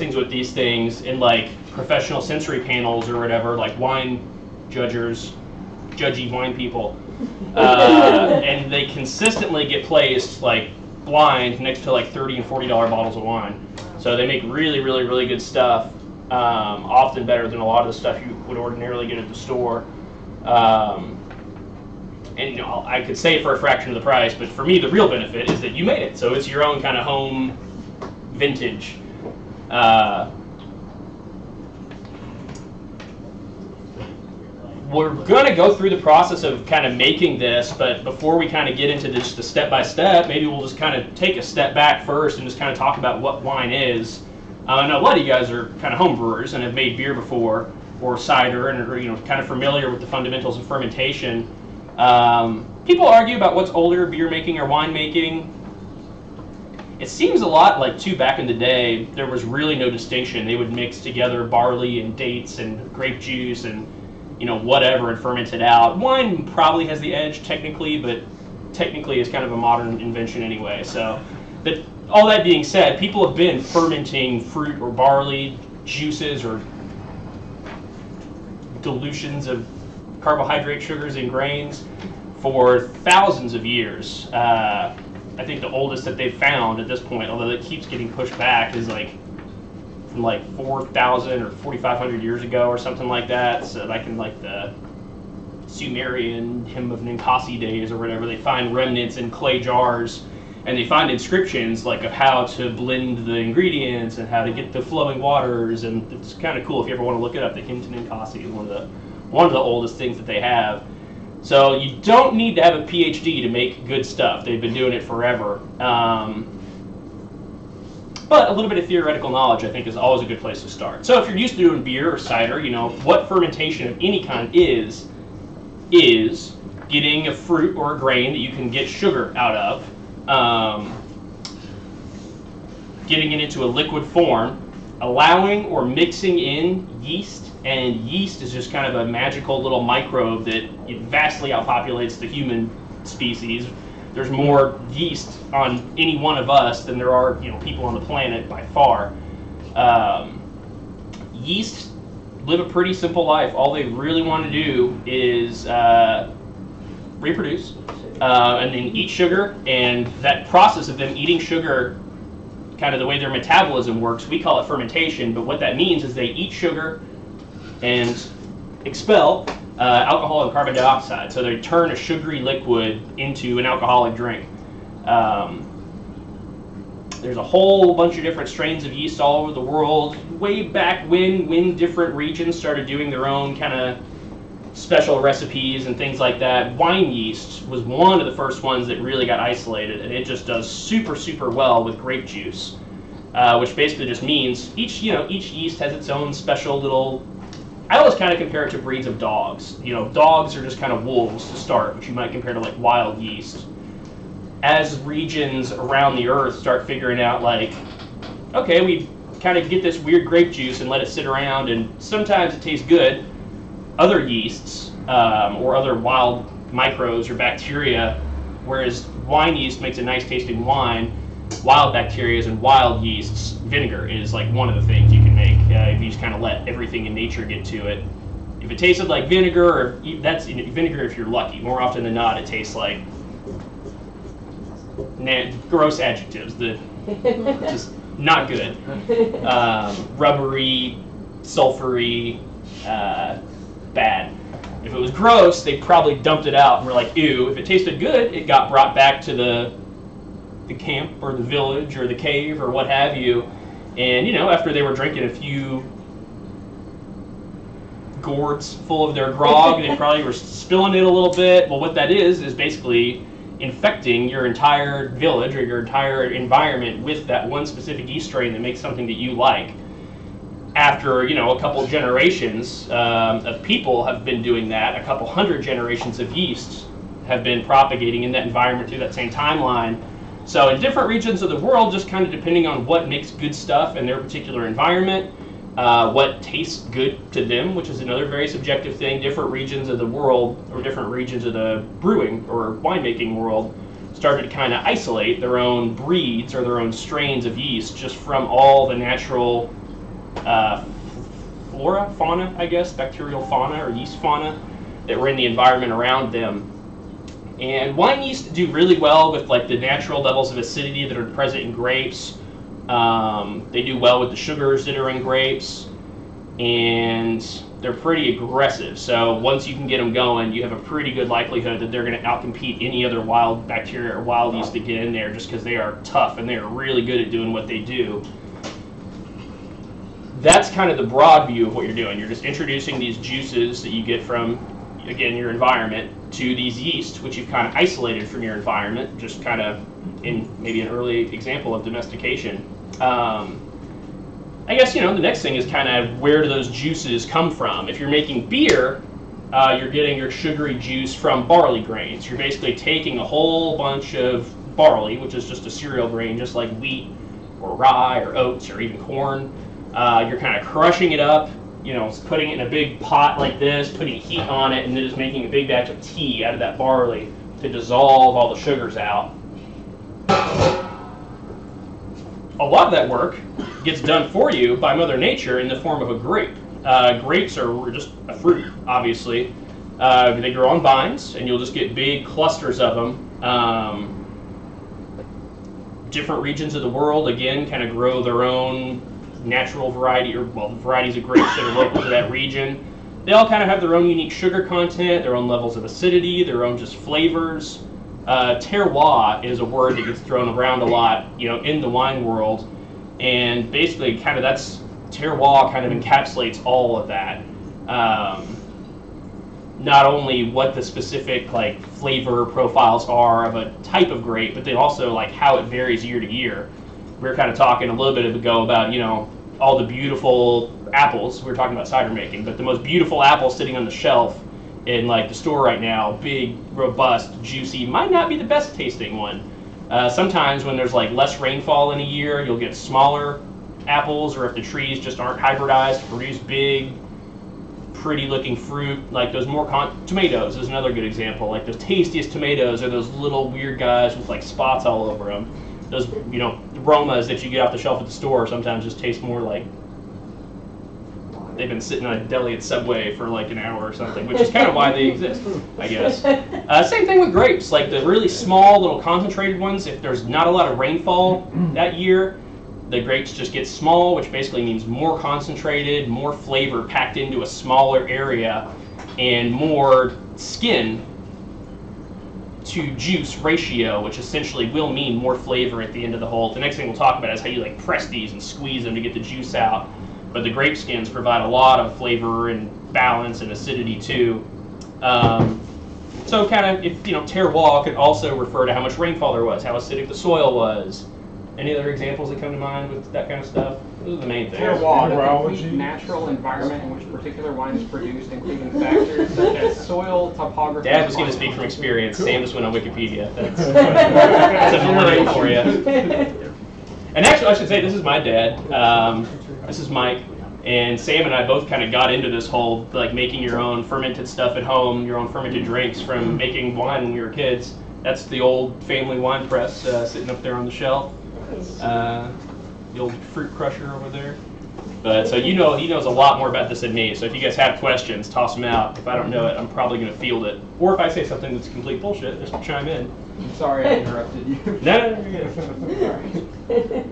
tastings with these things in like professional sensory panels or whatever, like wine judgy wine people, and they consistently get placed like blind next to like $30 and $40 bottles of wine. So they make really, really, really good stuff, often better than a lot of the stuff you would ordinarily get at the store. And you know, I could say it for a fraction of the price, but for me, the real benefit is that you made it. So it's your own kind of home vintage. We're going to go through the process of kind of making this, but before we kind of get into this, the step-by-step, maybe we'll just kind of take a step back first and just kind of talk about what wine is. I know a lot of you guys are kind of home brewers and have made beer before, or cider, and are, you know, kind of familiar with the fundamentals of fermentation. People argue about what's older, beer making or wine making. It seems a lot like, too, back in the day, there was really no distinction. They would mix together barley and dates and grape juice and, you know, whatever, and ferment it out. Wine probably has the edge technically, but technically is kind of a modern invention anyway. So, but all that being said, people have been fermenting fruit or barley juices or dilutions of carbohydrate, sugars, and grains for thousands of years. I think the oldest that they've found at this point, although it keeps getting pushed back, is like from like 4,000 or 4,500 years ago or something like that. So like in like the Sumerian hymn of Ninkasi days or whatever, they find remnants in clay jars, and they find inscriptions like of how to blend the ingredients and how to get the flowing waters, and it's kind of cool if you ever want to look it up. The hymn to Ninkasi is one of the oldest things that they have. So you don't need to have a PhD to make good stuff. They've been doing it forever. But a little bit of theoretical knowledge, I think, is always a good place to start. So if you're used to doing beer or cider, you know, what fermentation of any kind is getting a fruit or a grain that you can get sugar out of, getting it into a liquid form, allowing or mixing in yeast. And yeast is just kind of a magical little microbe that vastly outpopulates the human species. There's more yeast on any one of us than there are, you know, people on the planet by far. Yeast live a pretty simple life. All they really want to do is reproduce and then eat sugar. And that process of them eating sugar, kind of the way their metabolism works, we call it fermentation. But what that means is they eat sugar and expel alcohol and carbon dioxide. So they turn a sugary liquid into an alcoholic drink. There's a whole bunch of different strains of yeast all over the world. Way back when different regions started doing their own kind of special recipes and things like that, wine yeast was one of the first ones that really got isolated, and it just does super, super well with grape juice, which basically just means each yeast has its own special little. I always kind of compare it to breeds of dogs. You know, dogs are just kind of wolves to start, which you might compare to like wild yeast. As regions around the earth start figuring out like, okay, we kind of get this weird grape juice and let it sit around, and sometimes it tastes good. Other yeasts or other wild microbes or bacteria, whereas wine yeast makes a nice tasting wine, wild bacteria and wild yeasts, vinegar is like one of the things you can make if you just kind of let everything in nature get to it. If it tasted like vinegar, or that's vinegar if you're lucky. More often than not, it tastes like gross adjectives that just not good. Rubbery, sulfury, bad. If it was gross, they probably dumped it out and were like, ew. If it tasted good, it got brought back to the camp or the village or the cave or what have you. And, you know, after they were drinking a few gourds full of their grog, they probably were spilling it a little bit. Well, what that is basically infecting your entire village or your entire environment with that one specific yeast strain that makes something that you like. After, you know, a couple generations of people have been doing that, a couple hundred generations of yeast have been propagating in that environment through that same timeline. So in different regions of the world, just kind of depending on what makes good stuff in their particular environment, what tastes good to them, which is another very subjective thing, different regions of the world or different regions of the brewing or winemaking world started to kind of isolate their own breeds or their own strains of yeast just from all the natural flora, fauna, I guess, bacterial fauna or yeast fauna that were in the environment around them. And wine yeast do really well with like the natural levels of acidity that are present in grapes. They do well with the sugars that are in grapes, and they're pretty aggressive. So once you can get them going, you have a pretty good likelihood that they're going to outcompete any other wild bacteria or wild yeast that get in there, just because they are tough and they are really good at doing what they do. That's kind of the broad view of what you're doing. You're just introducing these juices that you get from, again, your environment to these yeast, which you've kind of isolated from your environment, just kind of in maybe an early example of domestication. I guess, the next thing is kind of where do those juices come from? If you're making beer, you're getting your sugary juice from barley grains. You're basically taking a whole bunch of barley, which is just a cereal grain, just like wheat or rye or oats or even corn. You're kind of crushing it up, putting it in a big pot like this, putting heat on it, and then just making a big batch of tea out of that barley to dissolve all the sugars out. A lot of that work gets done for you by Mother Nature in the form of a grape. Grapes are just a fruit, obviously. They grow on vines, and you'll just get big clusters of them. Different regions of the world, again, kind of grow their own natural variety, or varieties of grapes that are local to that region. They all kind of have their own unique sugar content, their own levels of acidity, their own just flavors. Terroir is a word that gets thrown around a lot, in the wine world, and basically, kind of terroir kind of encapsulates all of that. Not only what the specific flavor profiles are of a type of grape, but then also how it varies year to year. We were kind of talking a little bit ago about all the beautiful apples. We were talking about cider making, but the most beautiful apple sitting on the shelf in the store right now, big, robust, juicy, might not be the best tasting one. Sometimes when there's less rainfall in a year, you'll get smaller apples, or if the trees just aren't hybridized to produce big, pretty looking fruit, those tomatoes is another good example. The tastiest tomatoes are those little weird guys with spots all over them. Those aromas that you get off the shelf at the store sometimes just taste more like they've been sitting on a deli at Subway for an hour or something, which is kind of why they exist, I guess. Same thing with grapes, the really small, little concentrated ones. If there's not a lot of rainfall that year, the grapes just get small, which basically means more concentrated, more flavor packed into a smaller area, and more skin to juice ratio, which essentially will mean more flavor at the end of the whole. The next thing we'll talk about is how you press these and squeeze them to get the juice out. But the grape skins provide a lot of flavor and balance and acidity too. So kind of, if terroir could also refer to how much rainfall there was, how acidic the soil was. Any other examples that come to mind with that kind of stuff? Those are the main things. Terroir, the complete natural environment in which particular wine is produced, including factors such as soil, topography. Dad was going to speak from experience. Sam just went on Wikipedia. That's a millennial for you. And actually, I should say, this is my dad. This is Mike. And Sam and I both kind of got into this whole, making your own fermented stuff at home, your own fermented drinks from making wine when we were kids. That's the old family wine press sitting up there on the shelf. The old fruit crusher over there. But so he knows a lot more about this than me. So if you guys have questions, toss them out. If I don't know it, I'm probably going to field it. Or if I say something that's complete bullshit, just chime in. I'm sorry I interrupted you. No, you're good.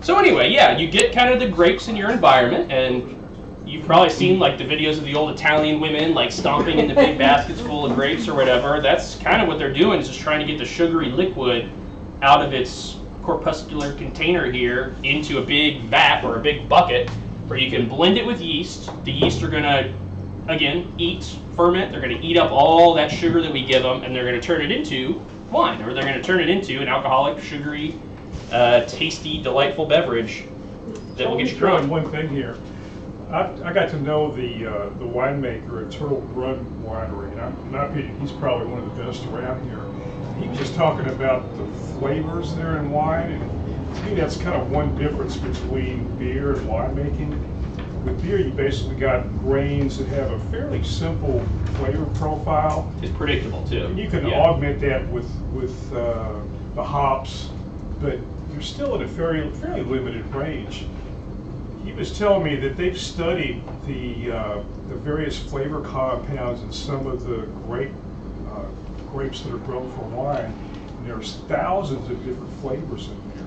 So anyway, yeah, you get kind of the grapes in your environment, and you've probably seen the videos of the old Italian women stomping in the big baskets full of grapes or whatever. That's kind of what they're doing, is just trying to get the sugary liquid out of its corpuscular container here into a big vat or a big bucket where you can blend it with yeast. The yeast are going to, again, ferment. They're going to eat up all that sugar that we give them, and they're going to turn it into wine, or they're going to turn it into an alcoholic, sugary, tasty, delightful beverage that will get you drunk. One thing here. I got to know the winemaker at Turtle Run Winery, and in my opinion, he's probably one of the best around here. He was just talking about the flavors there in wine, and to me that's kind of one difference between beer and winemaking. With beer, you basically got grains that have a fairly simple flavor profile. It's predictable too. And you can augment that with the hops, but you're still in a fairly limited range. He was telling me that they've studied the various flavor compounds in some of the grapes that are grown for wine, and there's thousands of different flavors in there.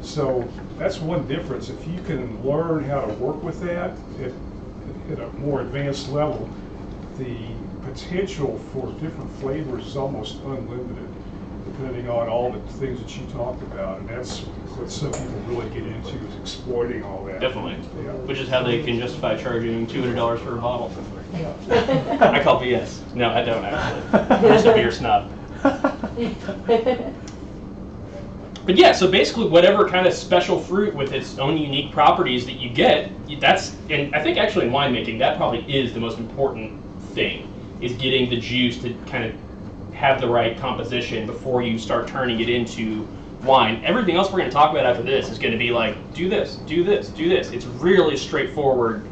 So that's one difference. If you can learn how to work with that at a more advanced level, the potential for different flavors is almost unlimited, depending on all the things that you talked about. And that's what some people really get into, is exploiting all that. Definitely. Yeah. Which is how they can justify charging $200 for a bottle. Yeah. I call BS. No, I don't actually. I'm just a beer snob. But yeah, so basically whatever kind of special fruit with its own unique properties that you get, and I think actually in winemaking, that probably is the most important thing, is getting the juice to kind of have the right composition before you start turning it into wine. Everything else we're going to talk about after this is going to be like, do this, do this, do this. It's really straightforward.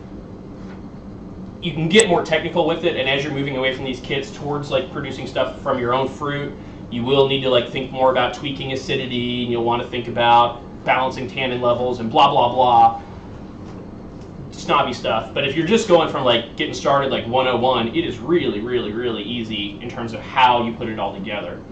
You can get more technical with it, and as you're moving away from these kits towards like producing stuff from your own fruit, you will need to like think more about tweaking acidity, and you'll want to think about balancing tannin levels and blah blah blah snobby stuff. But if you're just going from like getting started like 101, it is really really easy in terms of how you put it all together.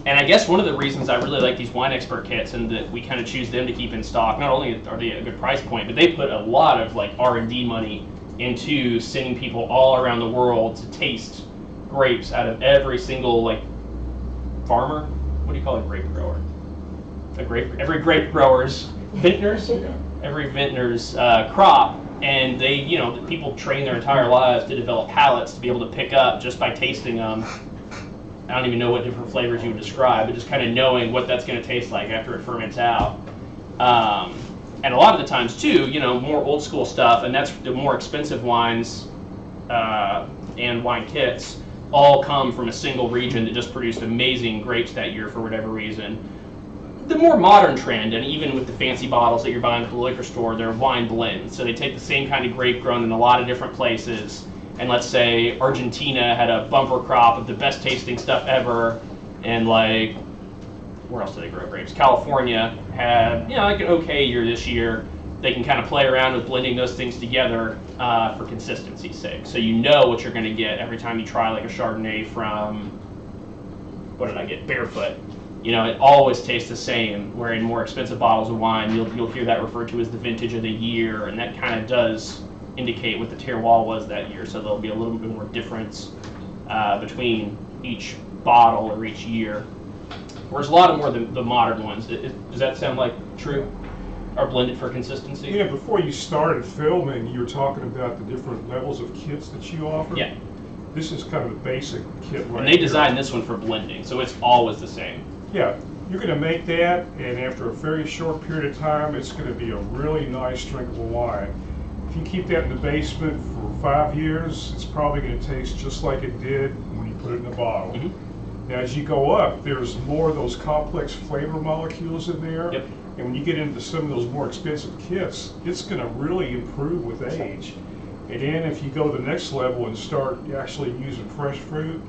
And I guess one of the reasons I really like these wine expert kits, and that we kind of choose them to keep in stock, not only are they a good price point, but they put a lot of like R&D money into sending people all around the world to taste grapes out of every single like farmer. What do you call a grape grower? Every grape grower's vintners. Yeah. Every vintner's crop, and they, the people train their entire lives to develop palates to be able to pick up just by tasting them. I don't even know what different flavors you would describe, but just kind of knowing what that's going to taste like after it ferments out. And a lot of the times too, more old school stuff, and that's the more expensive wines and wine kits, all come from a single region that just produced amazing grapes that year for whatever reason. The more modern trend, and even with the fancy bottles that you're buying at the liquor store, they're wine blends. So they take the same kind of grape grown in a lot of different places, and let's say Argentina had a bumper crop of the best tasting stuff ever, and like, where else do they grow grapes? California had, like an okay year this year. They can kind of play around with blending those things together for consistency's sake. So you know what you're going to get every time you try like a Chardonnay from, what did I get? Barefoot. It always tastes the same, where in more expensive bottles of wine, you'll hear that referred to as the vintage of the year, and that kind of does indicate what the terroir was that year, so there'll be a little bit more difference between each bottle or each year. Whereas a lot of more the modern ones, does that sound like true? Are blended for consistency? Yeah, before you started filming, you were talking about the different levels of kits that you offer. Yeah. This is kind of a basic kit right And they designed this one for blending, so it's always the same. Yeah, you're going to make that, and after a very short period of time, it's going to be a really nice drinkable wine. If you keep that in the basement for 5 years, it's probably going to taste just like it did when you put it in the bottle. Mm-hmm. Now, as you go up, there's more of those complex flavor molecules in there. Yep. And when you get into some of those more expensive kits, it's going to really improve with age. And then if you go to the next level and start actually using fresh fruit,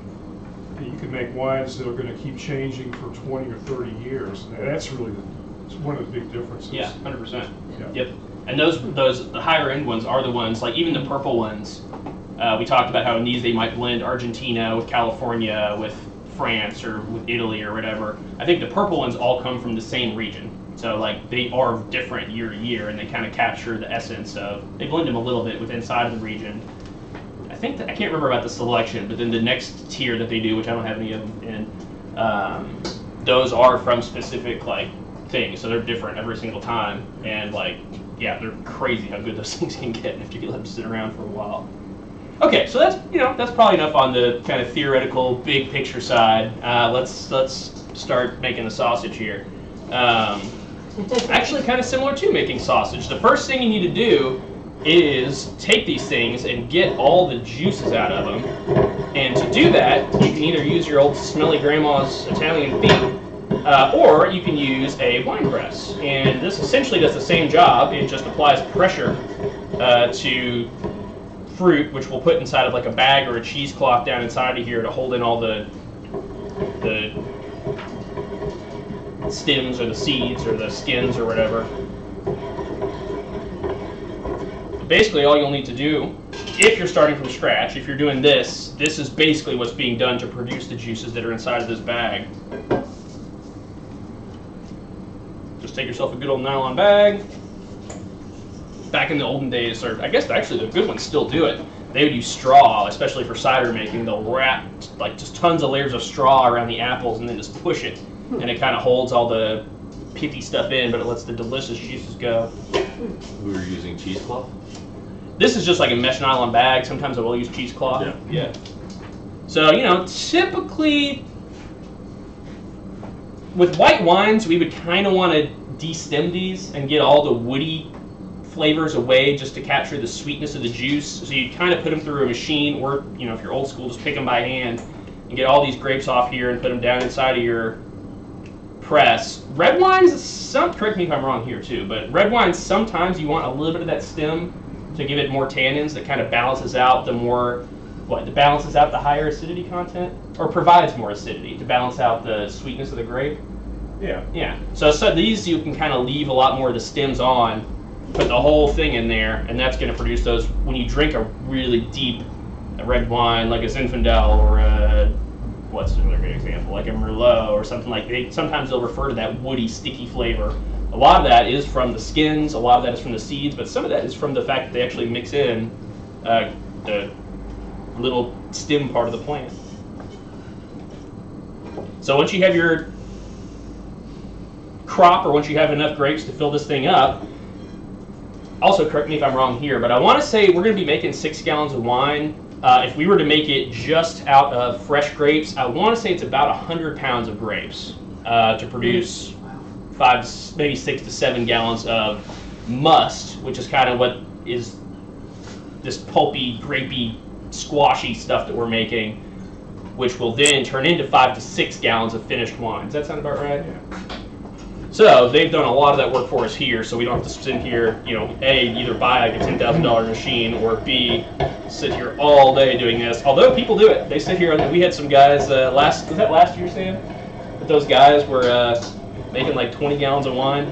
you can make wines that are going to keep changing for 20 or 30 years. And that's really it's one of the big differences. Yeah, 100%. Yeah. Yep. And the higher end ones are the ones, like even the purple ones. We talked about how in these they might blend Argentina with California, with France, or with Italy, or whatever. I think the purple ones all come from the same region. So like they are different year to year, and they kind of capture the essence of, they blend them a little bit with inside of the region. I think I can't remember about the selection, but then the next tier that they do, which I don't have any of them in, those are from specific like things, so they're different every single time, and like, yeah, they're crazy how good those things can get after you let them sit around for a while. Okay, so that's probably enough on the kind of theoretical big picture side. Let's start making the sausage here. Actually, kind of similar to making sausage. The first thing you need to do is take these things and get all the juices out of them. And to do that, you can either use your old smelly grandma's Italian beet, or you can use a wine press. And this essentially does the same job. It just applies pressure to fruit, which we'll put inside of like a bag or a cheesecloth down inside of here to hold in all the stems or the seeds or the skins or whatever. Basically, all you'll need to do, if you're starting from scratch, if you're doing this is basically what's being done to produce the juices that are inside of this bag. Just take yourself a good old nylon bag. Back in the olden days, or I guess actually the good ones still do it, they would use straw, especially for cider making. They'll wrap like just tons of layers of straw around the apples and then just push it. And it kind of holds all the pithy stuff in, but it lets the delicious juices go. We were using cheesecloth? This is just like a mesh nylon bag. Sometimes I will use cheesecloth. Yeah. So, you know, typically with white wines, we would kind of want to destem these and get all the woody flavors away just to capture the sweetness of the juice. So you kind of put them through a machine, or, you know, if you're old school, just pick them by hand and get all these grapes off here and put them down inside of your press. Red wines, correct me if I'm wrong here too, but red wines, sometimes you want a little bit of that stem to give it more tannins that kind of balances out balances out the higher acidity content, or provides more acidity to balance out the sweetness of the grape. Yeah. So these you can kind of leave a lot more of the stems on, put the whole thing in there, and that's going to produce those. When you drink a really deep red wine like a Zinfandel or what's another great example, like a Merlot or something like that, sometimes they'll refer to that woody, sticky flavor. A lot of that is from the skins, a lot of that is from the seeds, but some of that is from the fact that they actually mix in the little stem part of the plant. So once you have your crop, or once you have enough grapes to fill this thing up, also correct me if I'm wrong here, but I want to say we're going to be making 6 gallons of wine. If we were to make it just out of fresh grapes, I want to say it's about 100 pounds of grapes to produce 5, maybe 6 to 7 gallons of must, which is kind of what is this pulpy, grapey, squashy stuff that we're making, which will then turn into 5 to 6 gallons of finished wine. Does that sound about right? Yeah. So they've done a lot of that work for us here, so we don't have to sit here, you know, A, either buy like a $10,000 machine, or B, sit here all day doing this. Although people do it. They sit here, and we had some guys, was that last year, Sam? But those guys were making like 20 gallons of wine,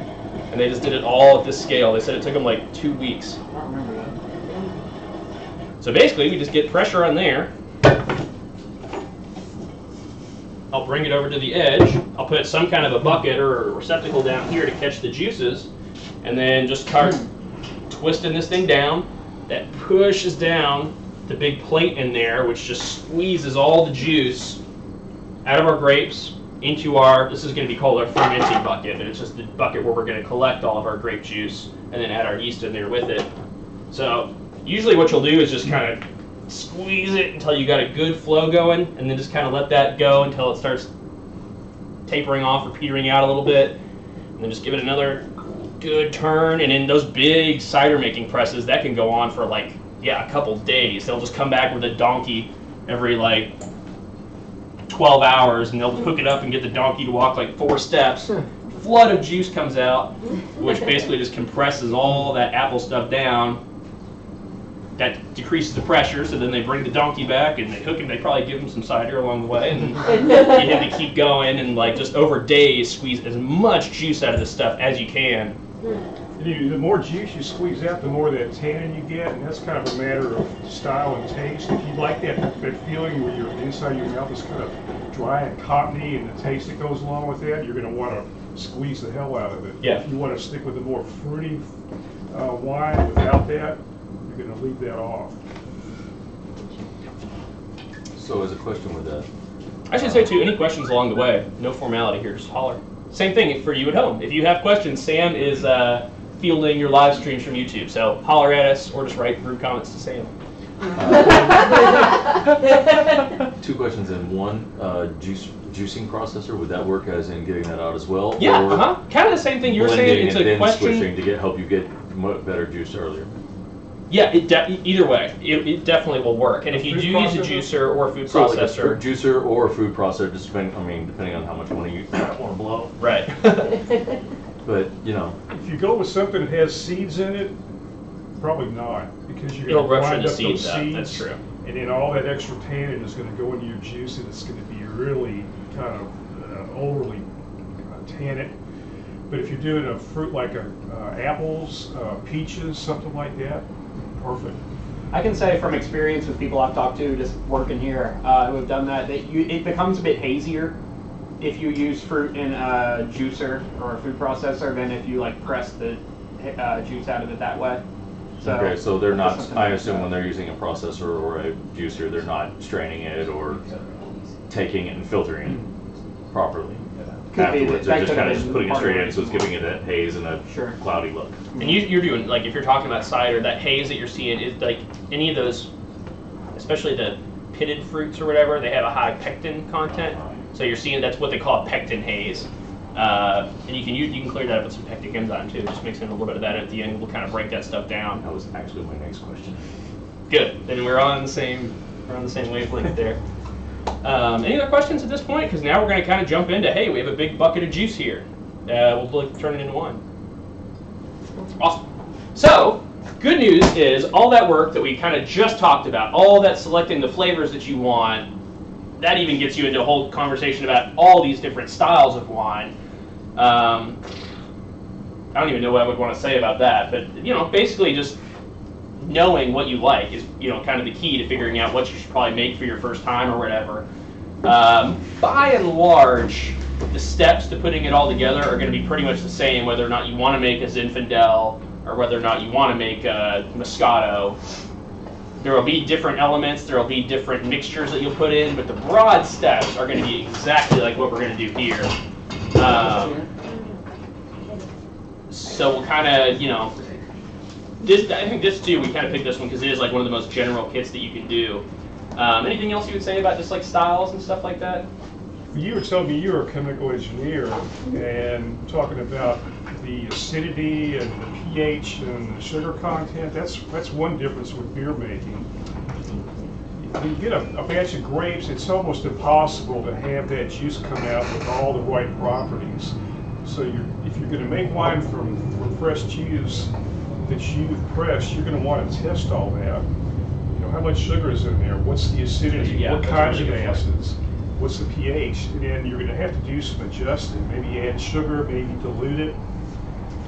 and they just did it all at this scale. They said it took them like 2 weeks. I don't remember that. So basically, we just get pressure on there. I'll bring it over to the edge. I'll put some kind of a bucket or a receptacle down here to catch the juices, and then just start twisting this thing down. That pushes down the big plate in there, which just squeezes all the juice out of our grapes into this is going to be called our fermenting bucket, and it's just the bucket where we're going to collect all of our grape juice and then add our yeast in there with it. So usually what you'll do is just kind of squeeze it until you got a good flow going, and then just kind of let that go until it starts tapering off or petering out a little bit, and then just give it another good turn. And in those big cider making presses, that can go on for like, a couple days. They'll just come back with a donkey every like 12 hours, and they'll hook it up and get the donkey to walk like 4 steps. Flood of juice comes out, which basically just compresses all that apple stuff down. That decreases the pressure, so then they bring the donkey back and they hook him. They probably give him some cider along the way, and get him to keep going, and like just over days squeeze as much juice out of this stuff as you can. The more juice you squeeze out, the more that tannin you get, and that's kind of a matter of style and taste. If you like that feeling where your inside of your mouth is kind of dry and cottony, and the taste that goes along with that, you're going to want to squeeze the hell out of it. Yeah. If you want to stick with the more fruity wine without that, you're going to leave that off. So as a question with that, I should say too, any questions along the way, no formality here, just holler. Same thing for you at home. If you have questions, Sam is fielding your live streams from YouTube, so holler at us or just write rude comments to Sam. 2 questions in one. Juicing processor, would that work as in getting that out as well? Yeah, kind of the same thing you were saying. It's and a then question. Switching to help you get better juice earlier. Yeah, either way, it definitely will work. And if you do use a juicer or a food processor, like a juicer or a food processor, just depending on how much money you want to blow. Right. But you know, if you go with something that has seeds in it, probably not, because you're it'll going to rupture wind the up seeds those up. seeds. That's true. And then all that extra tannin is going to go into your juice, and it's going to be really kind of overly tan it. But if you're doing a fruit like apples, peaches, something like that, perfect. I can say from experience with people I've talked to just working here who have done that, it becomes a bit hazier if you use fruit in a juicer or a food processor than if you like press the juice out of it that way. So, okay, so they're not, I assume when they're using a processor or a juicer, they're not straining it or taking it and filtering it properly. Afterwards, they're just kind of just putting it straight in, so it's giving it that haze and a cloudy look. And you're doing, like, if you're talking about cider, that haze that you're seeing is like any of those, especially the pitted fruits or whatever, they have a high pectin content. So you're seeing that's what they call a pectin haze. And you can clear that up with some pectic enzyme too. Just mixing a little bit of that at the end will kind of break that stuff down. That was actually my next question. Good. Then we're on the same wavelength there. Any other questions at this point? Because now we're going to kind of jump into, hey, we have a big bucket of juice here. We'll turn it into wine. Awesome. So, good news is all that work that we kind of just talked about, all that selecting the flavors that you want, that even gets you into a whole conversation about all these different styles of wine. I don't even know what I would want to say about that, but basically just knowing what you like is kind of the key to figuring out what you should probably make for your first time or whatever. By and large, the steps to putting it all together are going to be pretty much the same, whether or not you want to make a Zinfandel or whether or not you want to make a Moscato. There will be different elements, there will be different mixtures that you'll put in, but the broad steps are going to be exactly like what we're going to do here. So we'll kind of, I think this too, we kind of picked this one because it is like one of the most general kits that you can do. Anything else you would say about just like styles and stuff like that? You were telling me you were a chemical engineer and talking about the acidity and the pH and the sugar content. That's one difference with beer making. When you get a batch of grapes, it's almost impossible to have that juice come out with all the right properties. So if you're going to make wine from fresh juice that you've pressed, you're going to want to test all that. How much sugar is in there? What's the acidity? What kinds of acids? What's the pH? And then you're going to have to do some adjusting. Maybe add sugar, maybe dilute it.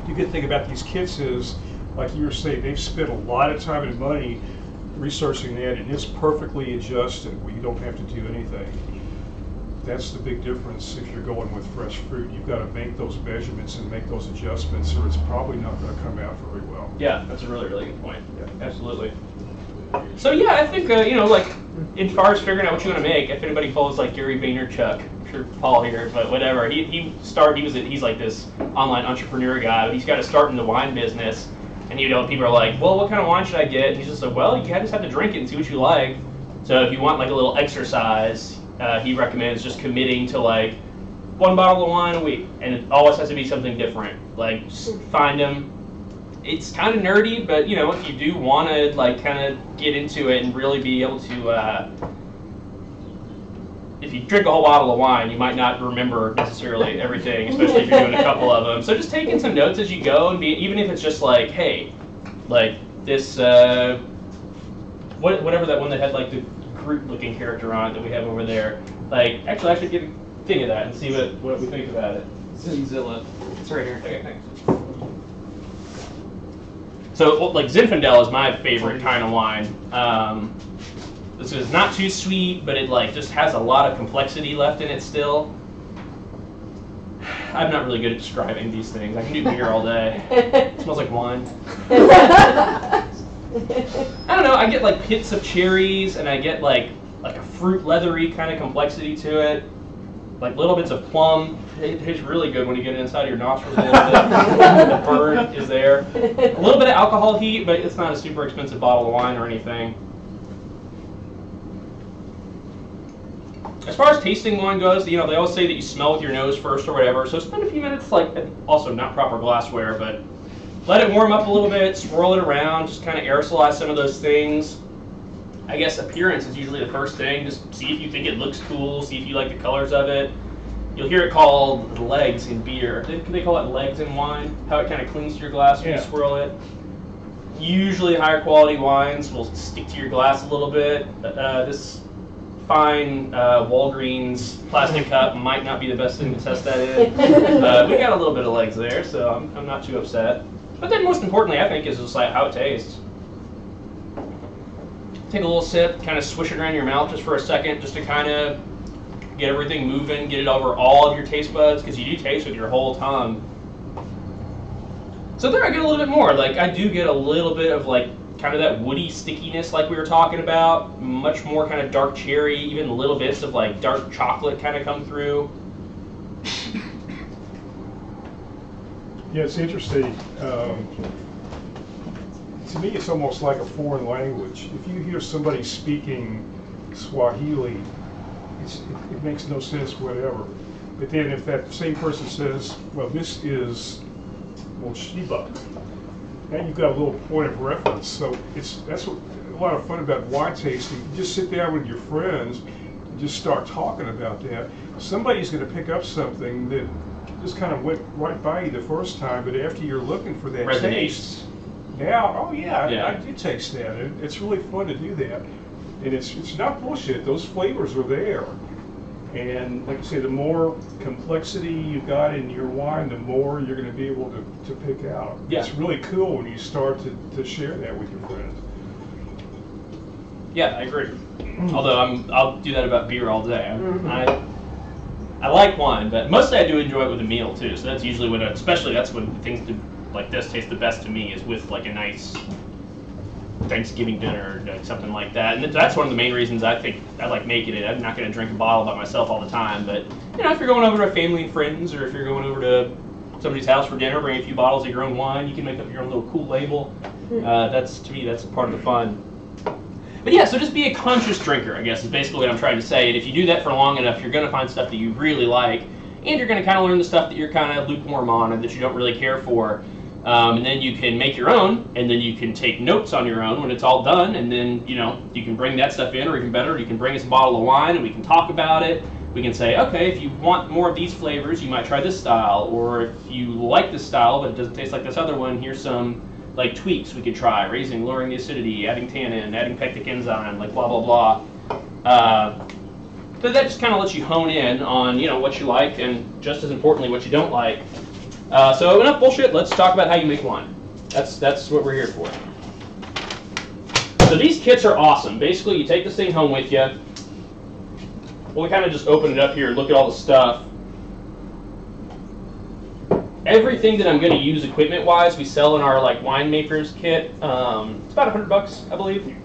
The good thing about these kits is, like you were saying, they've spent a lot of time and money researching that, and it's perfectly adjusted where you don't have to do anything. That's the big difference if you're going with fresh fruit. You've got to make those measurements and make those adjustments, or it's probably not going to come out very well. Yeah, that's a really, really good point. Yeah, absolutely. So yeah, I think like as far as figuring out what you want to make, if anybody follows like Gary Vaynerchuk, I'm sure Paul here, but whatever, he's like this online entrepreneur guy. But he's got to start in the wine business, and people are like, well, what kind of wine should I get? And he's just like, well, you just have to drink it and see what you like. So if you want like a little exercise, he recommends just committing to like 1 bottle of wine a week, and it always has to be something different. Like just find them. It's kind of nerdy, but if you do want to like kind of get into it and really be able to, if you drink a whole bottle of wine, you might not remember necessarily everything, especially if you're doing a couple of them. So just taking some notes as you go, and even if it's just like, hey, like this, whatever that one that had like the Groot-looking character on it that we have over there. Like, actually, I should get a thing of that and see what we think about it. Zinzilla. It's right here. Okay, thanks. So, like, Zinfandel is my favorite kind of wine. This is not too sweet, but it like just has a lot of complexity left in it still. I'm not really good at describing these things. I can do beer all day. It smells like wine. I don't know. I get like hits of cherries, and I get like a fruit leathery kind of complexity to it. Like little bits of plum. It tastes really good when you get it inside of your nostrils a little bit. The burn is there. A little bit of alcohol heat, but it's not a super expensive bottle of wine or anything. As far as tasting wine goes, they always say that you smell with your nose first or whatever. So spend a few minutes, like, also not proper glassware, but let it warm up a little bit, swirl it around, just kind of aerosolize some of those things. I guess appearance is usually the first thing. Just see if you think it looks cool, see if you like the colors of it. You'll hear it called legs in beer. Can they call it legs in wine? How it kind of clings to your glass when you swirl it. Usually higher quality wines will stick to your glass a little bit. This fine Walgreens plastic cup might not be the best thing to test that in. We got a little bit of legs there, so I'm not too upset. But then most importantly, I think, is just like how it tastes. Take a little sip, kind of swish it around your mouth just for a second, just to kind of get everything moving, get it over all of your taste buds, because you do taste with your whole tongue. So there I get a little bit more. Like, I do get a little bit of like kind of that woody stickiness like we were talking about, much more kind of dark cherry, even little bits of like dark chocolate kind of come through. Yeah, it's interesting. To me, it's almost like a foreign language. If you hear somebody speaking Swahili, it makes no sense whatever. But then if that same person says, well, this is Shiba, now you've got a little point of reference. So that's what a lot of fun about wine tasting. You just sit down with your friends and just start talking about that. Somebody's going to pick up something that just kind of went right by you the first time, but after you're looking for that taste, now, I do taste that. It's really fun to do that. And it's not bullshit. Those flavors are there. And like I say, the more complexity you've got in your wine, the more you're going to be able to pick out. Yeah. It's really cool when you start to share that with your friends. Yeah, I agree. Although I'll do that about beer all day. I like wine, but mostly I do enjoy it with a meal too. So that's usually when, especially that's when things like this taste the best to me, is with like a nice Thanksgiving dinner or something like that. And that's one of the main reasons I think I like making it. I'm not going to drink a bottle by myself all the time, but you know, if you're going over to family and friends, or if you're going over to somebody's house for dinner, bring a few bottles of your own wine. You can make up your own little cool label. That's, to me, that's part of the fun. But yeah, so just be a conscious drinker, I guess, is basically what I'm trying to say. And if you do that for long enough, you're going to find stuff that you really like, and you're going to kind of learn the stuff that you're kind of lukewarm on and that you don't really care for. And then you can make your own, and then you can take notes on your own when it's all done, and then, you know, you can bring that stuff in, or even better, you can bring us a bottle of wine and we can talk about it. We can say, okay, if you want more of these flavors, you might try this style, or if you like this style but it doesn't taste like this other one, here's some like tweaks we could try: raising, lowering the acidity, adding tannin, adding pectic enzyme, like blah blah blah. So that just kind of lets you hone in on, you know, what you like, and just as importantly, what you don't like. So enough bullshit. Let's talk about how you make wine. That's what we're here for. So these kits are awesome. Basically, you take this thing home with you. We'll kind of just open it up here and look at all the stuff. Everything that I'm going to use equipment-wise, we sell in our like winemakers kit. It's about $100, I believe.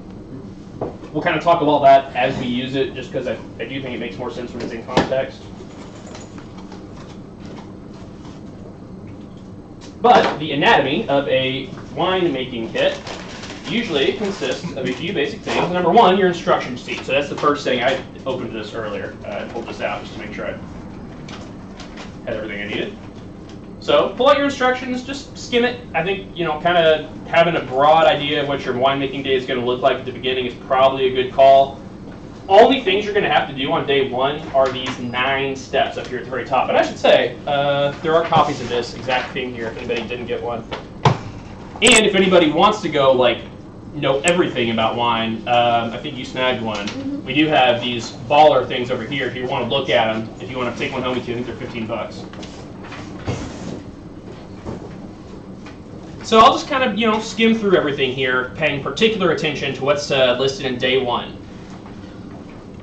We'll kind of talk about that as we use it, just because I do think it makes more sense when it's in context. But the anatomy of a winemaking kit usually consists of a few basic things. Number one, your instruction sheet. So that's the first thing. I opened this earlier. I pulled this out just to make sure I had everything I needed. So pull out your instructions, just skim it. I think, you know, kind of having a broad idea of what your winemaking day is going to look like at the beginning is probably a good call. Only things you're going to have to do on day one are these 9 steps up here at the very top. And I should say, there are copies of this exact thing here if anybody didn't get one. And if anybody wants to go, like, know everything about wine, I think you snagged one. We do have these baller things over here if you want to look at them. If you want to take one home with you, I think they're $15. So I'll just kind of, you know, skim through everything here, paying particular attention to what's listed in day one.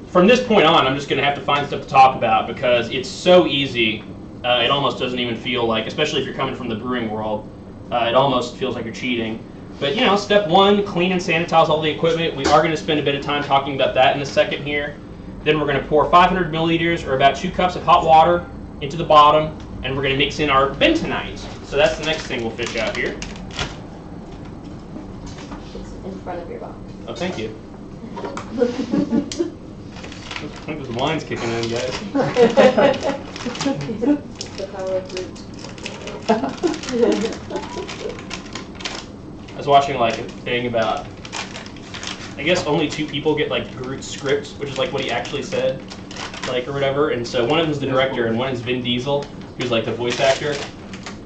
From this point on, I'm just going to have to find stuff to talk about because it's so easy. It almost doesn't even feel like, especially if you're coming from the brewing world, it almost feels like you're cheating. But, you know, step one, clean and sanitize all the equipment. We are going to spend a bit of time talking about that in a second here. Then we're going to pour 500 milliliters, or about 2 cups of hot water, into the bottom, and we're going to mix in our bentonite. So that's the next thing we'll fish out here. It's in front of your box. Oh, thank you. I think the wine's kicking in, guys. The power of fruit. I was watching like a thing about, I guess only 2 people get like Groot's script, which is like what he actually said, like, or whatever. And so one of them is the director, and one is Vin Diesel, who's like the voice actor.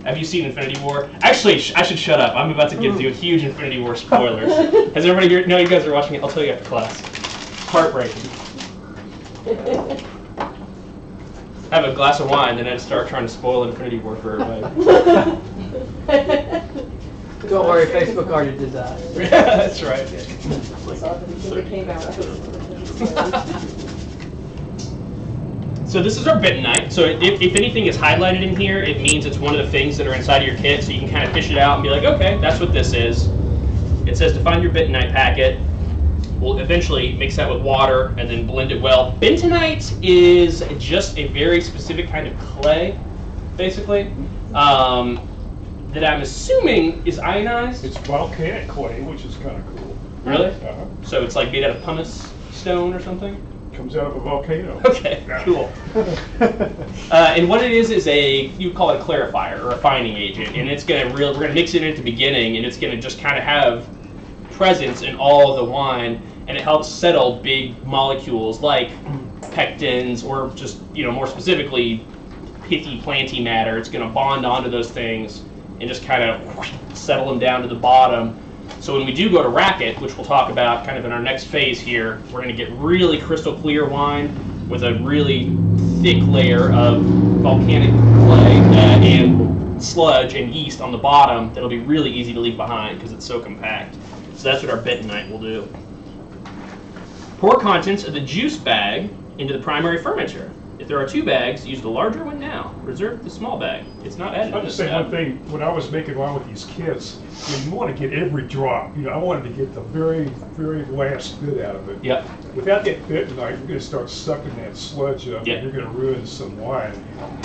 Have you seen Infinity War? Actually, I should shut up. I'm about to give you a huge Infinity War spoilers. Has everybody here? No, you guys are watching it. I'll tell you after class. Heartbreaking. Have a glass of wine, then I'd start trying to spoil Infinity War for everybody. Don't worry, Facebook already did that. Yeah, that's right. So this is our bentonite. So if anything is highlighted in here, it means it's one of the things that are inside of your kit, so you can kind of fish it out and be like, okay, that's what this is. It says to find your bentonite packet. We'll eventually mix that with water and then blend it well. Bentonite is just a very specific kind of clay, basically, that I'm assuming is ionized. It's volcanic clay, which is kind of cool. Really? Uh-huh. So it's like made out of pumice stone or something? Comes out of a volcano. Okay, cool. And what it is you call it a clarifier or a fining agent, and it's gonna we're gonna mix it in at the beginning, and it's gonna just kind of have presence in all of the wine, and it helps settle big molecules like pectins, or just more specifically pithy planty matter. It's gonna bond onto those things and just kind of settle them down to the bottom. So when we do go to rack it, which we'll talk about kind of in our next phase here, we're going to get really crystal clear wine with a really thick layer of volcanic clay and sludge and yeast on the bottom that'll be really easy to leave behind because it's so compact. So that's what our bentonite will do. Pour contents of the juice bag into the primary fermenter. If there are 2 bags, use the larger one now. Reserve the small bag. It's not added. I'll just say one thing. When I was making wine with these kids, you want to get every drop. I wanted to get the very, very last bit out of it. Yep. Without that bentonite, you're going to start sucking that sludge up, Yep. and you're going to ruin some wine.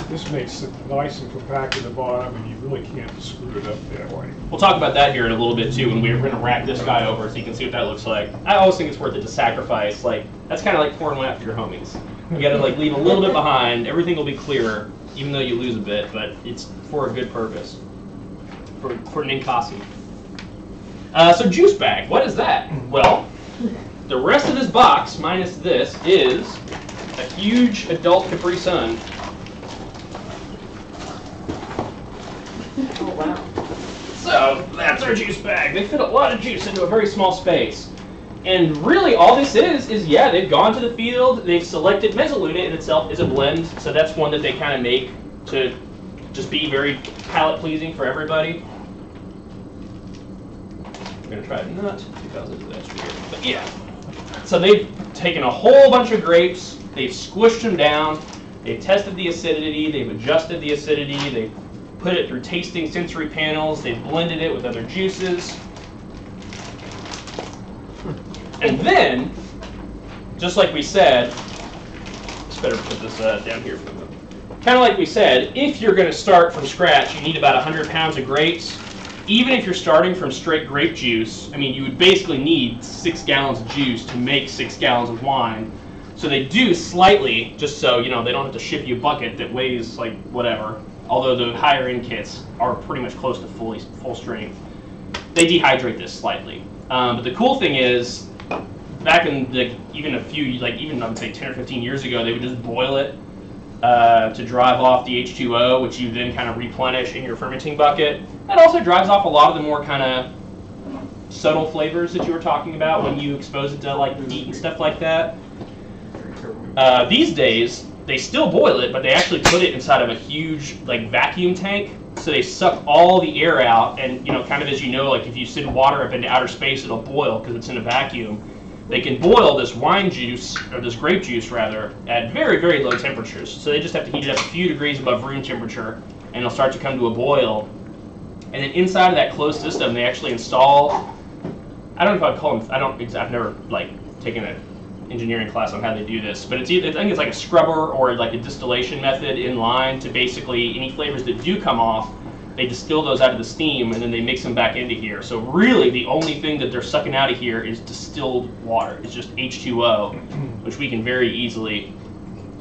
This makes it nice and compact at the bottom, and you really can't screw it up that way. We'll talk about that here in a little bit too, when we're going to rack this guy over so you can see what that looks like. I always think it's worth it to sacrifice. That's kind of like pouring one out for your homies. You got to leave a little bit behind. Everything will be clearer, even though you lose a bit, but it's for a good purpose. For Ninkasi. So juice bag, what is that? Well, the rest of this box, minus this, is a huge adult Capri Sun. Oh, wow. So that's our juice bag. They fit a lot of juice into a very small space. And really all this is yeah, they've gone to the field, they've selected Mezzaluna in itself is a blend, so that's one that they kind of make to just be very palate pleasing for everybody. I'm going to try it not because of the extra here. But yeah. So they've taken a whole bunch of grapes, they've squished them down, they've tested the acidity, they've adjusted the acidity, they've put it through tasting sensory panels, they've blended it with other juices. And then, just like we said, just better put this down here for a minute. Kind of like we said, if you're going to start from scratch, you need about 100 pounds of grapes. Even if you're starting from straight grape juice, I mean, you would basically need 6 gallons of juice to make 6 gallons of wine. So they do slightly, just so they don't have to ship you a bucket that weighs like whatever. Although the higher end kits are pretty much close to full strength. They dehydrate this slightly. But the cool thing is, back in even I would say 10 or 15 years ago, they would just boil it to drive off the H2O, which you then kind of replenish in your fermenting bucket. That also drives off a lot of the more kind of subtle flavors that you were talking about when you expose it to like meat and stuff like that. These days, they still boil it, but they actually put it inside of a huge vacuum tank. So they suck all the air out, and kind of as like if you send water up into outer space, it'll boil because it's in a vacuum. They can boil this wine juice, or this grape juice rather, at very, very low temperatures. So they just have to heat it up a few degrees above room temperature, and it'll start to come to a boil. And then inside of that closed system, they actually install, I don't know if I'd call them, I've never taken an engineering class on how they do this, but I think it's like a scrubber or like a distillation method in line to basically any flavors that do come off, they distill those out of the steam and then they mix them back into here. So really the only thing that they're sucking out of here is distilled water. It's just H2O, which we can very easily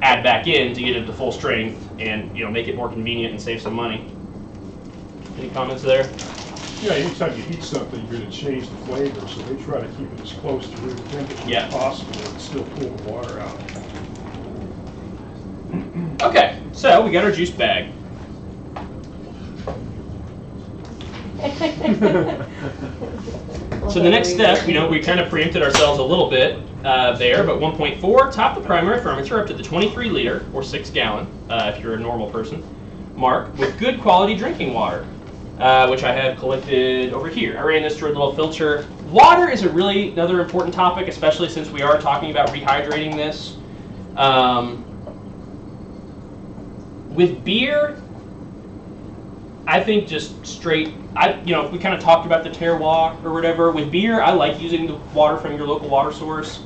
add back in to get it to full strength and make it more convenient and save some money. Any comments there? Yeah, anytime you heat something, you're going to change the flavor, so they try to keep it as close to room temperature as possible and still pull the water out. Okay, so we got our juice bag. So the next step, we kind of preempted ourselves a little bit there, but 1.4, top the primary fermenter up to the 23 liter or 6 gallon, if you're a normal person, mark with good quality drinking water, which I have collected over here. I ran this through a little filter. Water is another important topic, especially since we are talking about rehydrating this. With beer, I think just straight, we kind of talked about the terroir or whatever. With beer, I like using the water from your local water source.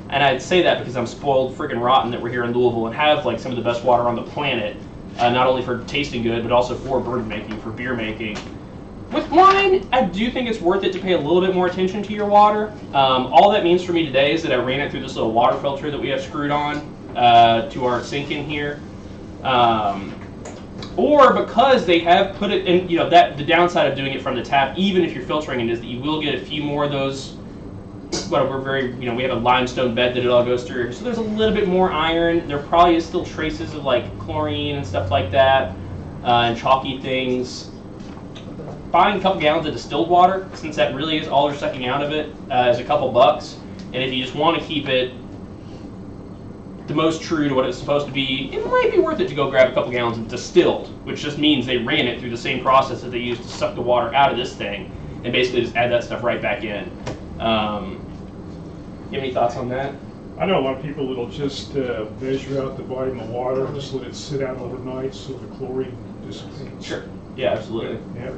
And I'd say that because I'm spoiled freaking rotten that we're here in Louisville and have like some of the best water on the planet, not only for tasting good, but also for bourbon making, for beer making. With wine, I do think it's worth it to pay a little bit more attention to your water. All that means for me today is that I ran it through this little water filter that we have screwed on to our sink in here. Or because they have put it in, that the downside of doing it from the tap, even if you're filtering it, is that you will get a few more of those. But we're very, we have a limestone bed that it all goes through, so there's a little bit more iron. There probably is still traces of like chlorine and stuff like that, and chalky things. Buying a couple gallons of distilled water, since that really is all they're sucking out of it, is a couple bucks. And if you just want to keep it the most true to what it's supposed to be, it might be worth it to go grab a couple gallons of distilled, which just means they ran it through the same process that they used to suck the water out of this thing, and basically just add that stuff right back in. You have any thoughts on that? I know a lot of people that'll just measure out the volume of water and just let it sit out overnight so the chlorine dissipates. Sure. Yeah, absolutely. Yeah.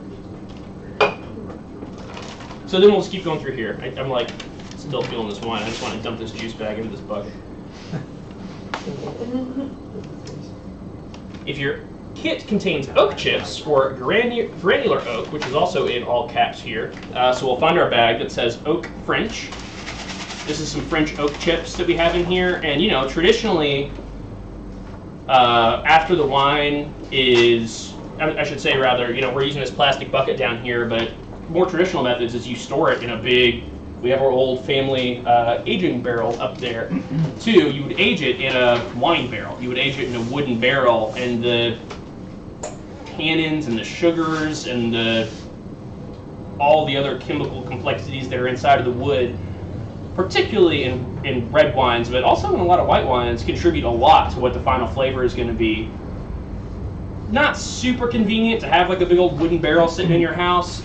So then we'll just keep going through here. I'm like still feeling this wine. I just want to dump this juice bag into this bucket. If your kit contains oak chips or granular oak, which is also in all caps here, so we'll find our bag that says oak French. This is some French oak chips that we have in here, and traditionally, after the wine is, I should say rather, we're using this plastic bucket down here, but more traditional methods is you store it in a big. We have our old family aging barrel up there, too. You would age it in a wine barrel. You would age it in a wooden barrel, and the tannins and the sugars and all the other chemical complexities that are inside of the wood, particularly in red wines, but also in a lot of white wines, contribute a lot to what the final flavor is going to be. Not super convenient to have like a big old wooden barrel sitting in your house.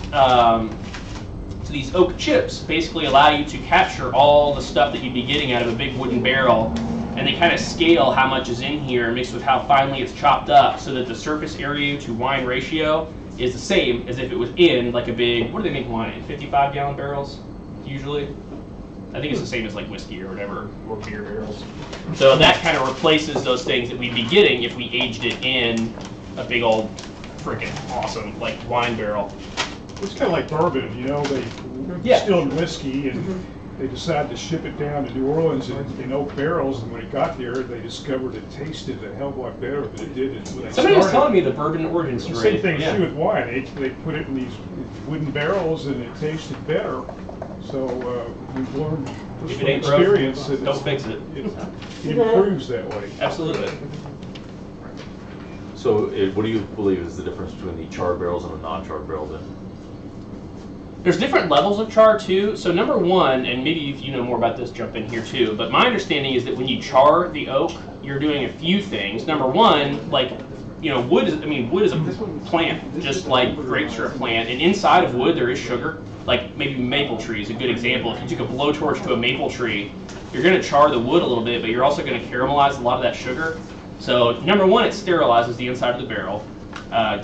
So these oak chips basically allow you to capture all the stuff that you'd be getting out of a big wooden barrel, and they kind of scale how much is in here mixed with how finely it's chopped up so that the surface area to wine ratio is the same as if it was in like a big, what do they make wine in, 55-gallon barrels usually? I think it's the same as like whiskey or whatever, or beer barrels. So that kind of replaces those things that we'd be getting if we aged it in a big old freaking awesome like wine barrel. It's kind of like bourbon, they distilled whiskey and they decided to ship it down to New Orleans in oak barrels, and when it got there, they discovered it tasted a hell of a lot better than it did when they started. Somebody was telling me the bourbon origin story. Same thing too with wine. They put it in these wooden barrels and it tasted better. So we've learned If from it ain't experience broke, that don't fix it. it improves that way. Absolutely. So what do you believe is the difference between the charred barrels and a non-charred barrel then? There's different levels of char too. So number one, and maybe if you know more about this, jump in here too, but my understanding is that when you char the oak, you're doing a few things. Number one, like, wood is a plant, just like grapes are a plant, and inside of wood there is sugar. Like maybe maple tree is a good example. If you took a blowtorch to a maple tree, you're going to char the wood a little bit, but you're also going to caramelize a lot of that sugar. So number one, it sterilizes the inside of the barrel.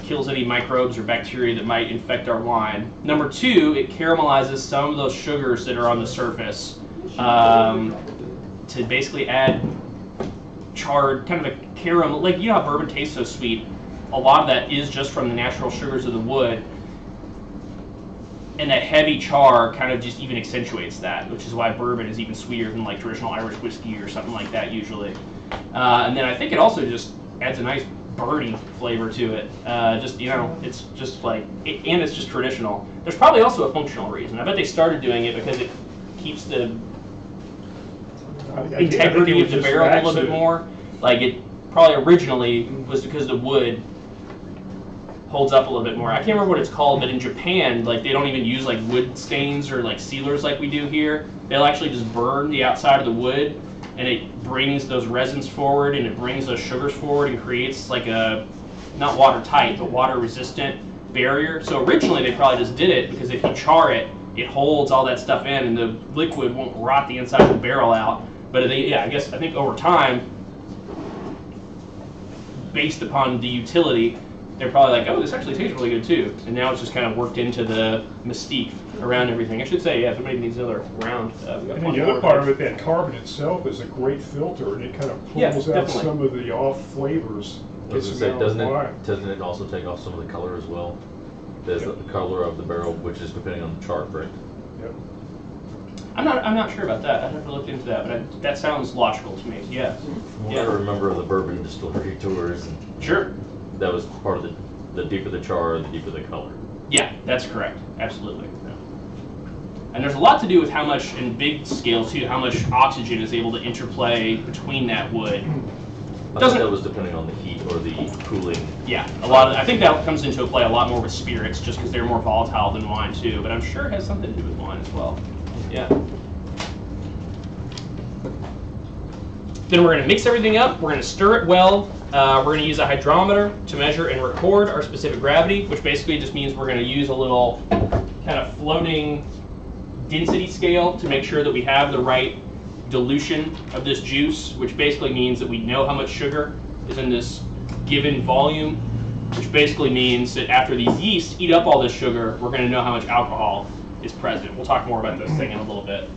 Kills any microbes or bacteria that might infect our wine. Number two, it caramelizes some of those sugars that are on the surface to basically add charred, kind of a caramel, like how bourbon tastes so sweet. A lot of that is just from the natural sugars of the wood. And that heavy char kind of just even accentuates that, which is why bourbon is even sweeter than like traditional Irish whiskey or something like that usually. And then I think it also just adds a nice burning flavor to it. It's just like, and it's just traditional. There's probably also a functional reason. I bet they started doing it because it keeps the integrity of the barrel a little bit more. Like it probably originally was because the wood holds up a little bit more. I can't remember what it's called, but in Japan, like they don't even use like wood stains or like sealers like we do here. They'll actually just burn the outside of the wood, and it brings those resins forward and it brings those sugars forward and creates like a, not watertight, but water resistant barrier. So originally they probably just did it because if you char it, it holds all that stuff in and the liquid won't rot the inside of the barrel out. But I think over time, based upon the utility, they're probably like, oh, this actually tastes really good too. And now it's just kind of worked into the mystique around everything. I should say, yeah, if somebody needs another round. And then the other part of it, that carbon itself is a great filter, and it kind of pulls out some of the off flavors. Doesn't it also take off some of the color as well? There's the color of the barrel, which is depending on the char, correct? Yep. I'm not sure about that. I'd have to look into that, but that sounds logical to me. Yeah. From what I remember of the bourbon distillery tours, and sure, that was part of the deeper the char, the deeper the color. Yeah, that's correct. Absolutely. Yeah. And there's a lot to do with how much, in big scale too, how much oxygen is able to interplay between that wood. I think that was depending on the heat or the cooling. Yeah, I think that comes into play a lot more with spirits, just because they're more volatile than wine too. But I'm sure it has something to do with wine as well. Yeah. Then we're going to mix everything up. We're going to stir it well. We're going to use a hydrometer to measure and record our specific gravity, which basically just means we're going to use a little kind of floating density scale to make sure that we have the right dilution of this juice, which basically means that we know how much sugar is in this given volume, which basically means that after these yeasts eat up all this sugar, we're going to know how much alcohol is present. We'll talk more about this thing in a little bit.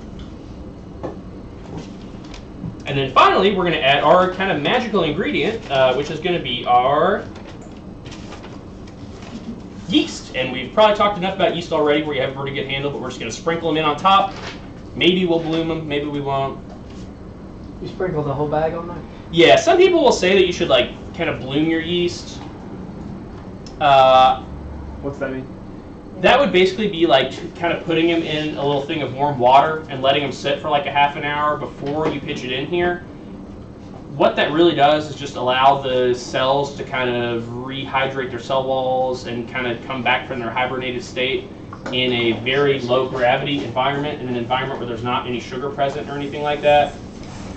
And then finally, we're going to add our kind of magical ingredient, which is going to be our yeast. And we've probably talked enough about yeast already where you have a pretty good handle, but we're just going to sprinkle them in on top. Maybe we'll bloom them, maybe we won't. You sprinkle the whole bag on there? Yeah, some people will say that you should like kind of bloom your yeast. What's that mean? That would basically be like kind of putting them in a little thing of warm water and letting them sit for like a half an hour before you pitch it in here. What that really does is just allow the cells to kind of rehydrate their cell walls and kind of come back from their hibernated state in a very low gravity environment, in an environment where there's not any sugar present or anything like that.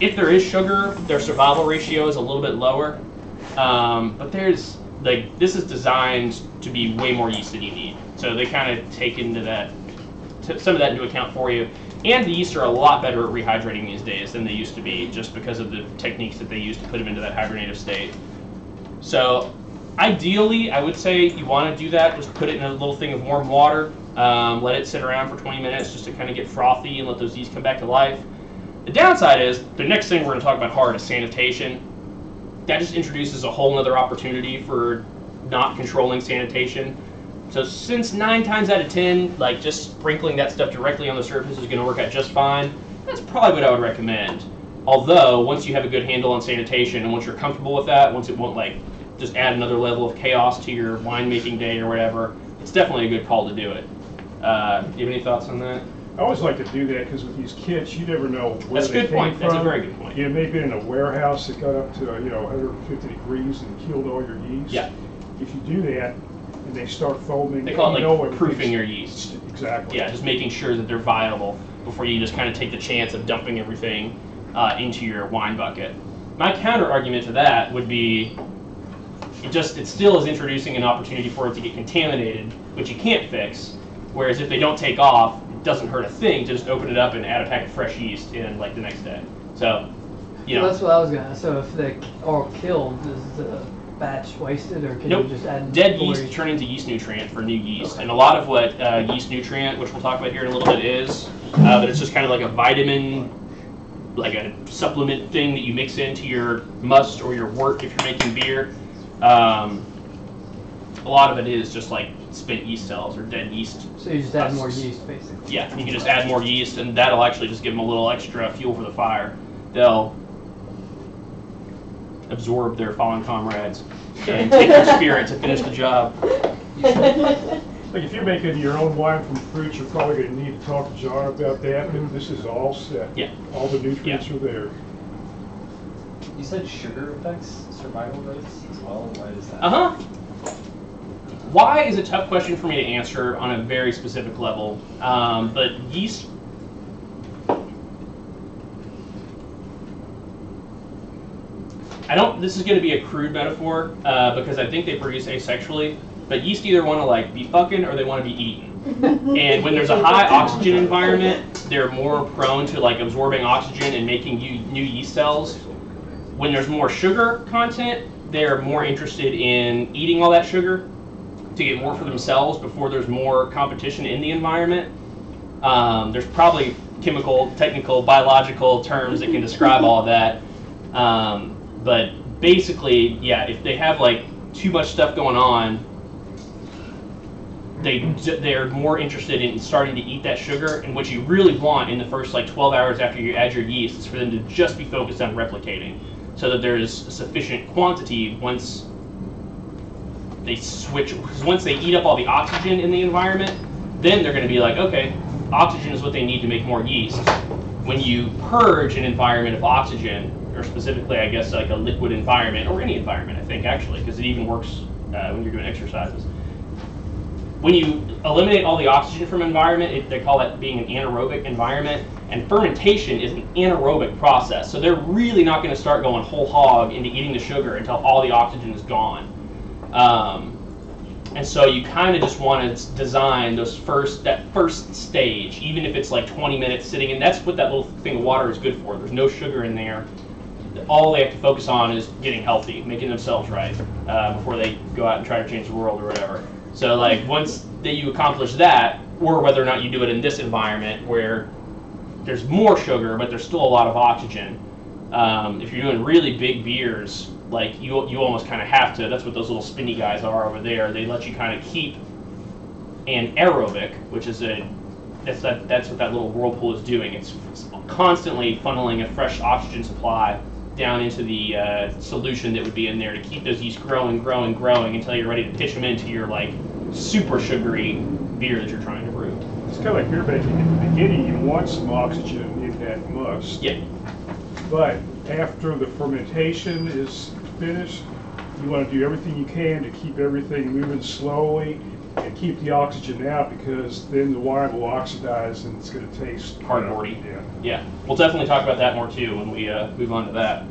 If there is sugar, their survival ratio is a little bit lower. But there's this is designed to be way more yeast than you need. So they kind of take into some of that into account for you. And the yeast are a lot better at rehydrating these days than they used to be, just because of the techniques that they use to put them into that hibernative state. So ideally, I would say you want to do that. Just put it in a little thing of warm water. Let it sit around for 20 minutes just to kind of get frothy and let those yeast come back to life. The downside is, the next thing we're going to talk about hard is sanitation. That just introduces a whole other opportunity for not controlling sanitation. So since 9 times out of 10, like just sprinkling that stuff directly on the surface is going to work out just fine, that's probably what I would recommend. Although, once you have a good handle on sanitation and once you're comfortable with that, once it won't like just add another level of chaos to your winemaking day or whatever, it's definitely a good call to do it. Do you have any thoughts on that? I always like to do that because with these kits, you never know where That's a they good came point. from. That's a very good point. You may have been in a warehouse that got up to 150 degrees and killed all your yeast. Yeah. If you do that and they start foaming, They call it like proofing everything's- your yeast. Exactly. Yeah, just making sure that they're viable before you just kind of take the chance of dumping everything into your wine bucket. My counter argument to that would be it still is introducing an opportunity for it to get contaminated, which you can't fix. Whereas if they don't take off, it doesn't hurt a thing to just open it up and add a pack of fresh yeast in like the next day. So, Well, that's what I was gonna ask. So if they're all killed, is the batch wasted, or can Nope. you just add Dead more yeast turn into yeast nutrient for new yeast. Okay. And a lot of what yeast nutrient, which we'll talk about here in a little bit, is, but it's just kind of like a vitamin, like a supplement thing that you mix into your must or your wort if you're making beer. A lot of it is just like spent yeast cells or dead yeast. So you just add more husks. yeast, basically. Yeah, you can just add more yeast, and that'll actually just give them a little extra fuel for the fire. They'll absorb their fallen comrades and take their spirit to finish the job. Like if you're making your own wine from fruit, you're probably going to need to talk to John about that, but this is all set. Yeah. All the nutrients are there. You said sugar affects survival rates as well? Why is that? Uh-huh. why is a tough question for me to answer on a very specific level. But yeast. This is going to be a crude metaphor because I think they produce asexually. But yeast either want to like be fucking or they want to be eaten. And when there's a high oxygen environment, they're more prone to like absorbing oxygen and making new yeast cells. When there's more sugar content, they're more interested in eating all that sugar to get more for themselves before there's more competition in the environment. There's probably chemical, technical, biological terms that can describe all of that. But basically, yeah, if they have like too much stuff going on, they're more interested in starting to eat that sugar. And what you really want in the first like 12 hours after you add your yeast is for them to just be focused on replicating, so that there's sufficient quantity once they switch. Because once they eat up all the oxygen in the environment, then they're going to be like, okay, oxygen is what they need to make more yeast. When you purge an environment of oxygen, or specifically, I guess, like a liquid environment, or any environment, I think, actually, because it even works when you're doing exercises. When you eliminate all the oxygen from an environment, they call that being an anaerobic environment, and fermentation is an anaerobic process. So they're really not going to start going whole hog into eating the sugar until all the oxygen is gone. And so you kind of just want to design that first stage, even if it's like 20 minutes sitting in. That's what that little thing of water is good for. There's no sugar in there. All they have to focus on is getting healthy, making themselves right, before they go out and try to change the world or whatever. So like once that you accomplish that, or whether or not you do it in this environment where there's more sugar but there's still a lot of oxygen. If you're doing really big beers, like you almost kind of have to. That's what those little spinny guys are over there. They let you kind of keep an aerobic, which is that's what that little whirlpool is doing. It's constantly funneling a fresh oxygen supply down into the solution that would be in there to keep those yeast growing until you're ready to pitch them into your like super sugary beer that you're trying to brew. It's kind of like beer making. In the beginning, you want some oxygen in that must. Yeah. But after the fermentation is finished, you want to do everything you can to keep everything moving slowly and keep the oxygen out, because then the wine will oxidize and it's going to taste Cardboardy. Yeah. Yeah. We'll definitely talk about that more too when we move on to that.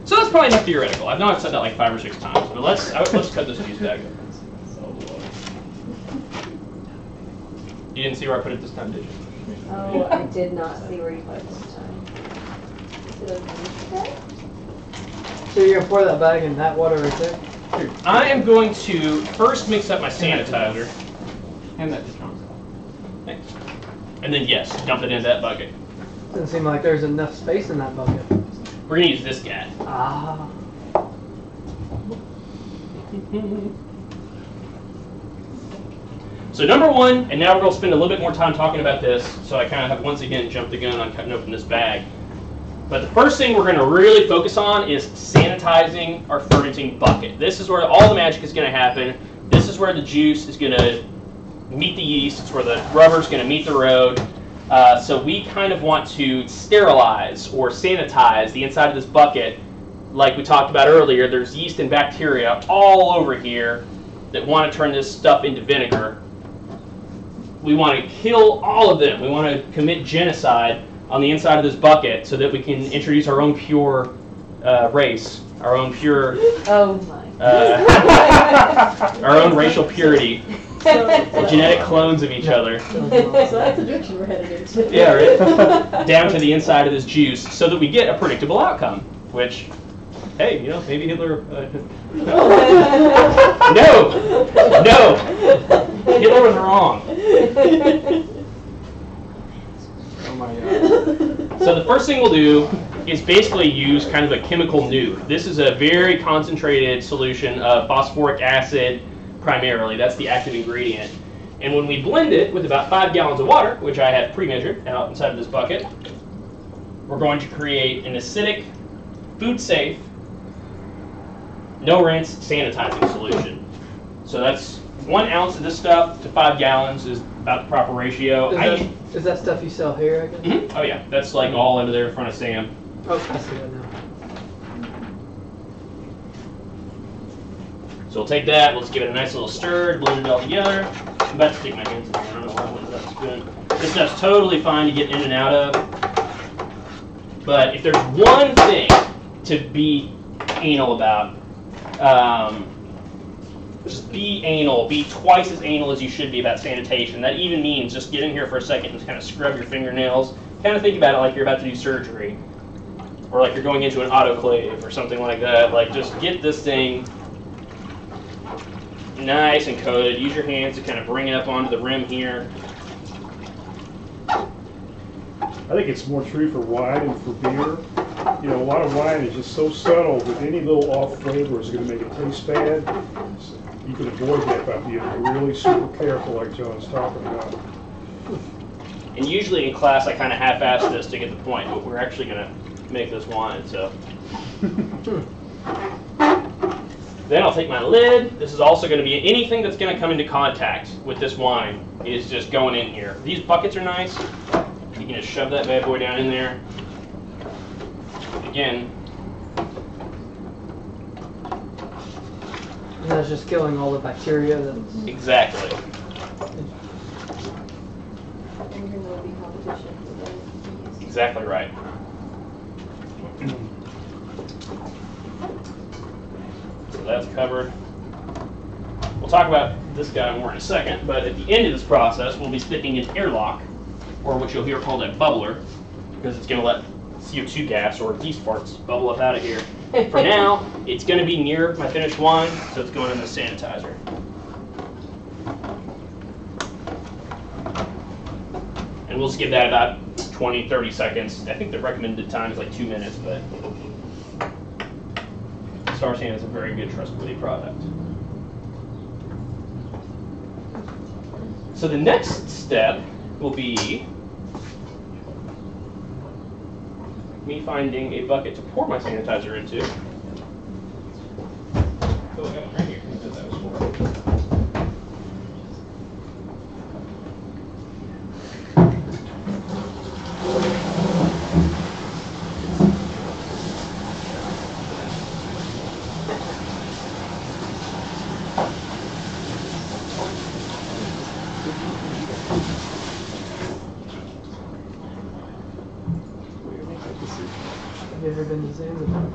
So that's probably enough theoretical. I know I've said that like 5 or 6 times, but let's cut this juice back. You didn't see where I put it this time, did you? Oh, I did not see where you put it this time. Is it okay? So you're gonna pour that bag in that water right there? I am going to first mix up my sanitizer. Hand that to John. Thanks. And then, yes, dump it into that bucket. Doesn't seem like there's enough space in that bucket. We're going to use this guy. Ah. So number one, and now we're going to spend a little bit more time talking about this, so I kind of have once again jumped the gun on cutting open this bag. But the first thing we're going to really focus on is sanitizing our fermenting bucket. This is where all the magic is going to happen. This is where the juice is going to meet the yeast. It's where the rubber's going to meet the road. So we kind of want to sterilize or sanitize the inside of this bucket. Like we talked about earlier, there's yeast and bacteria all over here that want to turn this stuff into vinegar. We want to kill all of them. We want to commit genocide on the inside of this bucket so that we can introduce our own pure race, our own pure, Oh my. our own racial purity, genetic clones of each other. So that's the direction we're headed into. Yeah, right. Down to the inside of this juice so that we get a predictable outcome, which, hey, you know, maybe Hitler... No! Hitler was wrong. Oh my god. So the first thing we'll do is basically use kind of a chemical nuke. This is a very concentrated solution of phosphoric acid primarily. That's the active ingredient. And when we blend it with about 5 gallons of water, which I have pre-measured out inside of this bucket, we're going to create an acidic, food-safe, no-rinse sanitizing solution. So that's 1 ounce of this stuff to 5 gallons is about the proper ratio. Is that stuff you sell here, I guess? Mm-hmm. Oh yeah, that's like all under there in front of Sam. Oh, I see that now. So So we'll take that, let's give it a nice little stir, blend it all together. I'm about to stick my hands in there, I don't know why I went with that spoon. This stuff's totally fine to get in and out of. But if there's one thing to be anal about, just be anal. Be twice as anal as you should be about sanitation. That even means just get in here for a second and just kind of scrub your fingernails. Kind of think about it like you're about to do surgery. Or like you're going into an autoclave or something like that. Like just get this thing nice and coated. Use your hands to kind of bring it up onto the rim here. I think it's more true for wine and for beer. You know, a lot of wine is just so subtle that any little off flavor is going to make it taste bad. You can avoid that by being really super careful, like John's talking about. And usually in class I kind of half-ass this to get the point, but we're actually going to make this wine, so. Then I'll take my lid. This is also going to be anything that's going to come into contact with this wine is just going in here. These buckets are nice. You can just shove that bad boy down in there. Again. And that's just killing all the bacteria that's... Exactly. And there will be competition for those. Exactly right. So that's covered. We'll talk about this guy more in a second, but at the end of this process, we'll be sticking an airlock, or what you'll hear called a bubbler, because it's going to let CO2 gas or yeast farts bubble up out of here. For now, it's going to be near my finished wine, so it's going in the sanitizer. And we'll just give that about 20, 30 seconds. I think the recommended time is like 2 minutes, but Star Sand is a very good, trustworthy product. So the next step will be me finding a bucket to pour my sanitizer into. Oh, I got it right here. That was for. Have you ever been to Zanzibar?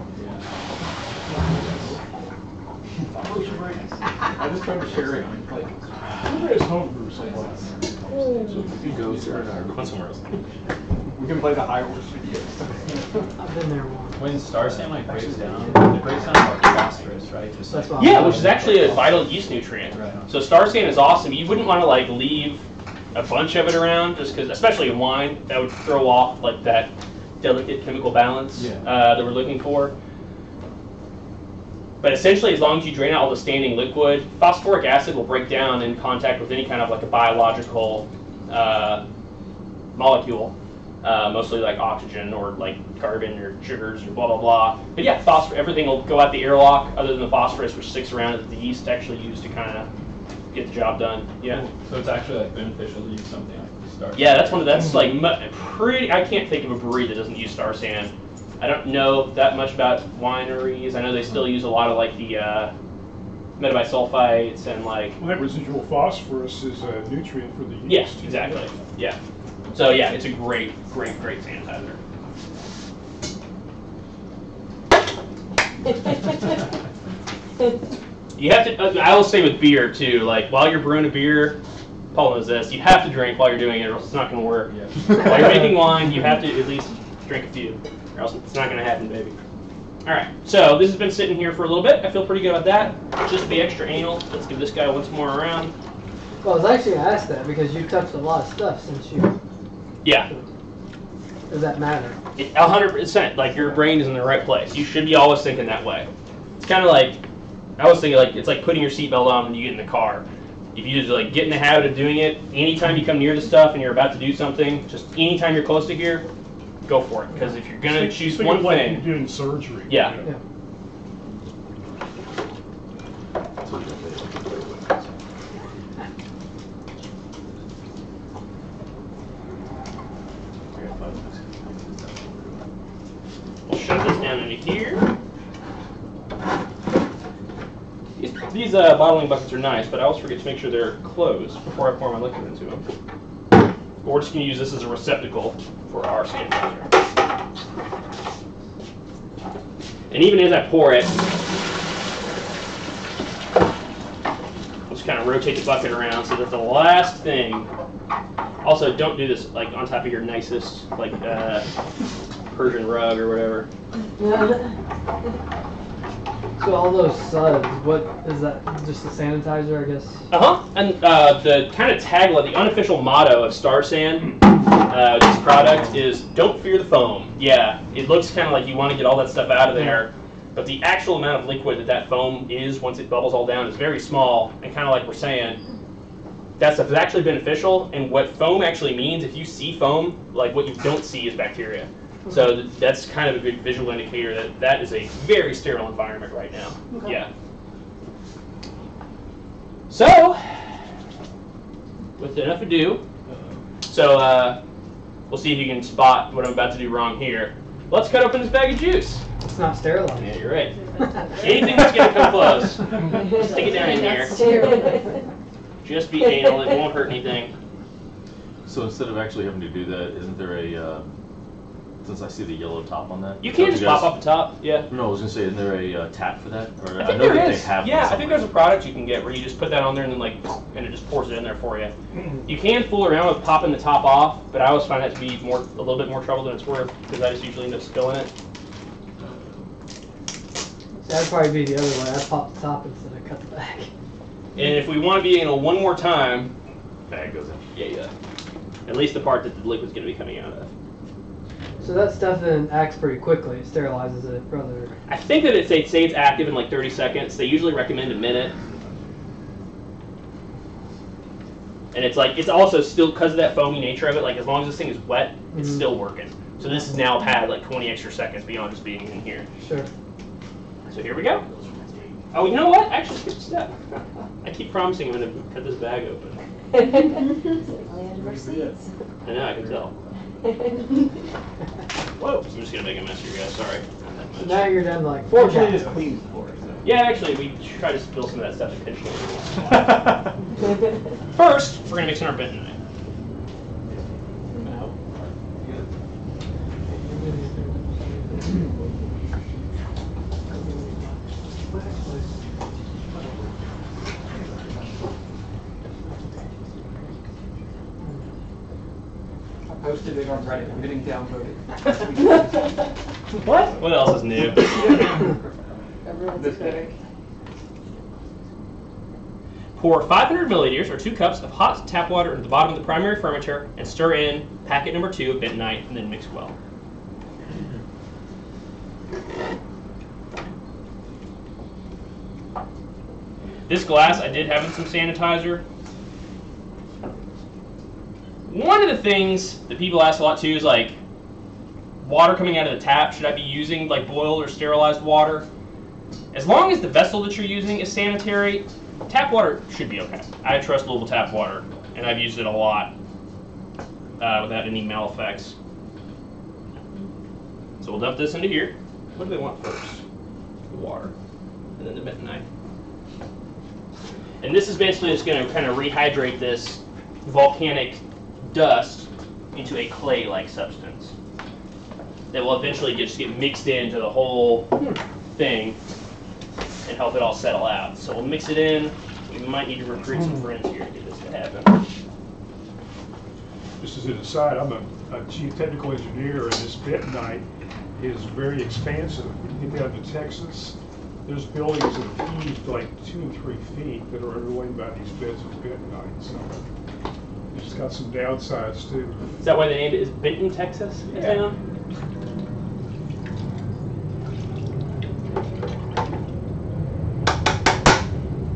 I just tried to share it. Like, Brewgrass Homebrew Supply. You go, sir, or go somewhere else. we can play the high horse videos. I've been there once. When Star Sand like breaks down, it breaks down like phosphorus, right? Just That's like, why. Yeah, which is actually a vital yeast nutrient. Right. So Star Sand is awesome. You wouldn't want to like leave a bunch of it around, just because, especially in wine, that would throw off like that delicate chemical balance that we're looking for. But essentially, as long as you drain out all the standing liquid, phosphoric acid will break down in contact with any kind of like a biological molecule, mostly like oxygen or like carbon or sugars or blah blah blah. But yeah, everything will go out the airlock, other than the phosphorus, which sticks around that the yeast actually use to kind of get the job done. Yeah. So it's actually like beneficial to use something like Star. Yeah, that's like pretty. I can't think of a brewery that doesn't use Star Sand. I don't know that much about wineries. I know they still use a lot of like the metabisulfites and like. Well, that residual phosphorus is a nutrient for the yeast. Yes, exactly. Yeah. So yeah, it's a great sanitizer. You have to. I will say with beer too. Like while you're brewing a beer, Paul knows this. You have to drink while you're doing it, or else it's not going to work. Yeah. While you're making wine, you have to at least drink a few, or else it's not going to happen, baby. All right. So this has been sitting here for a little bit. I feel pretty good about that. Just to be extra anal, let's give this guy once more around. Well, I was actually going to ask that because you've touched a lot of stuff since you. Yeah. Does that matter? 100%. Like your brain is in the right place. You should be always thinking that way. It's kind of like I was thinking like it's like putting your seatbelt on when you get in the car. If you just like get in the habit of doing it, anytime you come near the stuff and you're about to do something, just anytime you're close to here, go for it. Because if you're gonna choose Think one of like thing, you're doing surgery. Yeah. Yeah. we'll shove this down into here. These These bottling buckets are nice, but I always forget to make sure they're closed before I pour my liquid into them. But we're just going to use this as a receptacle for our sanitizer. And even as I pour it, just kind of rotate the bucket around so that the last thing. Also, don't do this like on top of your nicest like Persian rug or whatever. So all those suds, what is that? Just a sanitizer, I guess? And the kind of tagline, the unofficial motto of Star San, this product is "Don't fear the foam." Yeah, it looks kind of like you want to get all that stuff out of there, but the actual amount of liquid that foam is once it bubbles all down is very small, and kind of like we're saying, that stuff is actually beneficial. And what foam actually means, if you see foam, like what you don't see is bacteria. So that's kind of a good visual indicator that that is a very sterile environment right now. Okay. Yeah. So, with enough ado, we'll see if you can spot what I'm about to do wrong here. Let's cut open this bag of juice. It's not sterilized. Yeah, you're right. Anything that's going to come close, stick it down in here. Just be anal, it won't hurt anything. So instead of actually having to do that, isn't there a, since I see the yellow top on that? You can just pop up the top, yeah. No, I was going to say, isn't there a tap for that? Or I know that they have one. I think there's a product you can get where you just put that on there and then and it just pours it in there for you. You can fool around with popping the top off, but I always find that to be a little bit more trouble than it's worth because I just usually end up spilling it. That'd probably be the other way. I'd pop the top instead of cut the back. And if we want to be anal one more time, bag goes in. Yeah. At least the part that the liquid's going to be coming out of. So that stuff then acts pretty quickly. It sterilizes it rather. I think that they say it's active in like 30 seconds. They usually recommend a minute. And it's like, it's also still, because of that foamy nature of it, like as long as this thing is wet, it's still working. So this has now had like 20 extra seconds beyond just being in here. Sure. So here we go. Oh, you know what? I actually skipped a step. I keep promising I'm going to cut this bag open. I know, I can tell. Whoa! I'm just going to make a mess here, guys. Sorry. So now you're down to like 4 Fortunately, bags. just clean the floor. So. Yeah, actually, we try to spill some of that stuff intentionally. First, we're going to mix in our bentonite. Posted it on Reddit. I'm getting downvoted. What? What else is new? Everyone's critic. Pour 500 milliliters or 2 cups of hot tap water into the bottom of the primary fermenter and stir in packet number 2 of bentonite and then mix well. This glass I did have in some sanitizer. One of the things that people ask a lot too is like, water coming out of the tap, should I be using like boiled or sterilized water? As long as the vessel that you're using is sanitary, tap water should be okay. I trust Louisville tap water, and I've used it a lot without any maleffects. So we'll dump this into here. What do they want first? The water, and then the bentonite. And this is basically just going to kind of rehydrate this volcanic dust into a clay-like substance that will eventually just get mixed into the whole thing and help it all settle out. So we'll mix it in. We might need to recruit some friends here to get this to happen. Just as an aside, I'm a chief technical engineer, and this bentonite is very expansive. When you get down to Texas, there's buildings that are huge, like 2 and 3 feet, that are underlain by these beds of bentonite. So it's got some downsides too. Is that why they named it? Is Benton, Texas? Yeah.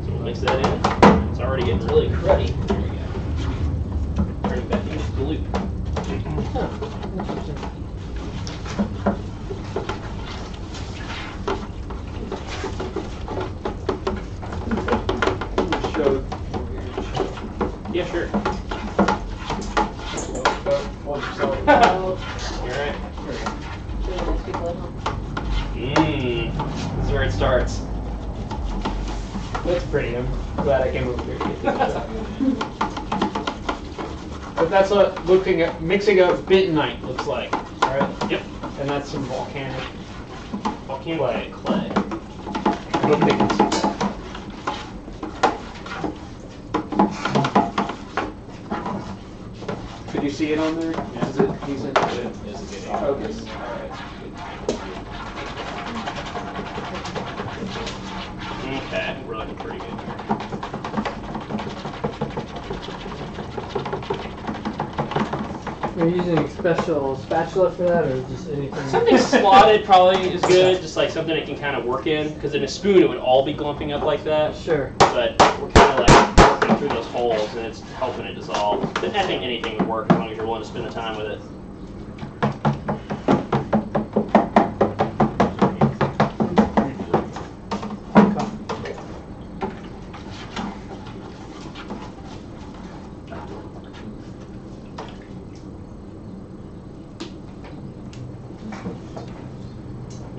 So we'll mix that in. It's already getting really cruddy. There we go. Turn it back into the loop. Yeah, sure. You're right. This is where it starts. That's pretty. I'm glad I came over here. But that's what mixing of bentonite looks like, right? Yep. And that's some volcanic Volcanic clay. I hope they can see that. Could you see it on there? Yeah. Is it decent? It's a good Focus. Okay, we're looking pretty good here. Are you using a special spatula for that, or just anything? Something slotted probably is good, just like something that can kind of work in, because in a spoon it would all be glumping up like that. Sure. But we're kind of like working through those holes and it's helping it dissolve. But I think anything would work as long as you're willing to spend the time with it.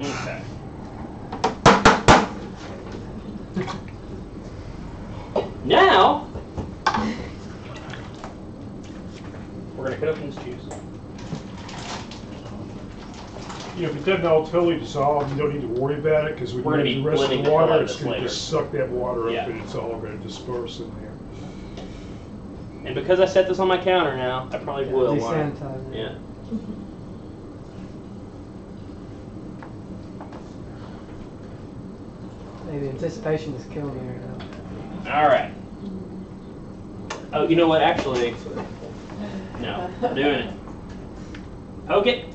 Okay. Now, we're going to cut open this juice. You know, if it doesn't all totally dissolve, you don't need to worry about it, because when We're you gonna add the be rest of blending the the hell out water, of it's this going to later. just suck that water Yeah. up, and it's all going to disperse in there. And because I set this on my counter now, I probably will. Desanitize it. Yeah. Hey, the anticipation is killing me right now. All right. Oh, you know what? Actually, no, I'm doing it. Poke it.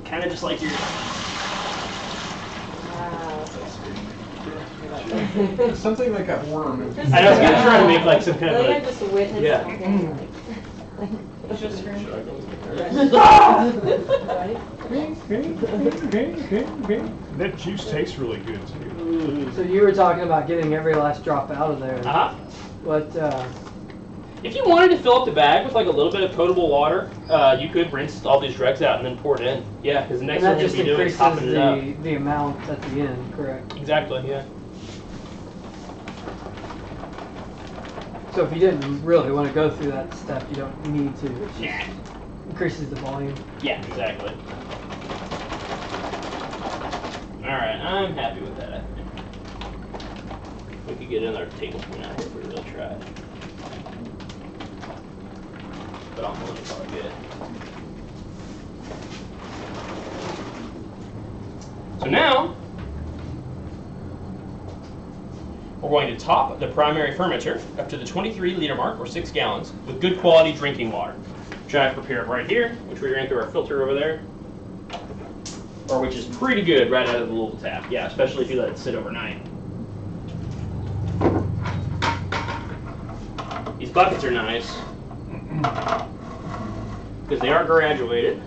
Kind of just like your. Wow. Something like a worm. I was gonna try to make like some kind of Like I a. just witnessed Yeah. something like. It's just scream. Right? That juice tastes really good, too. So you were talking about getting every last drop out of there. Uh-huh. What? If you wanted to fill up the bag with like a little bit of potable water, you could rinse all these dregs out and then pour it in. Yeah, because the next And thing that you'll just be doing is increases topping it up. the amount at the end, correct? Exactly. Yeah. So if you didn't really want to go through that step, you don't need to. It just Nah. increases the volume. Yeah. Exactly. All right, I'm happy with that. I think we could get another tablespoon out here if we really tried. But I'm willing to probably good. So now, we're going to top the primary fermenter up to the 23-liter mark, or 6 gallons, with good quality drinking water. Which I've prepared right here, which we ran through our filter over there, or which is pretty good right out of the little tap. Yeah, especially if you let it sit overnight. These buckets are nice because they are graduated.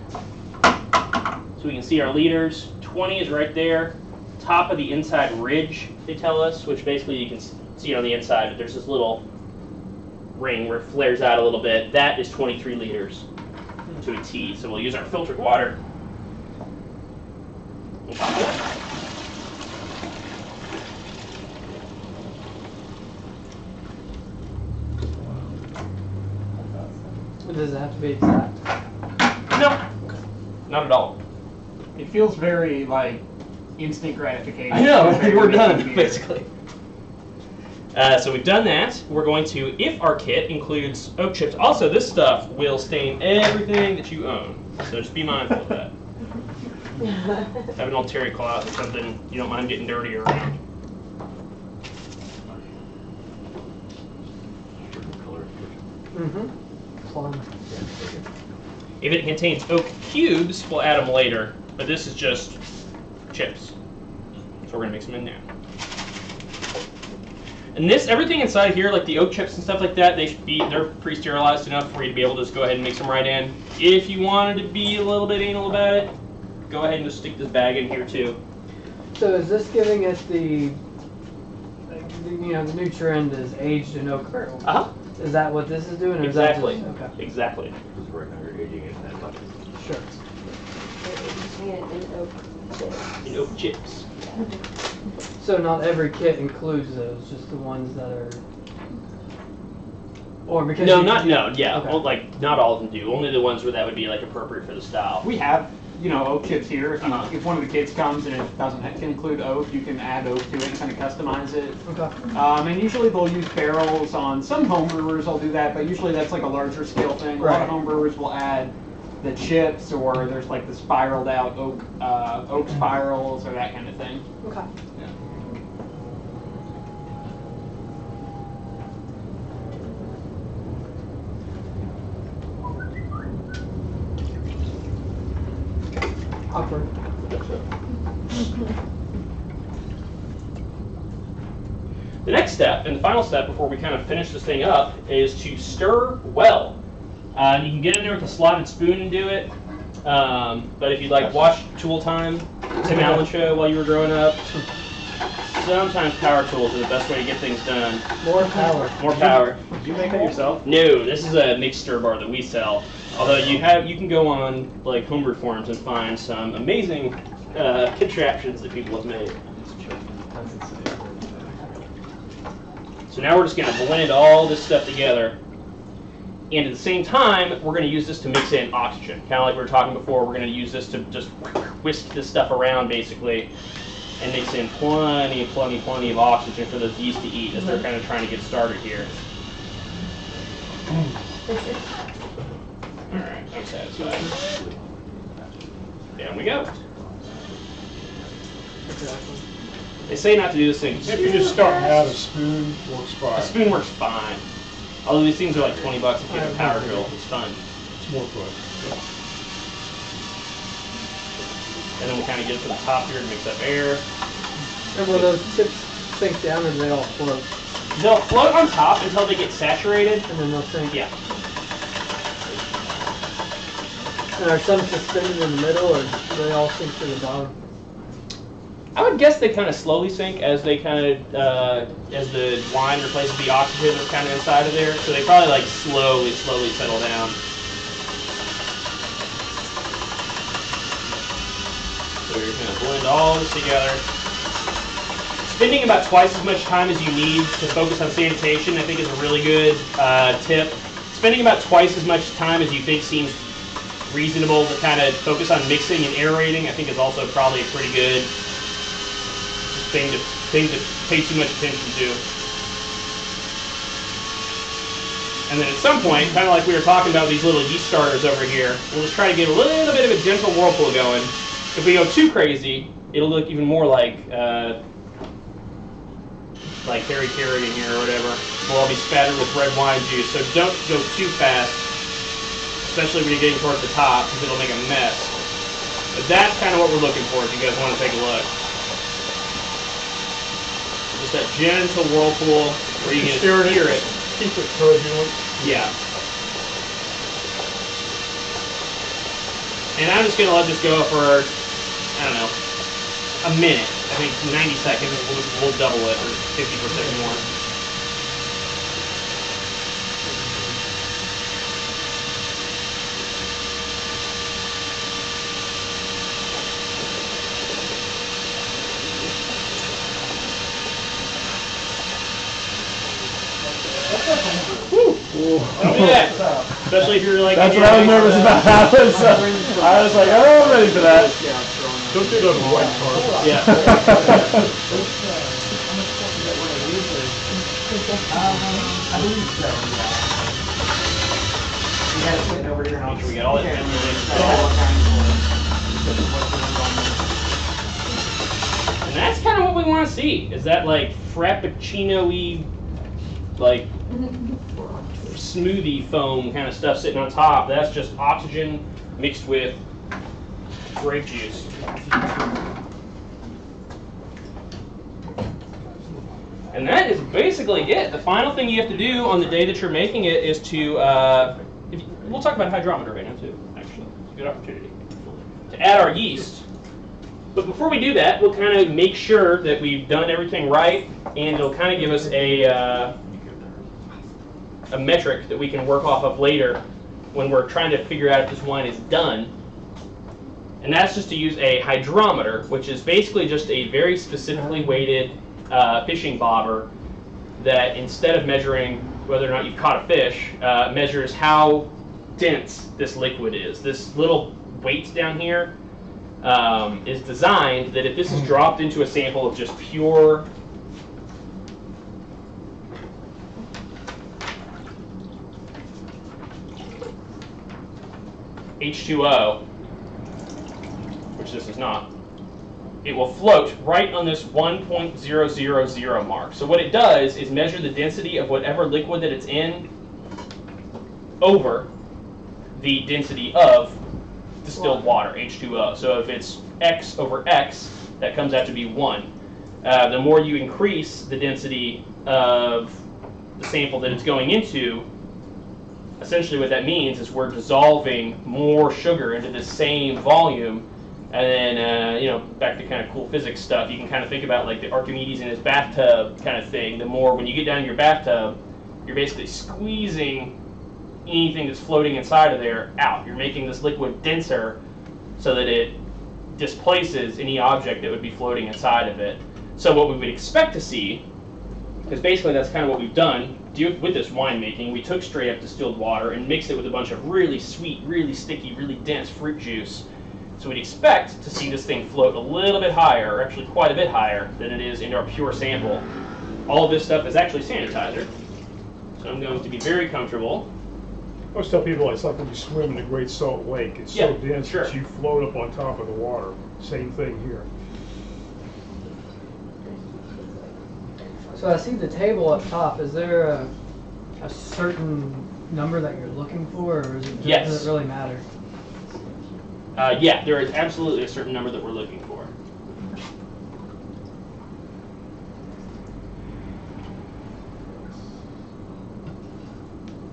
So we can see our liters. 20 is right there. Top of the inside ridge, they tell us, which basically you can see on the inside, but there's this little ring where it flares out a little bit. That is 23 liters to a T. So we'll use our filtered water. Does it have to be exact? No, not at all. It feels very like instant gratification. I know, compared to we're making done, beer. basically. So we've done that. We're going to, if our kit includes oak chips, also this stuff will stain everything that you own. So just be mindful of that. Have an old terry cloth or something you don't mind getting dirty around. Mm-hmm. Plum. If it contains oak cubes, we'll add them later. But this is just chips. So we're going to mix them in now. And this, everything inside here, like the oak chips and stuff like that, they're pre-sterilized enough for you to be able to just go ahead and mix them right in. If you wanted to be a little bit anal about it, go ahead and just stick this bag in here too. So is this giving it the the new trend is aged in oak barrel? Uh-huh. Is that what this is doing? Or Exactly. Is that just, okay. Exactly. Because right now you're aging it in that bucket. Sure. In oak chips. In oak chips. So not every kit includes those, just the ones that are. Or because No, you- yeah, Okay. well, like not all of them do. Only the ones where that would be like appropriate for the style. We have, oak chips here. If, Uh-huh. if one of the kids comes and it doesn't include oak, you can add oak to it and kind of customize it. Okay. And usually they'll use barrels on some homebrewers. Will do that, but usually that's like a larger scale thing. A lot Right. of homebrewers will add the chips, or there's like the spiraled out oak spirals, or that kind of thing. Okay. Awkward. The next step, and the final step before we kind of finish this thing up, is to stir well. You can get in there with a slotted spoon and do it. But if you'd like watch Tool Time, Tim Allen show while you were growing up, sometimes power tools are the best way to get things done. More power. More power. Did you make that yourself? No, this is a mixed stir bar that we sell. Although you can go on like homebrew forums and find some amazing contraptions that people have made. That's insane. So now we're just going to blend all this stuff together. And at the same time, we're going to use this to mix in oxygen. Kind of like we were talking before, we're going to use this to just whisk this stuff around basically and mix in plenty of oxygen for those yeast to eat as they're kind of trying to get started here. Alright, I'm satisfied. Down we go. They say not to do this thing. If you're just starting out, a spoon works A fine. spoon works fine. Although these things are like $20 if you have a power drill. It's fun. It's more fun. And then we'll kind of get to the top here to mix up air. And will those chips sink down and they all float? They'll float on top until they get saturated. And then they'll sink? Yeah. And are some suspended in the middle, or do they all sink to the bottom? I would guess they kind of slowly sink as they kind of, as the wine replaces the oxygen that's kind of inside of there. So they probably like slowly settle down. So you're going to blend all this together. Spending about twice as much time as you need to focus on sanitation, I think, is a really good tip. Spending about twice as much time as you think seems reasonable to kind of focus on mixing and aerating, I think, is also probably a pretty good thing to pay too much attention to. And then at some point, kind of like we were talking about these little yeast starters over here, we'll just try to get a little bit of a gentle whirlpool going. If we go too crazy, it'll look even more like Harry Carey in here or whatever. We'll all be spattered with red wine juice, so don't go too fast, especially when you're getting towards the top, because it'll make a mess. But that's kind of what we're looking for if you guys want to take a look. Just that gentle whirlpool where you can Stir hear it. Keep it turbulent. Yeah. And I'm just going to let this go for, I don't know, a minute. I think 90 seconds, we'll double it, or 50% more. Don't do that. Especially if you're like. That's what I was nervous about. I was like, oh, I'm ready for that. Don't do that with white tar. Yeah. Over here, and I'll Make sure we got all that Okay. information. And that's kind of what we want to see. Is that like frappuccino-y, like smoothie foam kind of stuff sitting on top? That's just oxygen mixed with grape juice. And that is basically it. The final thing you have to do on the day that you're making it is to, we'll talk about hydrometer right now too, actually. It's a good opportunity. To add our yeast. But before we do that, we'll kind of make sure that we've done everything right, and it'll kind of give us a metric that we can work off of later when we're trying to figure out if this wine is done. And that's just to use a hydrometer, which is basically just a very specifically weighted fishing bobber that instead of measuring whether or not you've caught a fish, measures how dense this liquid is. This little weight down here is designed that if this is dropped into a sample of just pure H2O, which this is not, it will float right on this 1.000 mark. So what it does is measure the density of whatever liquid that it's in over the density of distilled water, H2O. So if it's X over X, that comes out to be 1. The more you increase the density of the sample that it's going into, essentially what that means is we're dissolving more sugar into the same volume. And then, you know, back to kind of cool physics stuff, you can kind of think about like the Archimedes in his bathtub kind of thing. The more, when you get down in your bathtub, you're basically squeezing anything that's floating inside of there out. You're making this liquid denser so that it displaces any object that would be floating inside of it. So what we would expect to see, because basically that's kind of what we've done with this winemaking, we took straight up distilled water and mixed it with a bunch of really sweet, really sticky, really dense fruit juice. So we'd expect to see this thing float a little bit higher, or actually quite a bit higher than it is in our pure sample. All of this stuff is actually sanitizer. So I'm going to be very comfortable. I always tell people it's like when you swim in the Great Salt Lake. It's so dense that you float up on top of the water. Same thing here. So I see the table up top. Is there a certain number that you're looking for, or is it, does it really matter? Yeah, there is absolutely a certain number that we're looking for.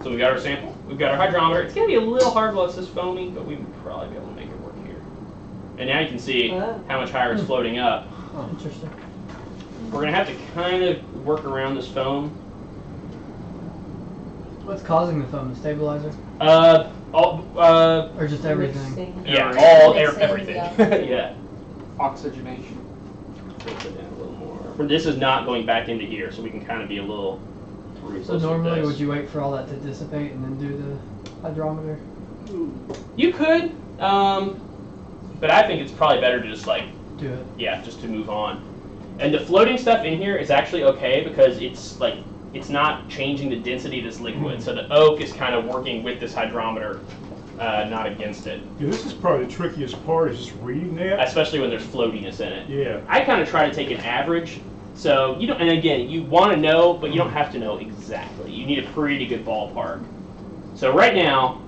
So we got our sample, we've got our hydrometer. It's going to be a little hard while it's this foamy, but we would probably be able to make it work here. And now you can see how much higher it's floating up. Oh, interesting. We're going to have to kind of work around this foam. What's causing the foam? The stabilizer? Or just everything? Mixing. Yeah, Mixing, everything. Yeah. Oxygenation. Put it down a little more. This is not going back into here, so we can kind of be a little ruthless. So normally, would you wait for all that to dissipate and then do the hydrometer? You could, but I think it's probably better to just like do it. Yeah, just to move on. And the floating stuff in here is actually okay because it's like it's not changing the density of this liquid. So the oak is kind of working with this hydrometer, not against it. Yeah, this is probably the trickiest part, is just reading that. Especially when there's floatiness in it. Yeah. I kind of try to take an average. So you don't, and again, you want to know, but you don't have to know exactly. You need a pretty good ballpark. So right now,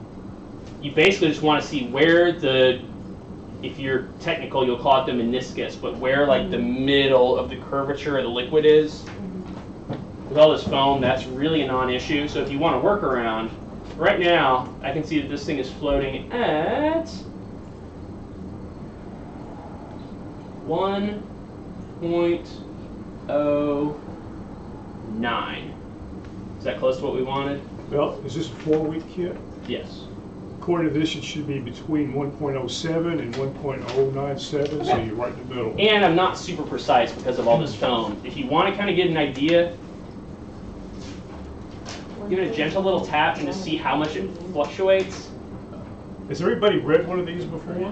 you basically just want to see where the, if you're technical, you'll call it the meniscus, but where like the middle of the curvature of the liquid is. With all this foam, that's really a non-issue. So if you want to work around, right now, I can see that this thing is floating at 1.09. Is that close to what we wanted? Well, is this a 4-week kit? Yes. According to this, it should be between 1.07 and 1.097, so you're right in the middle. And I'm not super precise because of all this foam. If you want to kind of get an idea, give it a gentle little tap and just see how much it fluctuates. Has everybody read one of these before?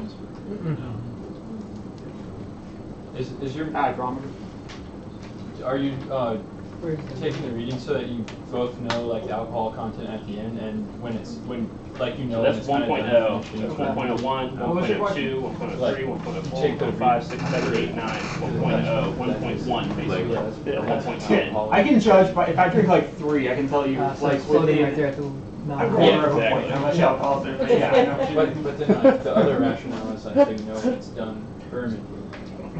Is your Hydrometer. are you taking the reading so that you both know like the alcohol content at the end, and when like you know So that's it's kind 1.0, of that's 1.01, 1.02, 1.3, 1.4, 1.5, 6, 7, 8, 9, 1.0, 1.1 basically, Like, 1.10. I can judge by if I drink like 3, I can tell you So like it's floating within right there at the a mouth. quarter Yeah, of a exactly. point. How much alcohol is there? But yeah, I know. but then like, the other rationale is like so you know when it's done fermenting.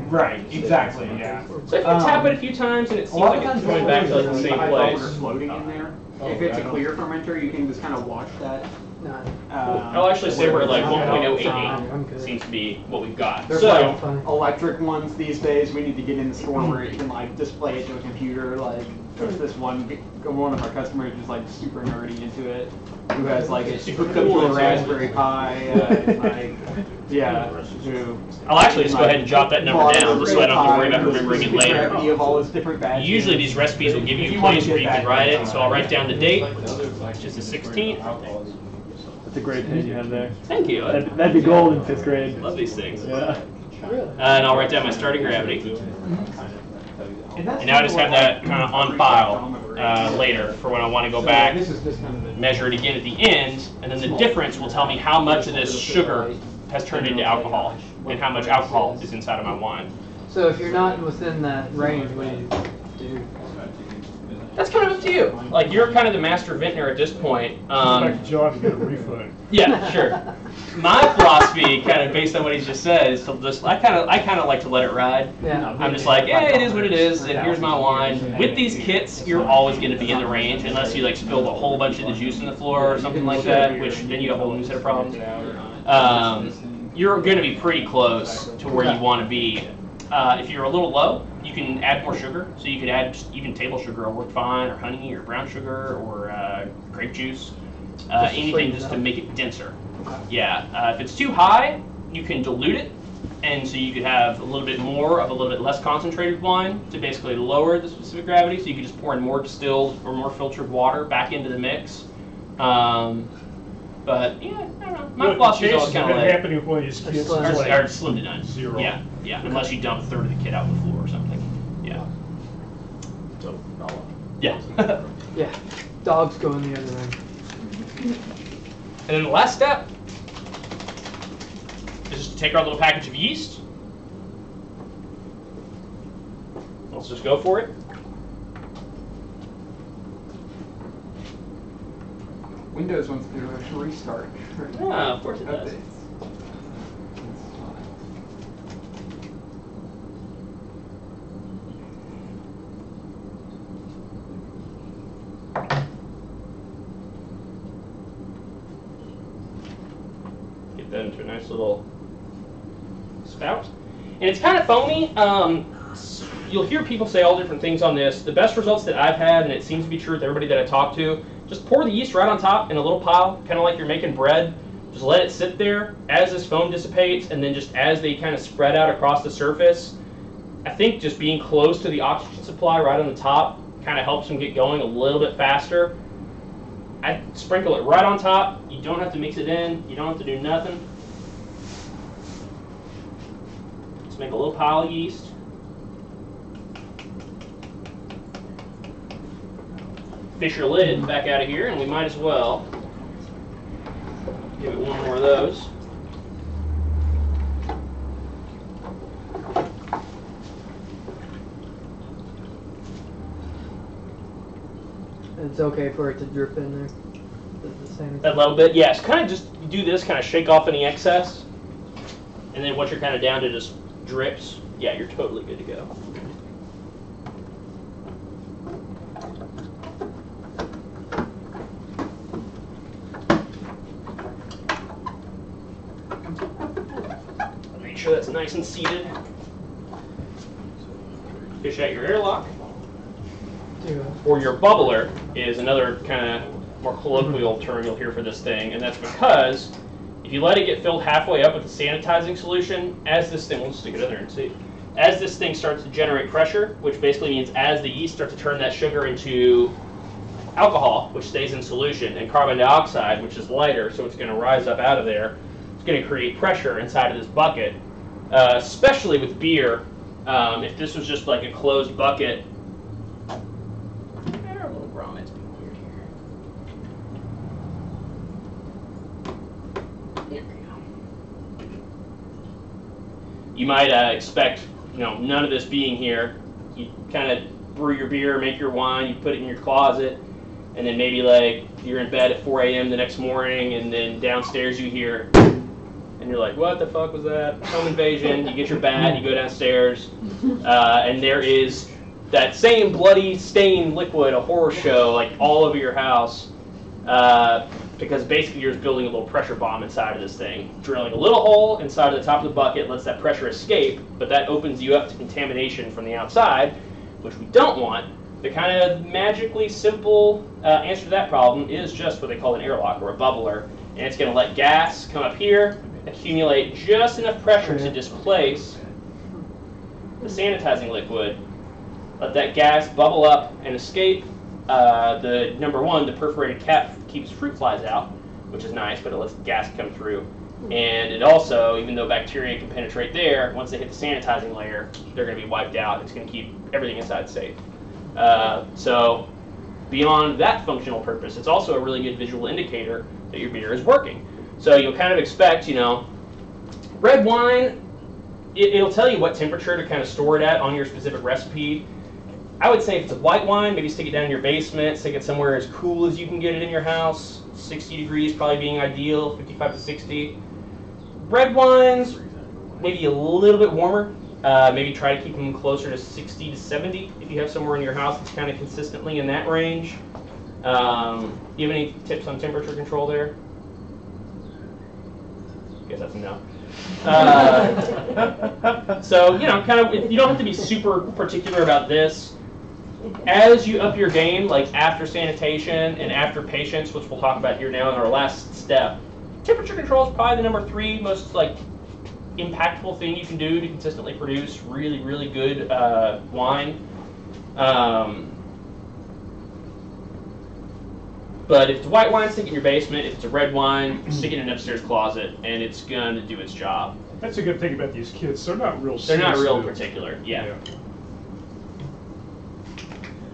Right, exactly, yeah. So if you tap it a few times and it A seems lot like of it's times going back to like the the same hydrometer place. floating in there. Oh, If it's a right. clear fermenter, you can just kind of watch that. I'll actually say we're like I'm 1.08 good. seems to be what we've got. There's So, like electric ones these days. We need to get in the store where you can like display it to a computer. Like there's this one of our customers who's like super nerdy into it, who has like a Super hooked up cool to a into it. Raspberry Pi, and, like Yeah. Who I'll actually just go ahead and jot that number down, just so I don't have to worry about remembering it later. Gravity of all those different batches. Usually these recipes will give you a place where you can write it, so I'll write down the date, which is the 16th. That's a great pen you have there. Thank you. That'd be gold in 5th grade. Love these things. Yeah. And I'll write down my starting gravity. And now I just have that kind of on file later for when I want to go back, measure it again at the end, and then the difference will tell me how much of this sugar has turned into alcohol and how much alcohol is inside of my wine. So if you're not within that range, what do you do? That's kind of up to you. Like, you're kind of the master vintner at this point. Like John to get a refund. Yeah, sure. My philosophy, kind of based on what he just said, is to just I kind of like to let it ride. Yeah. I'm just like, yeah, it is what it is, and here's my wine. With these kits, you're always going to be in the range, unless you like spilled a whole bunch of the juice on the floor or something like that, which then you got a whole new set of problems. You're going to be pretty close to where you want to be. If you're a little low, you can add more sugar. So you could add just even table sugar will work fine, or honey, or brown sugar, or grape juice. Anything just to make it denser. Yeah. If it's too high, you can dilute it, and so you could have a little bit more of a little bit less concentrated wine to basically lower the specific gravity. So you could just pour in more distilled or more filtered water back into the mix. But yeah, I don't know. My philosophy is always kind of like happening with one of these kids or slim to none. 0. Yeah, yeah. Unless you dump a third of the kit out on the floor or something. Yeah. So, Yeah. Yeah. Dogs go in the other end. And then the last step is just to take our little package of yeast. Let's just go for it. Windows wants to do a restart. Ah, of course it does. Updates. Get that into a nice little spout. And it's kind of foamy. You'll hear people say all different things on this. The best results that I've had, and it seems to be true with everybody that I talk to, just pour the yeast right on top in a little pile, kind of like you're making bread. Just let it sit there as this foam dissipates, and then just as they kind of spread out across the surface. I think just being close to the oxygen supply right on the top kind of helps them get going a little bit faster. I sprinkle it right on top. You don't have to mix it in. You don't have to do nothing. Just make a little pile of yeast. Fish your lid back out of here, and we might as well give it one more of those. It's okay for it to drip in there. The same. A little bit, yes. Kind of just do this, kind of shake off any excess, and then once you're kind of down to just drips, yeah, you're totally good to go. Make sure that's nice and seated. Fish out your airlock. Or your bubbler is another kind of more colloquial term you'll hear for this thing, and that's because if you let it get filled halfway up with the sanitizing solution, as this thing, we'll stick it in there and see, as this thing starts to generate pressure, which basically means as the yeast start to turn that sugar into alcohol, which stays in solution, and carbon dioxide, which is lighter, so it's going to rise up out of there, it's going to create pressure inside of this bucket, especially with beer. If this was just like a closed bucket, you might expect, none of this being here. You kind of brew your beer, make your wine, you put it in your closet, and then maybe like you're in bed at 4 a.m. the next morning, and then downstairs you hear, and you're like, what the fuck was that? Home invasion. You get your bat, you go downstairs, and there is that same bloody stained liquid, a horror show, like all over your house. Because basically you're just building a little pressure bomb inside of this thing. Drilling a little hole inside of the top of the bucket lets that pressure escape, but that opens you up to contamination from the outside, which we don't want. The kind of magically simple answer to that problem is just what they call an airlock or a bubbler. And it's going to let gas come up here, accumulate just enough pressure to displace the sanitizing liquid. Let that gas bubble up and escape. The number one, the perforated cap keeps fruit flies out, which is nice, but it lets gas come through. And it also, even though bacteria can penetrate there, once they hit the sanitizing layer, they're going to be wiped out. It's going to keep everything inside safe. So beyond that functional purpose, it's also a really good visual indicator that your beer is working. So you'll kind of expect, you know, red wine, it'll tell you what temperature to kind of store it at on your specific recipe. I would say if it's a white wine, maybe stick it down in your basement, stick it somewhere as cool as you can get it in your house. 60 degrees probably being ideal, 55 to 60. Red wines, maybe a little bit warmer. Maybe try to keep them closer to 60 to 70 if you have somewhere in your house that's kind of consistently in that range. Do you have any tips on temperature control there? I guess that's a no. So, you know, kind of, you don't have to be super particular about this. As you up your game, like after sanitation and after patience, which we'll talk about here now in our last step, temperature control is probably the number 3 most like impactful thing you can do to consistently produce really, really good wine. But if it's white wine, stick it in your basement. If it's a red wine, stick it in an upstairs closet, and it's going to do its job. That's a good thing about these kids. They're not real They're not real sensitive. particular, yeah.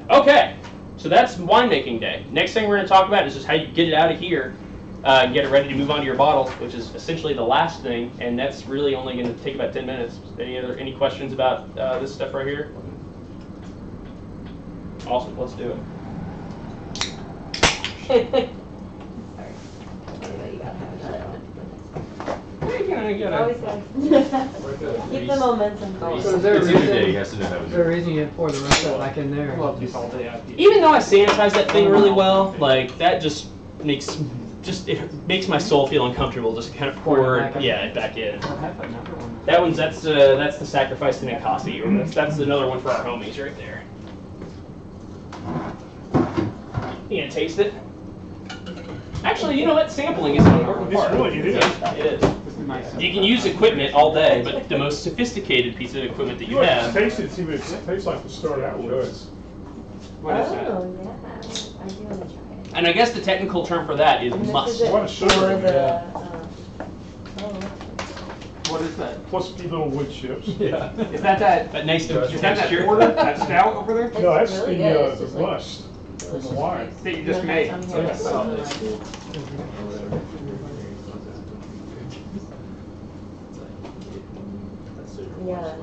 Okay, so that's winemaking day. Next thing we're going to talk about is just how you get it out of here and get it ready to move on to your bottles, which is essentially the last thing, and that's really only going to take about 10 minutes. Any questions about this stuff right here? Awesome, let's do it. Sorry. Always gotta keep the momentum going. So is there a It's a new day, he has to know how to is do there a it. reason you pour the rest of it back in there? Even though I sanitize that thing really well, like that just makes my soul feel uncomfortable. Just kind of pour it back in. That's the sacrifice to Ninkasi. That's another one for our homies right there. You gonna taste it? Actually, you know what? Sampling is an important part. It is. It is. You can use equipment all day, but the most sophisticated piece of equipment that you You have. taste it, see what it tastes like to start out with. What is that? Oh, yeah. I do want to try it. And I guess the technical term for that is And this must. is it What a sugar, for the, yeah. What is that? Plus a few little wood chips. Yeah. Is that That nice is that texture. porter? That stout over there? It's No, that's really good. It's the just like must from the wine. That you just made. Yeah.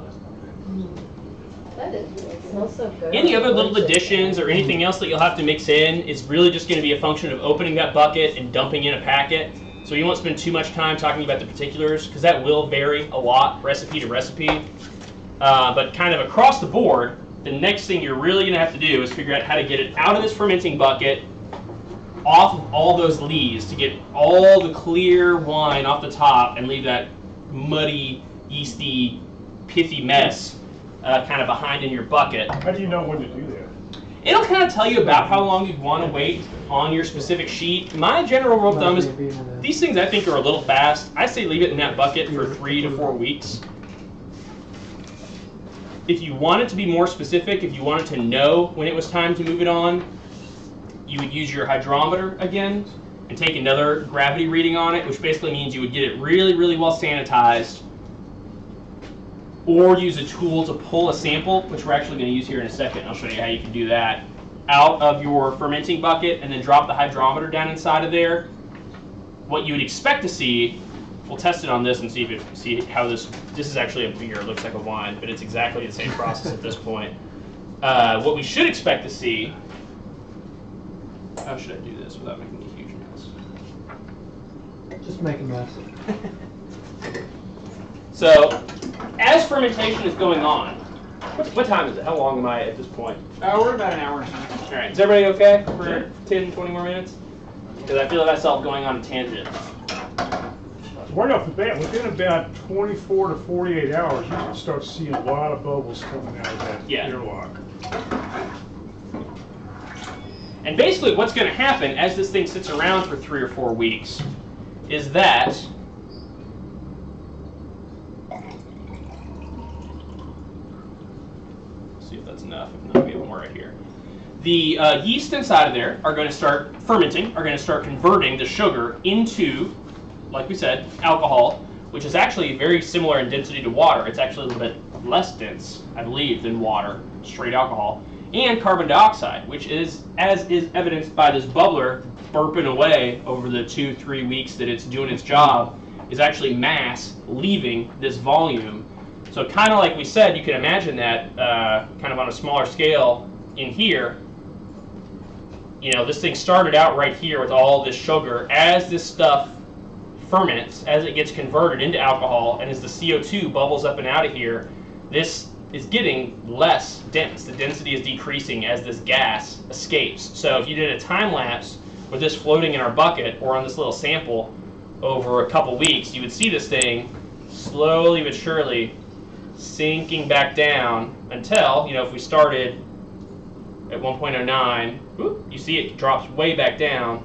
That is, it smells so good. Any other little additions or anything else that you'll have to mix in is really just going to be a function of opening that bucket and dumping in a packet. So you won't spend too much time talking about the particulars because that will vary a lot recipe to recipe. But kind of across the board, the next thing you're really going to have to do is figure out how to get it out of this fermenting bucket, off of all those lees to get all the clear wine off the top and leave that muddy, yeasty, pithy mess kind of behind in your bucket. How do you know when to do that? It'll kind of tell you about how long you'd want to wait on your specific sheet. My general rule of thumb is these things I think are a little fast. I say leave it in that bucket for 3 to 4 weeks. If you want it to be more specific, if you wanted to know when it was time to move it on, you would use your hydrometer again and take another gravity reading on it, which basically means you would get it really, really well sanitized, or use a tool to pull a sample, which we're actually going to use here in a second. I'll show you how you can do that, out of your fermenting bucket and then drop the hydrometer down inside of there. What you would expect to see, we'll test it on this and see how this is actually a beer. It looks like a wine, but it's exactly the same process at this point. What we should expect to see, how should I do this without making a huge mess? Just make a mess. So, as fermentation is going on, what time is it? How long am I at this point? We're about an hour and a half. All right, is everybody okay for 10, 20 more minutes? Because I feel myself going on a tangent. Right off the bat, within about 24 to 48 hours, you can start seeing a lot of bubbles coming out of that airlock. And basically what's going to happen as this thing sits around for 3 or 4 weeks is that see if that's enough. If not, we have more right here. The yeast inside of there are going to start fermenting, are going to start converting the sugar into, like we said, alcohol, which is actually very similar in density to water. It's actually a little bit less dense, I believe, than water, straight alcohol, and carbon dioxide, which is, as is evidenced by this bubbler burping away over the 2-3 weeks that it's doing its job, is actually mass leaving this volume. So kind of like we said, you can imagine that kind of on a smaller scale in here. You know, this thing started out right here with all this sugar. As this stuff ferments, as it gets converted into alcohol, and as the CO2 bubbles up and out of here, this is getting less dense. The density is decreasing as this gas escapes. So if you did a time lapse with this floating in our bucket or on this little sample over a couple weeks, you would see this thing slowly but surely sinking back down until, you know, if we started at 1.09, whoop, you see it drops way back down.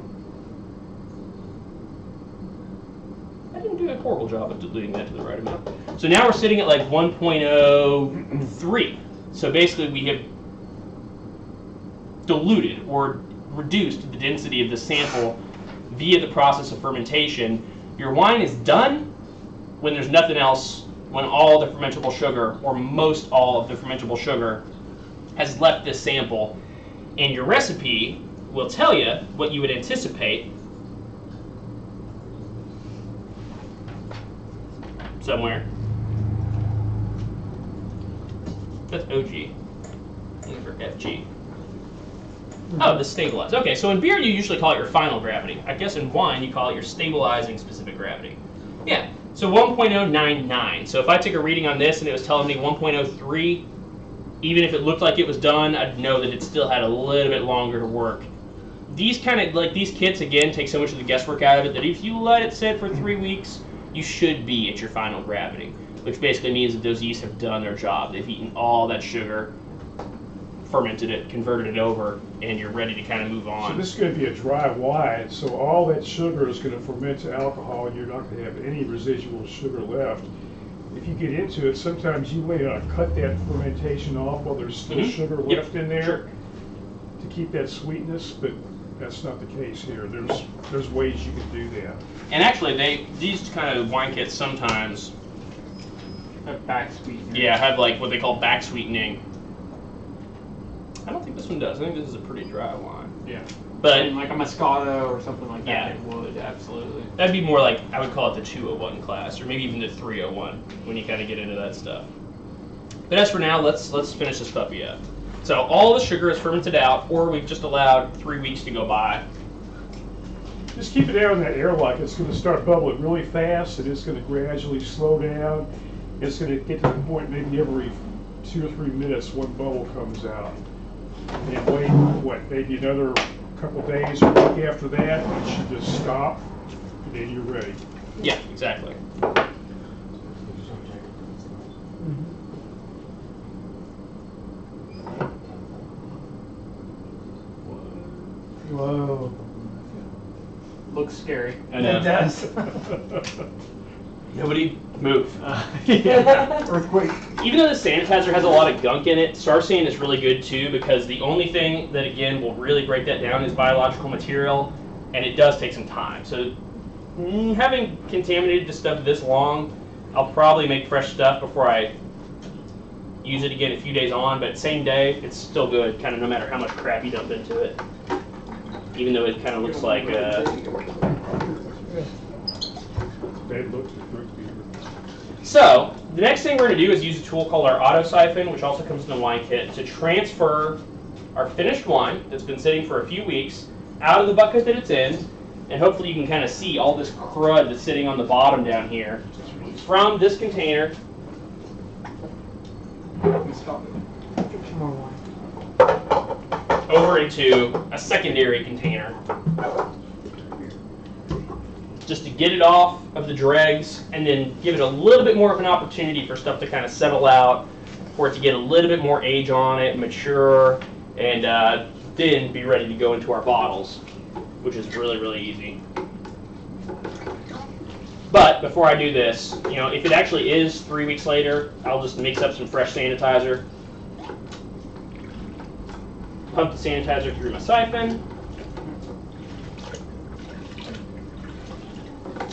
I didn't do a horrible job of diluting that to the right amount. So now we're sitting at like 1.03. So basically we have diluted or reduced the density of the sample via the process of fermentation. Your wine is done when there's nothing else, when all the fermentable sugar, or most all of the fermentable sugar, has left this sample, and your recipe will tell you what you would anticipate somewhere. That's OG. Looking for FG. Oh, the stabilized. Okay, so in beer you usually call it your final gravity. I guess in wine you call it your stabilizing specific gravity. Yeah, so 1.099. So if I took a reading on this and it was telling me 1.03, even if it looked like it was done, I'd know that it still had a little bit longer to work. These kind of, like these kits, again, take so much of the guesswork out of it that if you let it sit for 3 weeks, you should be at your final gravity, which basically means that those yeasts have done their job. They've eaten all that sugar, fermented it, converted it over, and you're ready to kind of move on. So this is going to be a dry wine, so all that sugar is going to ferment to alcohol, and you're not going to have any residual sugar left. If you get into it, sometimes you may cut that fermentation off while there's still sugar left in there to keep that sweetness, but that's not the case here. There's ways you can do that. And actually, these kind of wine kits sometimes have back sweetening. Yeah, have like what they call back sweetening. I don't think this one does. I think this is a pretty dry wine. Yeah. But and like a Moscato or something like that, yeah, it would, absolutely. That'd be more like, I would call it the 201 class, or maybe even the 301 when you kind of get into that stuff. But as for now, let's finish this puppy up. So all the sugar is fermented out, or we've just allowed 3 weeks to go by. Just keep it out in that airlock. It's going to start bubbling really fast, and it's going to gradually slow down. It's going to get to the point maybe every 2 or 3 minutes one bubble comes out. And wait, what, maybe another couple days or a week after that, it should just stop, and then you're ready. Yeah, exactly. Whoa. Looks scary. I know. It does. Nobody move. Yeah. Earthquake. Even though the sanitizer has a lot of gunk in it, Sarsan is really good too, because the only thing that, again, will really break that down is biological material, and it does take some time. So having contaminated the stuff this long, I'll probably make fresh stuff before I use it again a few days on, but same day, it's still good, kind of no matter how much crap you dump into it. Even though it kind of looks like So, the next thing we're going to do is use a tool called our auto siphon, which also comes in the wine kit, to transfer our finished wine that's been sitting for a few weeks out of the bucket that it's in, and hopefully you can kind of see all this crud that's sitting on the bottom down here, from this container over into a secondary container, just to get it off of the dregs and then give it a little bit more of an opportunity for stuff to kind of settle out, for it to get a little bit more age on it, mature, and then be ready to go into our bottles, which is really, really easy. But before I do this, you know, if it actually is 3 weeks later, I'll just mix up some fresh sanitizer pump the sanitizer through my siphon.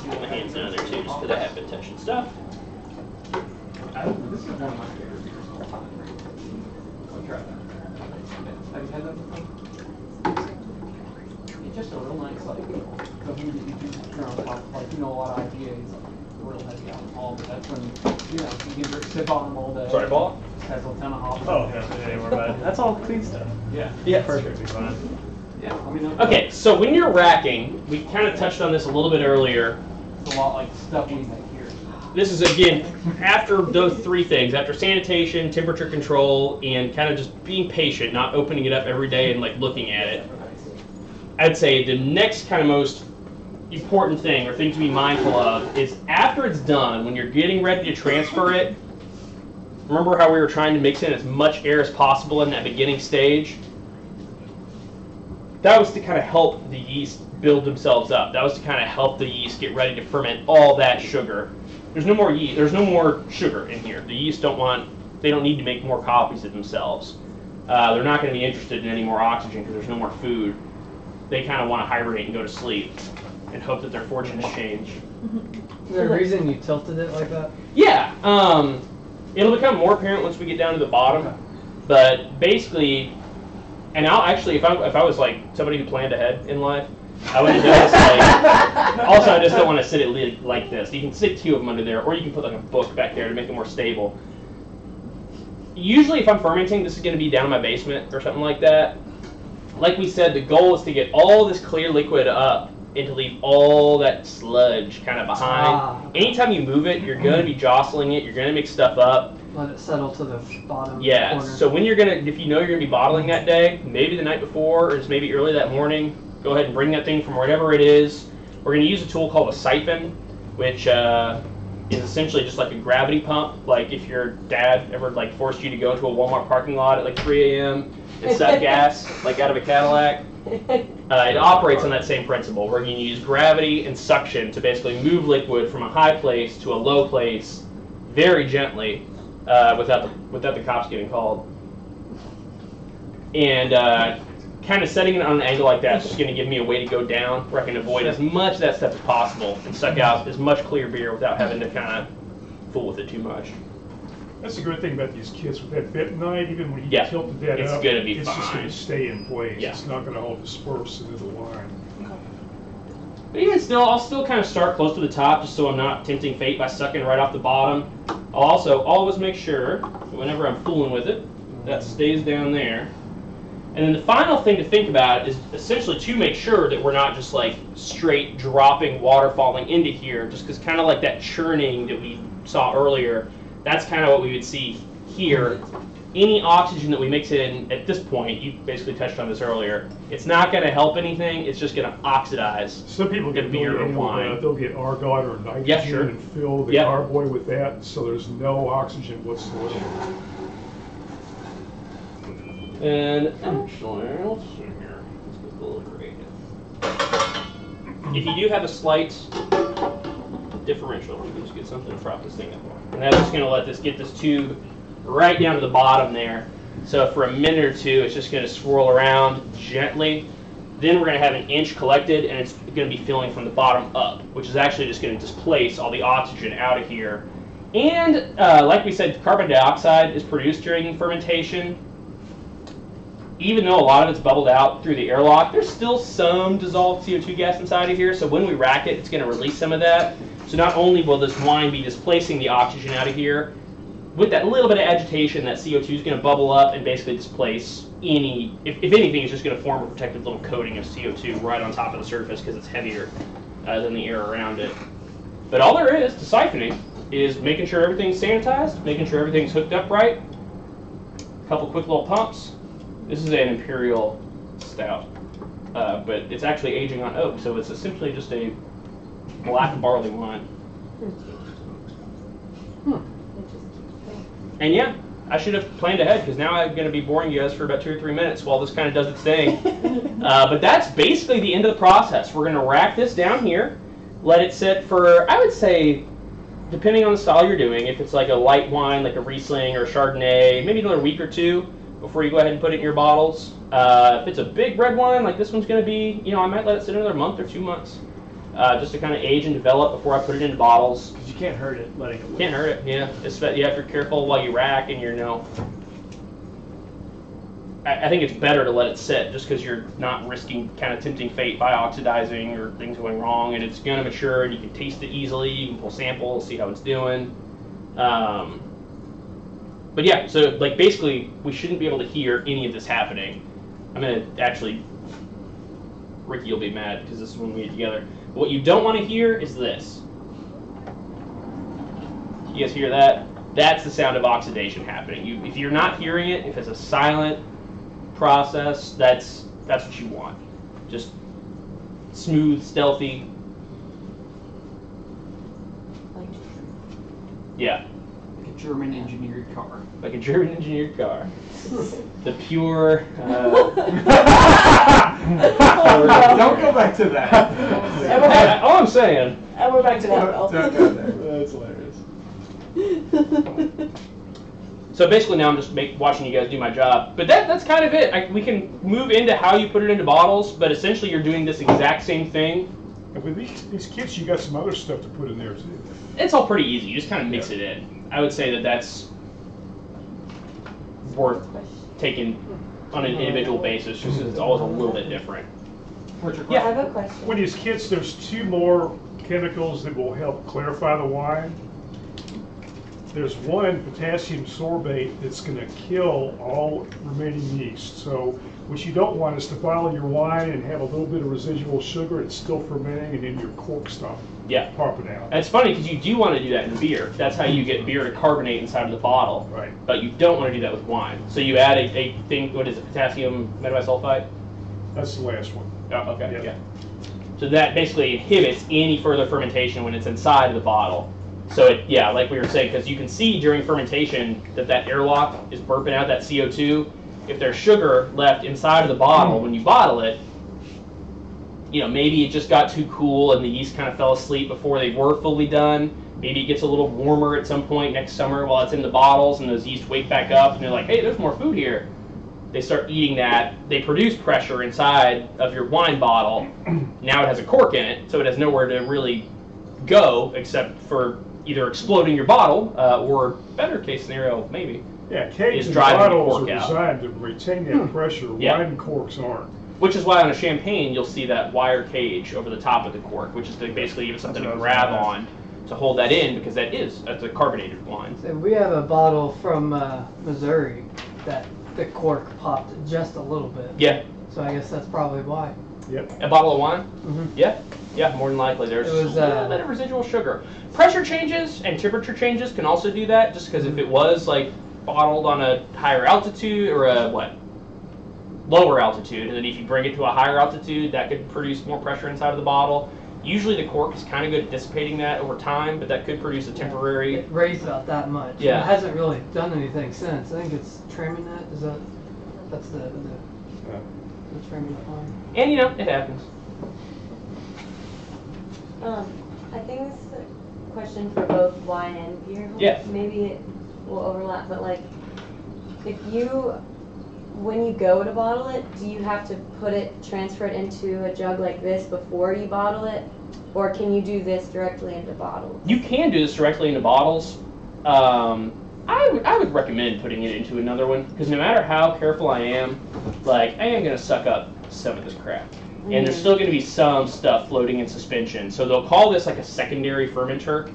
Get my hands down there too, just because I have been touching stuff. This is one of my favorite beers of all time. I'll try that. Have you had that before? It's just a real nice, like, something that you can turn on top of, like, you know, a lot of IPAs, like, real heavy alcohol, but that's when, you know, you can sip on them all day. Sorry, ball? Has a ton of hops. Oh, yeah, that's all clean stuff. Yeah. Yeah. Perfectly fine. Yeah, let me know. Okay, so when you're racking, we kind of touched on this a little bit earlier. It's a lot like stuff we make here. This is, again, after those three things, after sanitation, temperature control, and kind of just being patient, not opening it up every day and like looking at it. I'd say the next kind of most important thing or thing to be mindful of is after it's done, when you're getting ready to transfer it, remember how we were trying to mix in as much air as possible in that beginning stage? That was to kind of help the yeast build themselves up. That was to kind of help the yeast get ready to ferment all that sugar. There's no more yeast. There's no more sugar in here. The yeast they don't need to make more copies of themselves. They're not going to be interested in any more oxygen because there's no more food. They kind of want to hibernate and go to sleep and hope that their fortunes change. Is there a reason you tilted it like that? Yeah, it'll become more apparent once we get down to the bottom. But basically, and I'll actually, if I was like somebody who planned ahead in life, I would have done this like. Also, I just don't want to sit it like this. You can sit two of them under there, or you can put like a book back there to make it more stable. Usually, if I'm fermenting, this is going to be down in my basement or something like that. Like we said, the goal is to get all this clear liquid up and to leave all that sludge kind of behind. Anytime you move it, you're going to be jostling it. You're going to mix stuff up. Let it settle to the bottom Yeah. corner. So when if you know you're going to be bottling that day, maybe the night before or just maybe early that morning, go ahead and bring that thing from wherever it is. We're going to use a tool called a siphon, which is essentially just like a gravity pump. Like if your dad ever like forced you to go into a Walmart parking lot at like 3 a.m. and suck gas like out of a Cadillac. It operates on that same principle. We're going to use gravity and suction to basically move liquid from a high place to a low place very gently without the cops getting called. And kind of setting it on an angle like that is just going to give me a way to go down where I can avoid as much of that stuff as possible and suck out as much clear beer without having to kind of fool with it too much. That's the good thing about these kits. With that bentonite, even when you tilted that it's up, gonna be it's just fine. going to stay in place. Yeah. It's not going to all disperse into the line. But even still, I'll still kind of start close to the top just so I'm not tempting fate by sucking right off the bottom. I'll also always make sure that whenever I'm fooling with it, that stays down there. And then the final thing to think about is essentially to make sure that we're not just like straight dropping water falling into here, just because kind of like that churning that we saw earlier, that's kind of what we would see here. Any oxygen that we mix in at this point, you basically touched on this earlier, it's not going to help anything, it's just going to oxidize. Some people get beer or wine. They'll get argon or nitrogen and fill the carboy with that, so there's no oxygen whatsoever. And actually, let's see here. Let's get a little creative. If you do have a slight differential, we can just get something to prop this thing up on. And that's just going to get this tube right down to the bottom there. So for a minute or two, it's just going to swirl around gently. Then we're going to have an inch collected, and it's going to be filling from the bottom up, which is actually just going to displace all the oxygen out of here. And like we said, carbon dioxide is produced during fermentation. Even though a lot of it's bubbled out through the airlock, there's still some dissolved CO2 gas inside of here. So when we rack it, it's going to release some of that. So not only will this wine be displacing the oxygen out of here, with that little bit of agitation, that CO2 is going to bubble up and basically displace any, if anything, it's just going to form a protective little coating of CO2 right on top of the surface because it's heavier than the air around it. But all there is to siphoning is making sure everything's sanitized, making sure everything's hooked up right, a couple quick little pumps. This is an imperial stout, but it's actually aging on oak, so it's essentially just a black barley wine. And yeah, I should have planned ahead because now I'm going to be boring you guys for about 2 or 3 minutes while this kind of does its thing. But that's basically the end of the process. We're going to rack this down here, let it sit for, I would say, depending on the style you're doing, if it's like a light wine, like a Riesling or a Chardonnay, maybe another week or two before you go ahead and put it in your bottles. If it's a big red wine like this one's going to be, I might let it sit another month or 2 months, just to kind of age and develop before I put it into bottles. Because you can't hurt it letting it. Can't hurt it, yeah. You have to be careful while you rack and I think it's better to let it sit just because you're not risking kind of tempting fate by oxidizing or things going wrong, and it's going to mature and you can taste it easily. You can pull samples, see how it's doing. But yeah, so like basically we shouldn't be able to hear any of this happening. I'm going to actually, Ricky will be mad because this is when we get together. But what you don't want to hear is this. You guys hear that? That's the sound of oxidation happening. If you're not hearing it, if it's a silent process, that's what you want. Just smooth, stealthy. Yeah. Like a German engineered car. Like a German engineered car. The pure. Don't go back to that. All I'm saying. And we're back to that, Bill. Don't go there. That's hilarious. So basically now I'm just watching you guys do my job. But that's kind of it. We can move into how you put it into bottles, but essentially you're doing this exact same thing. And with these kits, you got some other stuff to put in there too. It's all pretty easy. You just kind of mix it in. I would say that's worth taking on an individual basis, just because it's always a little bit different. I have a question. With these kits, there's 2 more chemicals that will help clarify the wine. There's one, potassium sorbate, that's going to kill all remaining yeast. So what you don't want is to bottle your wine and have a little bit of residual sugar. It's still fermenting, and then your cork stop popping out. And it's funny because you do want to do that in beer. That's how you get beer to carbonate inside of the bottle. Right. But you don't want to do that with wine. So you add a thing, what is it, potassium metabisulfite? That's the last one. Oh, okay, Yep. yeah. So that basically inhibits any further fermentation when it's inside of the bottle. So like we were saying, because you can see during fermentation that airlock is burping out that CO2. If there's sugar left inside of the bottle when you bottle it, maybe it just got too cool and the yeast kind of fell asleep before they were fully done. Maybe it gets a little warmer at some point next summer while it's in the bottles and those yeast wake back up and they're like, hey, there's more food here. They start eating that. They produce pressure inside of your wine bottle. Now it has a cork in it, so it has nowhere to really go except for either exploding your bottle or, better case scenario, maybe. Yeah, kegs and driving the bottles cork are out. designed to retain that pressure. Yeah. Wine corks aren't. Which is why on a champagne you'll see that wire cage over the top of the cork, which is to basically give it something to grab on to hold that in, because that's a carbonated wine. So we have a bottle from Missouri that the cork popped just a little bit. Yeah. So I guess that's probably why. Yep. A bottle of wine? Mm-hmm. Yeah, more than likely. There's It was, a little bit of residual sugar. Pressure changes and temperature changes can also do that, just because if it was like bottled on a higher altitude or a lower altitude, and then if you bring it to a higher altitude, that could produce more pressure inside of the bottle. Usually the cork is kind of good at dissipating that over time, but that could produce a temporary... It raised about that much. Yeah. It hasn't really done anything since. I think it's trimming that. That's the trimming fine. And it happens. I think this is a question for both wine and beer. Yeah. Maybe it will overlap, but when you go to bottle it, do you have to transfer it into a jug like this before you bottle it? Or can you do this directly into bottles? You can do this directly into bottles. I would recommend putting it into another one, because no matter how careful I am, I am going to suck up some of this crap. And there's still going to be some stuff floating in suspension. So they'll call this like a secondary fermenter,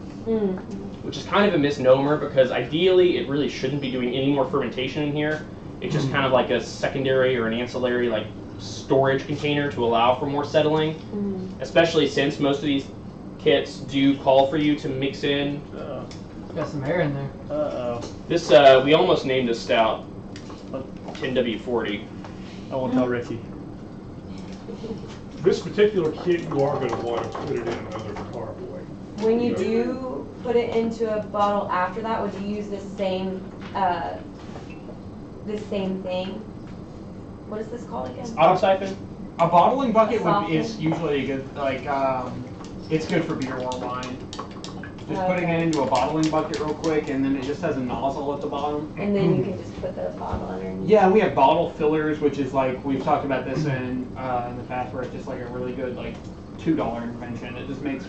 which is kind of a misnomer, because ideally it really shouldn't be doing any more fermentation in here. It's just kind of like a secondary or an ancillary storage container to allow for more settling, especially since most of these kits do call for you to mix in. Got some air in there. Uh-oh. This, we almost named this stout 10W40. I won't tell Ricky. This particular kit, you are going to want to put it in another carboy. When you do put it into a bottle after that, would you use the same thing? What is this called again? Auto siphon? A bottling bucket Soften. is usually a good, it's good for beer or wine. Just putting it into a bottling bucket real quick, and then it just has a nozzle at the bottom. And then you can just put the bottle underneath. Yeah, we have bottle fillers, which is like, we've talked about this in the past, where it's just like a really good like $2 invention. It just makes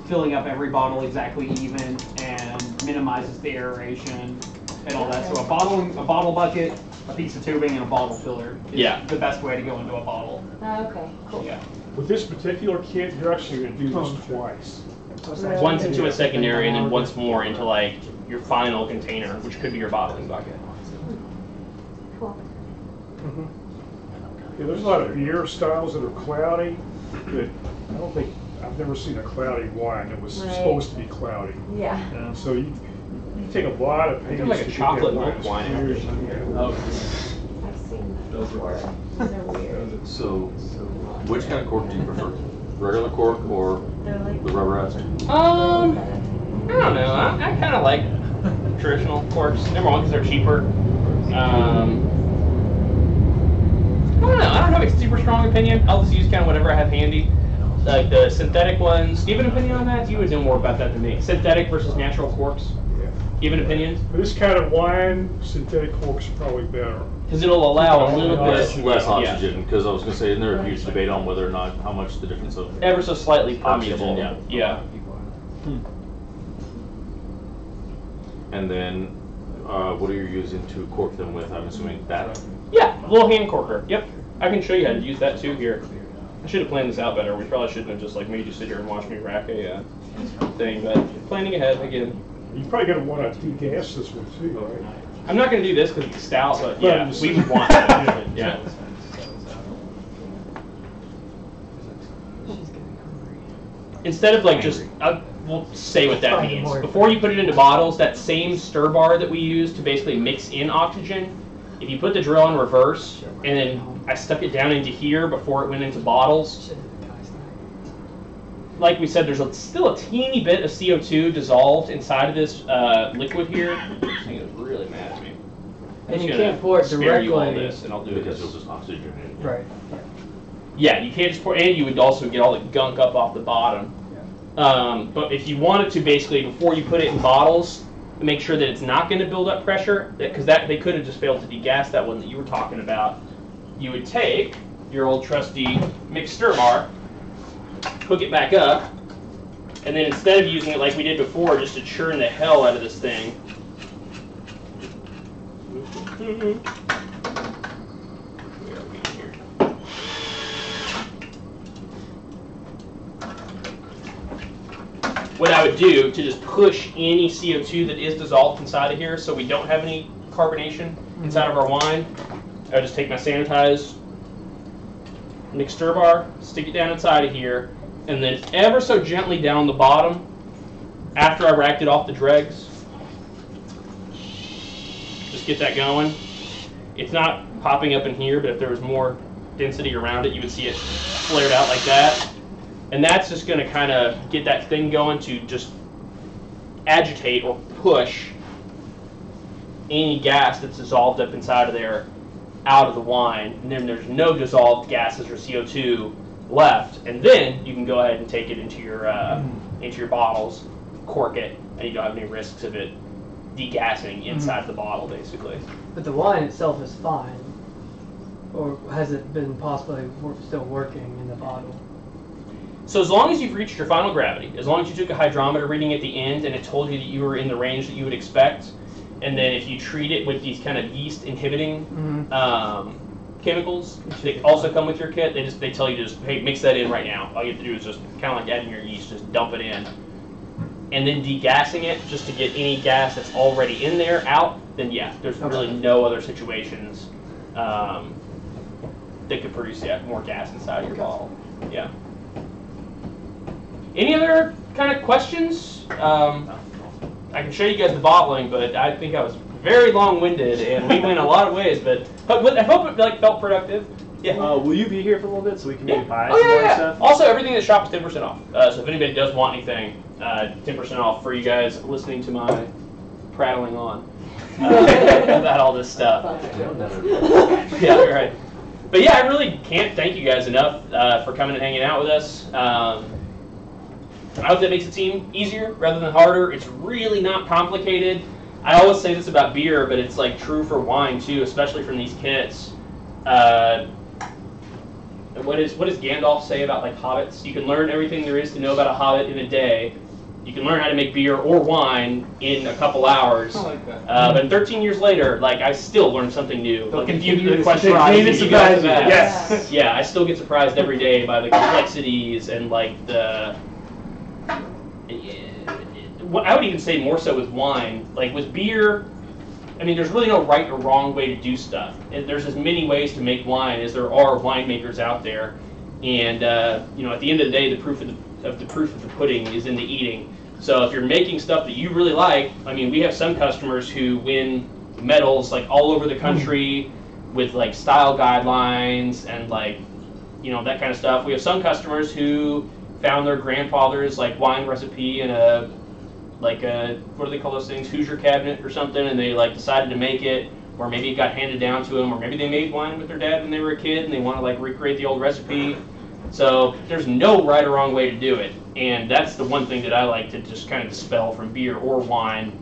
filling up every bottle exactly even and minimizes the aeration and all that. So a bottle bucket, a piece of tubing, and a bottle filler is the best way to go into a bottle. Oh, okay, cool. Yeah. With this particular kit, you're actually going to do this twice. Really? Once into a secondary and then once more into like your final container, which could be your bottling bucket. Cool. Yeah, there's a lot of beer styles that are cloudy, but I've never seen a cloudy wine that was supposed to be cloudy. Yeah. So you take a lot of pains like a to get chocolate that milk wine. clear as you can. Oh. I've seen that before. Those are weird. So, which kind of cork do you prefer? Regular cork or They're like, the rubberized? I don't know. I kind of like traditional corks. Number one, because they're cheaper. I don't know. I don't have a super strong opinion. I'll just use kind of whatever I have handy. Like the synthetic ones. Do you have an opinion on that? You would know more about that than me. Synthetic versus natural corks. Do you have an opinion? For this kind of wine, synthetic corks are probably better. Because it'll allow a little bit Less oxygen, because I was going to say, isn't there a huge debate on whether or not how much the difference of ever so slightly permeable. oxygen, Yeah. And then, what are you using to cork them with? I'm assuming that. Yeah, a little hand corker. Yep. I can show you how to use that too here. I should have planned this out better. We probably shouldn't have just like made you sit here and watch me rack a thing, but planning ahead again. You probably going to want to degas this one too, right? I'm not going to do this because it's stout, but yeah, we would want that. Yeah. Instead of like just, we'll say what that means. Before you put it into bottles, that same stir bar that we use to basically mix in oxygen, if you put the drill in reverse, and then I stuck it down into here before it went into bottles, like we said, there's still a teeny bit of CO2 dissolved inside of this liquid here. This thing is really mad at me. And you can't pour it spare you all directly. this, and I'll do Because it. you'll just oxygen it. Right. Yeah, you can't just pour, and you would also get all the gunk up off the bottom. But if you wanted to, basically, before you put it in bottles, make sure that it's not going to build up pressure, because they could have just failed to degas that one that you were talking about. You would take your old trusty mixed stir bar, hook it back up, and then instead of using it like we did before, just to churn the hell out of this thing, what I would do to just push any CO2 that is dissolved inside of here so we don't have any carbonation inside of our wine, I would just take my sanitized mixed stir bar, stick it down inside of here, and then ever so gently down the bottom, after I racked it off the dregs, just get that going. It's not popping up in here, but if there was more density around it, you would see it flared out like that. And that's just going to kind of get that thing going to just agitate or push any gas that's dissolved up inside of there out of the wine. And then there's no dissolved gases or CO2 left. And then you can go ahead and take it into your bottles, cork it, and you don't have any risks of it degassing inside the bottle, basically. But the wine itself is fine. Or has it been possibly still working in the bottle? So as long as you've reached your final gravity, as long as you took a hydrometer reading at the end and it told you that you were in the range that you would expect, and then if you treat it with these kind of yeast inhibiting chemicals, they also come with your kit, they tell you to just, hey, mix that in right now. All you have to do is just kind of like adding your yeast, just dump it in. And then degassing it just to get any gas that's already in there out, then yeah, there's really no other situations that could produce more gas inside of your bottle. Yeah. Any other kind of questions? I can show you guys the bottling, but I think I was very long-winded and we went a lot of ways. But I hope it felt productive. Yeah. Will you be here for a little bit so we can maybe buy Oh, some more yeah. stuff? Also, everything in the shop is 10% off. So if anybody does want anything, 10% off for you guys listening to my prattling on about all this stuff. Yeah, right. But yeah, I really can't thank you guys enough for coming and hanging out with us. I hope that makes it seem easier rather than harder. It's really not complicated. I always say this about beer, but it's like true for wine too, especially from these kits. What does Gandalf say about like hobbits? You can learn everything there is to know about a hobbit in a day. You can learn how to make beer or wine in a couple hours. I like that. But 13 years later, like I still learn something new. They'll Like if continue the to question surprise is, you. you guys Surprise you. ask. Yes. Yeah, I still get surprised every day by the complexities and like the. I would even say more so with wine. Like with beer, I mean, there's really no right or wrong way to do stuff. There's as many ways to make wine as there are winemakers out there, and you know, at the end of the day, the proof of the pudding is in the eating. So if you're making stuff that you really like, I mean, we have some customers who win medals like all over the country with like style guidelines and like, you know, that kind of stuff. We have some customers who found their grandfather's like wine recipe in a what do they call those things, Hoosier cabinet or something, and they like decided to make it, or maybe it got handed down to them, or maybe they made wine with their dad when they were a kid and they want to like recreate the old recipe. So there's no right or wrong way to do it, and that's the one thing that I like to just kind of dispel from beer or wine.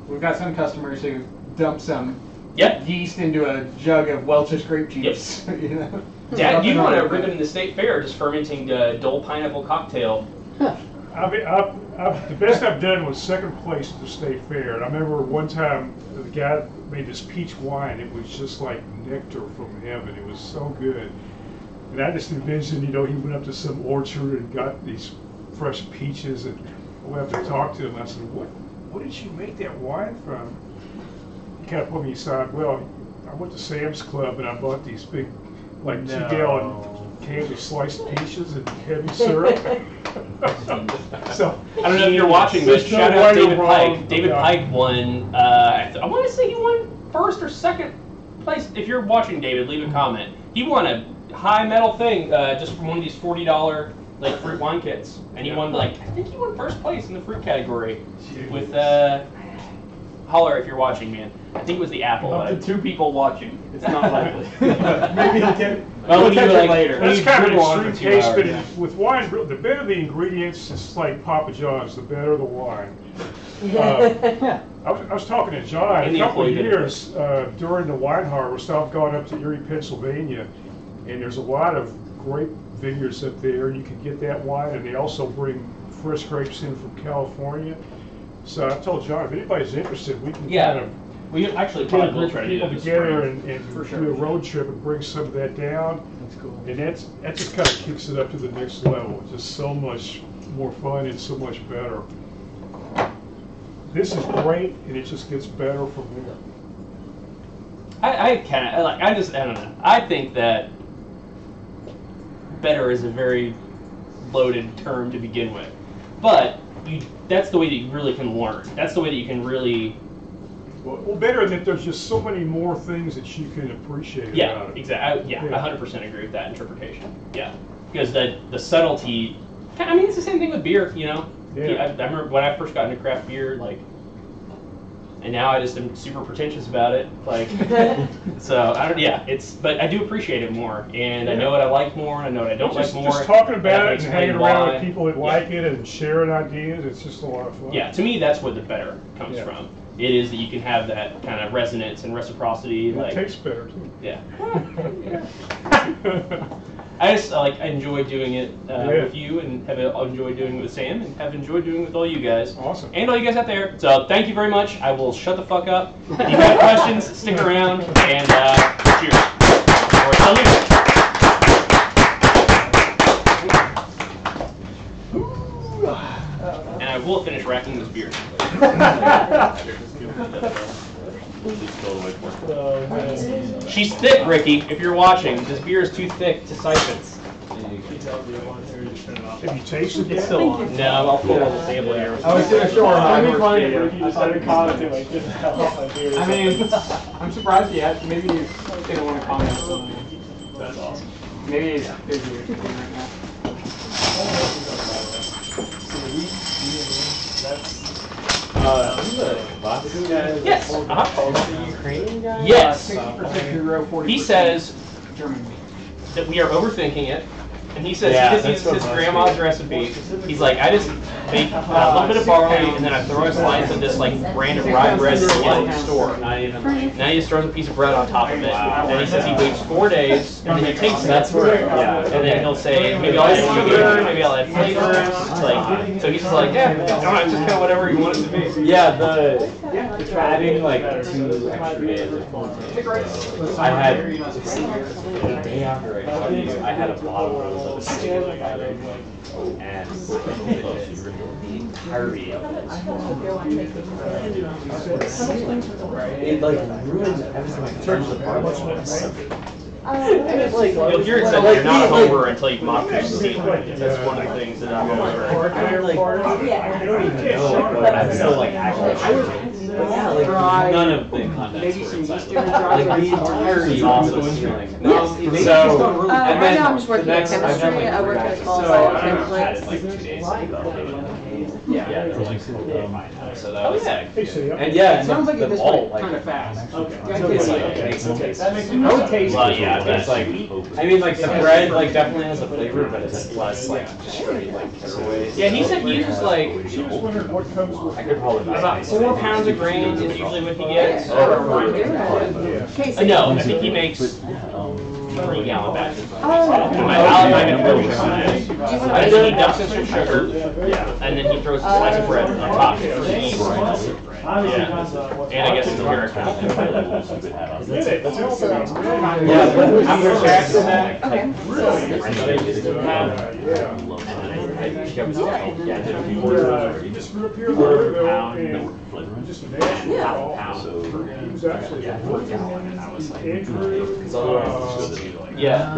We've got some customers who dump some Yep. yeast into a jug of Welch's grape juice. Yep. You know? Dad, you won a ribbon in the state fair just fermenting Dole pineapple cocktail. The best I've done was second place at the state fair. And I remember one time the guy made this peach wine. It was just like nectar from heaven. It was so good. And I just envisioned, you know, he went up to some orchard and got these fresh peaches, and we'll have to talk to him. I said, what did you make that wine from? He kind of put me aside. Well, I went to Sam's Club and I bought these big, like 2-gallon cans of sliced peaches and heavy syrup. So I don't know if you're watching, but shout out David Pike. David Pike won, I want to say he won first or second place. If you're watching, David, leave a comment. He won a high metal thing just from one of these $40 like fruit wine kits, and he won like, I think he won first place in the fruit category with holler if you're watching, man. I think it was the apple. Up to 2 people watching. It's not likely. Maybe he can. Well, We'll catch it later. That's kind of an dribble on extreme for 2 case, hours, but yeah. with wine, the better the ingredients, it's like Papa John's, the better the wine. I was talking to John And a the couple of employee years during the wine harvest. I've gone up to Erie, Pennsylvania, and there's a lot of grape vineyards up there. You can get that wine, and they also bring fresh grapes in from California. So I told John, if anybody's interested, we can kind of we actually get probably a will group try of to do people that this together spring. and do a road trip and bring some of that down. That's cool. And that just kind of kicks it up to the next level. It's just so much more fun and so much better. This is great, and it just gets better from there. I don't know. I think that better is a very loaded term to begin with, but that's the way that you really can learn. That's the way that you can really. Well, better in that there's just so many more things that you can appreciate about it. Exactly. I 100% agree with that interpretation. Yeah, because the subtlety. I mean, it's the same thing with beer. You know. Yeah. I remember when I first got into craft beer, like. And now I just am super pretentious about it, like. So but I do appreciate it more, and I know what I like more, and I know what I don't like more. Just talking and I about can it and explain hanging around why. with people that like it and sharing ideas, it's just a lot of fun. Yeah, to me, that's where the better comes Yeah. from. It is that you can have that kind of resonance and reciprocity. It Like, tastes better too. yeah. I just I enjoy doing it with you, and have enjoyed doing it with Sam, and have enjoyed doing it with all you guys. Awesome. And all you guys out there. So thank you very much. I will shut the fuck up. If you got questions, stick around, and cheers. Or salute. And I will finish racking this beer. She's thick, Ricky. If you're watching, this beer is too thick to siphon. Have you tasted It's it? still on. No, I'll pull the sample here. I was gonna show her I my mean, work funny, video. Ricky just started commenting like, this is how my beer is. I mean, I'm surprised he had. Maybe he didn't want to comment. On it. That's awesome. Maybe he's busy or something right now. Yes. Ukrainian guy? Yes. 60% Euro, 40% He says German. that we are overthinking it, And he says Yeah, he just that's uses his what grandma's recipe. He's like, I just make a little bit of barley and then I throw a slice of this like brand of rye bread that you get at the store. Now he just throws a piece of bread on top of it. And he says he waits 4 days and then he takes it. That's where, yeah. And then he'll say, maybe I'll add sugar, maybe I'll add flavors. It's like, so he's just like, yeah, it's just kind of whatever you want it to be. Yeah, adding like 2 extra days. I had the day after I told you, I had a bottle of those and the entirety of it like ruined everything in terms of You'll hear it said you're not a homer until you've mocked your seat. That's one of the things that I'm over. I don't even know, but I'm still like actually. Yeah, like none of the contents were inside. Like the entirety of the ceiling. So, right now I'm just working in chemistry. I work at a small biotech place. Yeah. So that was yeah. And yeah, It sounds like the it this malt, way, kind of fast. Okay. it's like it makes it taste. I would taste Well, it. yeah, It's like, I mean, like the bread like definitely has a flavor, but it's less like straight like caraway. Yeah, he said he uses like She was wondering what comes with. I could probably buy about 4 pounds of grain is usually what he gets. Oh, No, I think he makes 3-gallon batches. And then he dumps in some sugar, and then he throws a slice of bread on top for the yeast. And I guess it's the American. Yeah, but after Jackson, He just grew up here in Louisville and just national golf. He was actually working in Andrew. Yeah.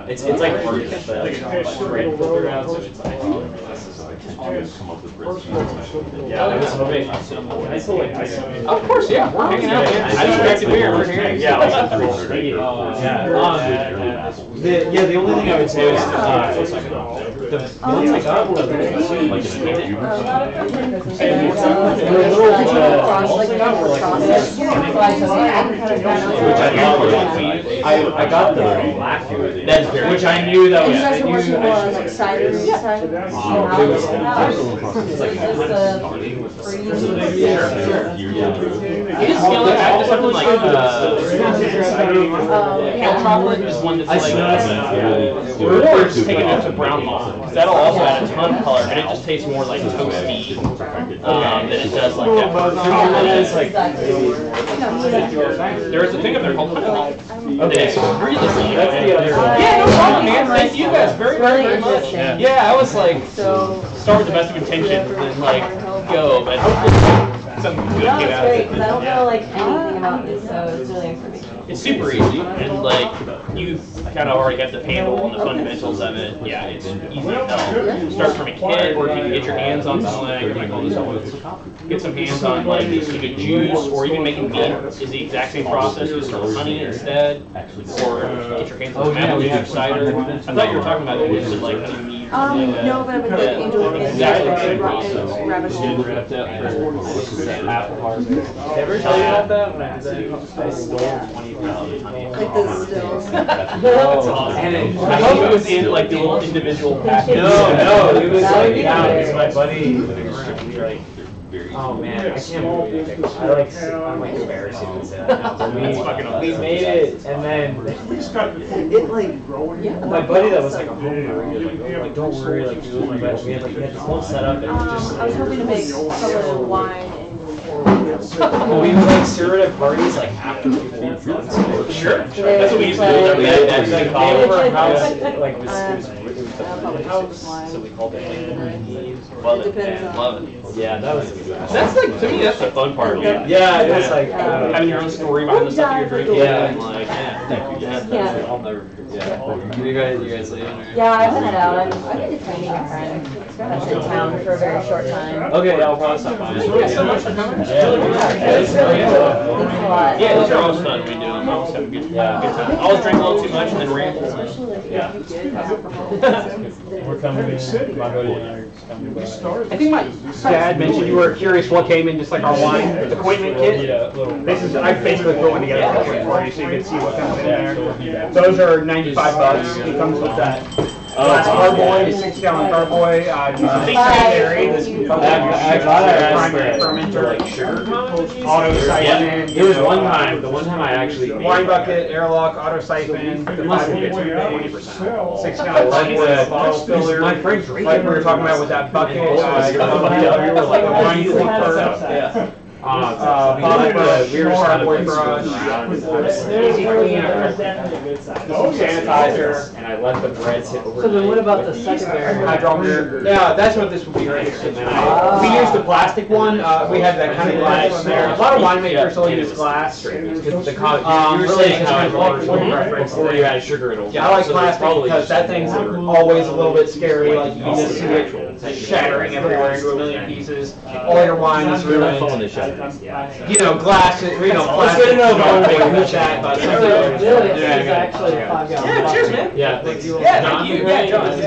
it's like artificial, like red filter out, so it's like. Yeah, that was amazing. I still like ice cream. Of course, yeah. We're hanging out here. I just grabbed a beer. We're here. Yeah, the only thing I would say was the ones I got were like I got the black one. That's very. Which I knew that was. You guys are working more on like cider and stuff? You just feel like I have something like pale chocolate is one that's like, or just take it to brown malt. Because that'll also add a ton of color, and it just tastes more like toasty than it does like that. There's a thing up there called honey malt. Okay, it's really good. Yeah, no problem, man. Thank you guys very, very, very much. Yeah, I was like, start with the best of intentions and like go, but something good No, came it's out great, of because I it. don't know like anything about this, so it's really informational. It's super easy, and like you kind of already have the handle on the fundamentals of it. Yeah, it's easy to tell. Start from a kit, or if you can get your hands on some like get some hands on like even juice, or even making mead is the exact same process. Just start with honey instead, or get your hands on apple juice cider. I thought you were talking about it with like honey mead. No, but I've been looking into it. Exactly the same Rabbit process. hole. Did I ever tell you about that when I did that? I stole 20 pounds of honey. Like the stills. And I hope it was in like the little individual package. No, it was like down because my buddy, we were like, oh man, I can't believe it. I'm like embarrassing to say that now, but we made it, and then it like, my buddy that was like a home brewer, he was like, don't worry, like, we had this whole setup, and it was just. I was hoping to make some of the wine Well, we would like serve it at parties like after people were done. Sure. That's what we used to do. That's like They were our house, like it was probably house, so we called it like Love it. Depends on- Love it. yeah, that was That's like, to me, that's the fun part of it. yeah, it was like Having your own story behind the stuff you're drinking. Yeah. And like, thank you. Yeah. I'll never forget. You guys leaving? Yeah, I went out. I did a training a friend. I was in town for a very short time. Okay, I'll probably stop by. Thank you guys so much for coming. Yeah. It was really cool. Thanks a lot. Yeah, those are always fun. We do I always have a good time. I always drink a little too much and then ramble. Yeah. We're coming in. My buddy and I are coming by. I think my dad mentioned you were curious what came in just like our wine equipment kit. Yeah, little. This is I basically put one together real quick for you so you can see what comes in there. Those are $95. It comes with that. Glass carboy, 6-gallon carboy. Secondary. This primary fermenter, like sugar. Auto siphon. There was one time. The one time I actually Wine bucket, airlock, auto siphon. The bottom gets 20%. 6-gallon carboy, bottle filler. Like we were talking about with that bucket. Your wine flipper. Beer carboy brush, easy cleaner, sanitizer, and I let the bread sit over. So then what about the secondary? hydrometer. Yeah, that's what this would be right here. We used the plastic one. We had that kind of glass one there. A lot of winemakers still use glass. Because you were saying how it works before you add sugar, it'll. I like plastic because that thing's always a little bit scary. Like you can just see it shattering everywhere into a million pieces. All your wine is ruined. You know, glass, you know, plastic. That, but Really, it's actually a 5-gallon. Yeah, cheers, man. Yeah, thank you. Yeah, thank you. Yeah, John.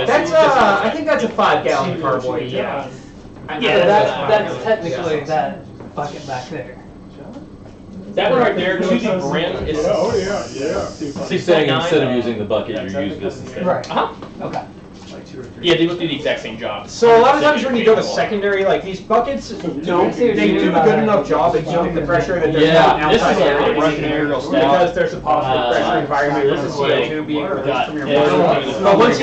That's I think that's a 5-gallon carboy. Yeah. So that's technically that bucket back there. That one right there, to the brim, is. Oh, yeah. So you're saying instead of using the bucket, you're using this instead? Right. Okay. Yeah, they both do the exact same job. So a lot of times when you go to secondary, like these buckets, they do a good enough job at keeping the pressure that there's not an outside air Russian aerial stuff. because there's a positive pressure environment this for is the CO2 being released from your yeah. body. But once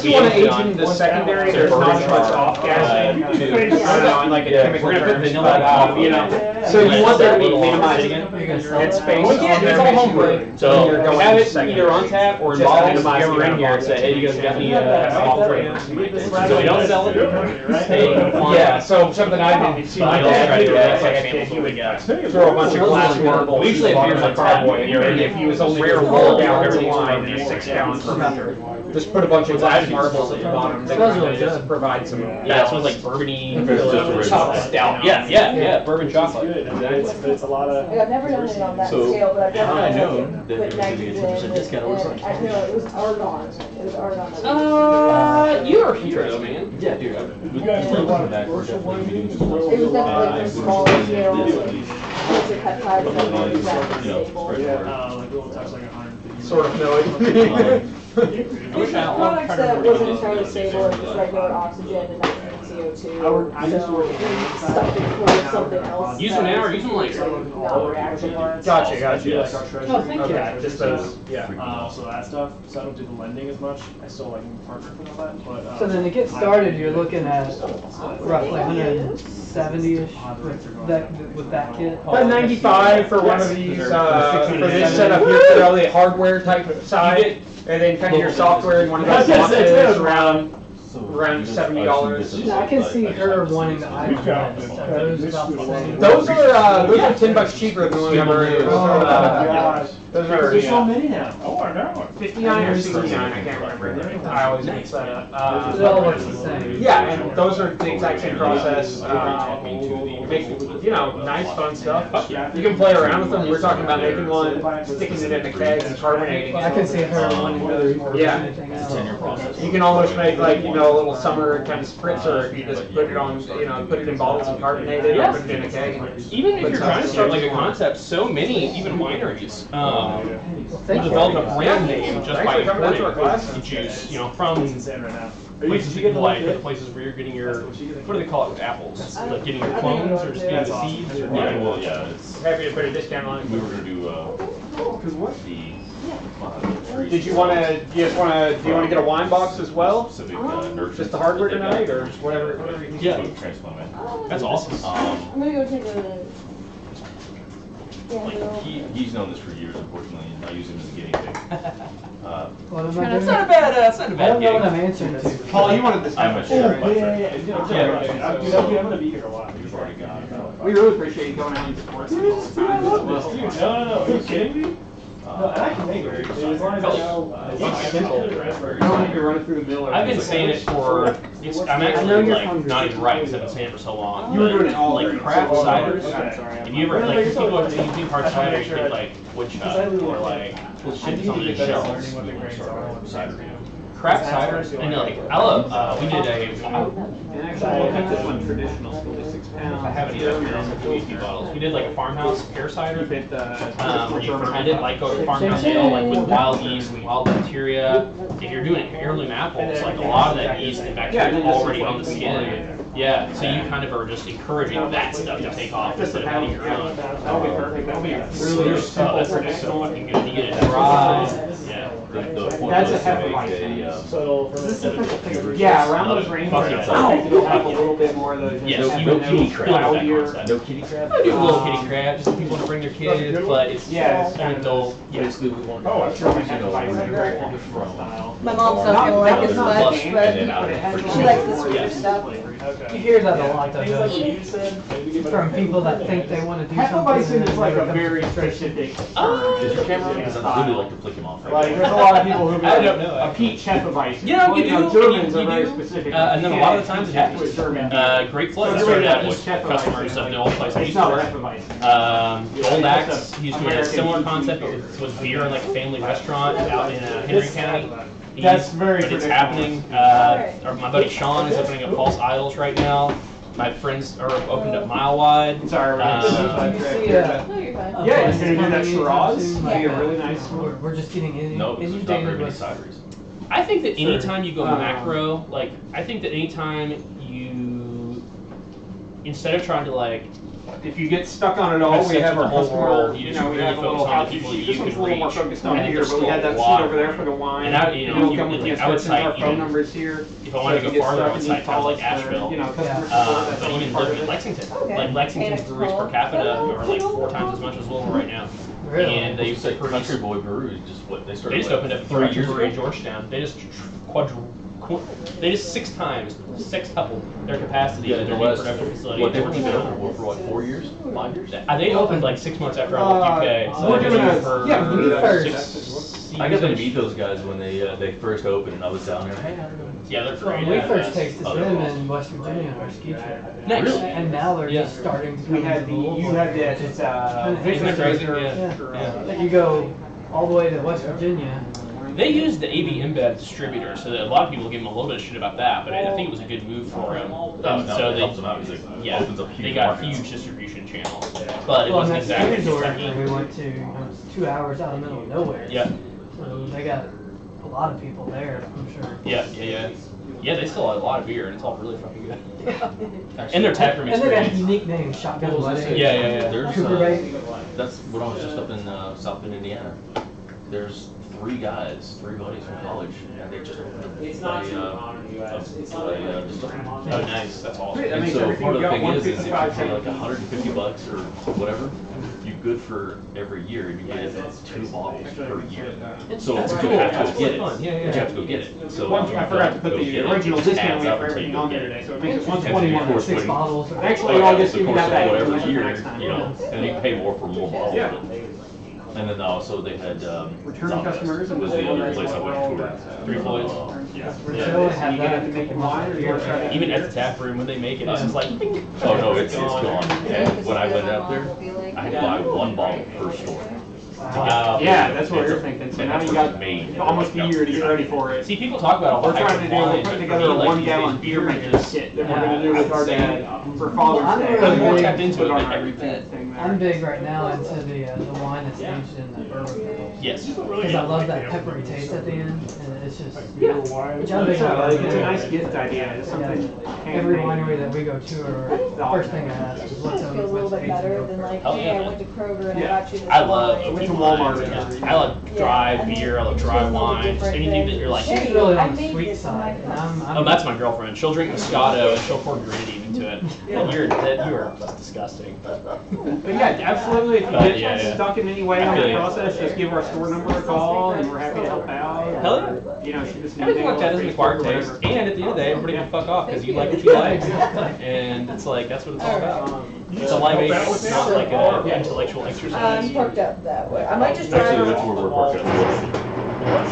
you want to age in the secondary, there's not as much off gassing. On like a chemical terms, but you know. So you want there to be minimized headspace on there. So you're going have it secondary. either on tap or in Just bottles. minimize If you're in here and say, hey, you guys got any alcohol flavors? So we don't sell it. Hey, Yeah, so something I've been seeing my dad do, that's like, I mean, he would throw a bunch of glass marbles. We usually have beers on tap. And if he was only rare roll down every wine in a 6-gallon fermenter, just put a bunch of glass marbles at the bottom that kind of just provide some. Yeah, it smells like bourbony Chocolate stout. Yeah, bourbon chocolate. It's a lot of. I've never done it on that So, scale, but I've how I know definitely that there was put gonna be a 10% nitrogen discount or and something? I know it was argon. It was argon. You are here though, man. Yeah, dude. You guys do a lot of commercial wine meetings as well? It was definitely from smaller scale. Culture peptides that were exactly stable. Like little touch like 150. Sort of know it. Products that wasn't entirely stable, like just regular oxygen and nitrogen CO2. I just work Stuff it for something else. Use them now or use them later? Not reaction parts. Gotcha. Like our treasure. Oh, thank you. Okay, just those, yeah. So that stuff. So I don't do the lending as much. I still like partner for all that. But So then to get started, you're looking at roughly 170-ish with that kit. About 95 for one of these, for this setup here, for all the hardware type side, and then kind of your software and one of those boxes around $70. I can see her wanting the iPhone. Those about the same. Those are $10 cheaper than the one we have already. Those are There's so many now. Oh, I know. 59 or 69, I can't remember. I always mix that up. It all works the same. Yeah, and those are the exact same process. Make, you know, nice fun stuff. You can play around with them. We're talking about making one, sticking it in a keg and carbonating I can it. see her wanting those more than Yeah. anything else. You can almost make like, you know, a little summer kind of spritzer if you just put it on, you know, put it in bottles and carbonate it, or put it in a keg. Even if you're trying to start like a concept, so many, even wineries, will develop a brand name just by importing the juice, you know, from places like the places where you're getting your, what do they call it with apples? Like getting your clones or just getting the seeds? Or It's. Happy to put a discount on it. We were gonna do Did you want to? Do you want to get a wine box as well? Specific, Just the hardware tonight, or just whatever you need? Yeah. Transplant. That's awesome. I'm gonna go take a. Like he's known this for years. Unfortunately, and I use him as a guinea pig. What am I That's doing? not a bad, that's not a I bad don't know what gig. I'm answering to. Paul, you wanted this. I'm a sure. I'm gonna be here a lot. We've already got. We really appreciate you going out and supporting us all the time. No. Are you kidding me? No, and I can make it, as long as I know. You don't need to run it through the miller. I've been saying it for. I'm actually like not even right because I've been saying it for so long. You were doing it all like during craft school. ciders. Okay, sorry. If you ever like people are using hard cider, you get like woodchuck or like shit that's on the shelves. Cider. Craft ciders and like I love. We did And actually, we'll have this one traditional, it's only 6 pounds. I have any other whiskey bottles. We did like a farmhouse pear cider. Keep it, Where you ferment it like a farmhouse ale, like with wild yeast and wild bacteria. If you're doing heirloom apples, like a lot of that yeast and bacteria is already on the skin. Yeah, so you kind of are just encouraging that stuff to take off instead of adding your own. That'll be perfect. That'll be really That's so fucking good. You get it dry. Yeah. That's a Hefeweizen. Subtle fermentation. Yeah, around those ranges, I think it'll have a little bit more of those. Yes, you no don't kitty need crab. cloudier. No kitty crab? I do a little kitty crab, just people want to bring their kids, but it's Yeah, an adult. Yeah. Basically, we want Oh, I'm sure we have from. My mom's not gonna like it as much, And but then out of she likes the sweeter Yes. stuff. You hear that a lot Things like what though, you said, maybe give it from a- people that think they want to do something. Hefeweizen and is like a then very it comes to specific. Is your camera on? Because I'd really like to flick him off. Like, there's a lot of people who be I like, don't know, a peach Hefeweizen. Yeah, Well, you do. Germans You are very do. specific. And then a lot of the times it Can't happens. do a German. Great Flood So started you're out right, with peach Hefeweizen, customers of the old place I It's used to not a work. Hefeweizen. Old That's Axe a used to have a American similar peach concept, but with beer in like a family restaurant out in Henry County. That's very But it's traditional. happening. My buddy Sean is opening up False Isles right now. My friends are opened up Mile Wide. Sorry, we're Did gonna you see, No, you're fine. Yeah, it's gonna do that Shiraz. Yeah. It'll be a really nice. We're just getting No, because there's not very inundated many with. cideries. I think that anytime you go Sure. macro, like I think that anytime you, instead of trying to like If you get stuck on it all, we Accept have the our whole customer, world, you you just know, we really have a little focus on the how-to people sheet. you This one's a can little more reach. focused I on think beer, there's but we still had a that lot sheet over there more. for the wine. And I- you know, It'll if come you- with the like, I would instructions, our cite phone even- numbers here. If I want to go farther, I would cite towns like Asheville. You know, customer Yeah. support, that's But always even part look of at it. Lexington. Okay. Like Lexington's And breweries per it's capita called- are like 4 times as much as Louisville right now. Really? And they They say produce. Country Boy Brewery just what they started. They just like, opened up a 3 years brewery in ago. Georgetown. They just they just 6 times, sextupled their capacity Yeah, at the their new last, production facility. what, they've only been open for what, 4 years? 5 years? They opened like 6 months after I left UK. So we're they've doing been a- for yeah, we first. I got to meet those guys when they first opened, and I was down there. Hey, how you doing? Yeah, they're great. When we Yeah, first yeah. tasted Oh, they're them awesome. in West Virginia on our ski trip. Nice. Really? And now they're Yeah. just starting to come We had into the, Louisville. you had that, it's Isn't that crazy? Yeah. Yeah. Yeah. You go all the way to West Virginia. They used the AB InBev distributor, so that a lot of people give them a little bit of shit about that, but I think it was a good move for them. Oh, no, so it they, helps them out because it yeah, opens up huge they got markets. huge distribution channels, but it Well, wasn't and that exactly ski resort Kentucky. that we went to, it was 2 hours out in the middle of nowhere. Yeah, So they got a lot of people there, I'm sure. yeah. Yeah, they still have a lot of beer, and it's all really fucking good. And their tap room And they got a experience. unique name, Shotgun What was I Wedding. saying? Yeah. There's, Cooper Bay. that's when I was just up in South Bend, Indiana. There's 3 buddies from college, and they just opened up It's not too a common in the US. It's distillery. Oh, nice. That's awesome. That And makes so everything part of the go thing is if you 155 pay like $150 or whatever, you're good for every year, and you get 2 bottles per year. So That's you cool. have That's to get really it. fun. Yeah. But you have to go get it. So One, you I forgot to go put the get it. original It just discount adds we have up for until everything you on go there get today, it. so it makes it And so of 121 course, 6 when- bottles. Actually, Oh, I'll yeah, just so give you of course, that so back. whatever year, Next time. you know, and you pay more for more bottles. Yeah. And then also they had Return Zomfest customers and was the other that's place I what went we're all to. about. Three Floyds. Yeah. They only have You that get to make wine, or you want to try to Even at the tap room when they make it, it's just like. Oh no, it's gone. And when I went out there, I had to buy 1 bottle per store. Yeah, that's what we're thinking. So And now that's you what's got made. almost a year to get ready for it. See, people talk about all We're the trying to do, we're wine, putting but together for a me, like, 1 these gallon days, beer making just- kit that we're gonna do with our dad for Well, Father's I'm Day. really more big- tapped into it Put on than our everything. repeat thing there. I'm big right now into the wine that's aged in the bourbon barrels. Yes. Because I love that peppery taste at the end, and it's just, Yeah. which I'm big It's a, on. it's a nice gift idea. It's something Every handmade. winery that we go to, or first thing I ask is what's It feels a little bit better than like, Oh, hey, yeah, I man. went to Kroger and Yeah. I got you this I love wine. went to open Walmart wines. together. I love dry Yeah, I mean, beer. I love it's dry a little wine. Just different anything than- that you're like. She's Hey, really I on the made sweet this in my side, and cup. I'm Oh, that's my girlfriend. She'll drink Moscato and she'll pour grenadine. into it. You are disgusting. But yeah, absolutely. If you get stuck in any way on the process, just give our store number a call, and we're happy to help out. Hell yeah. You know, shoot us an Everything email. like that doesn't acquire taste. And at the end of the day, everybody can fuck off because you like what you like. And it's like, that's what it's all about. It's a libation, it's not like an intellectual exercise. I'm parked up that way. I might just drive Actually, around. that's where we're parked at.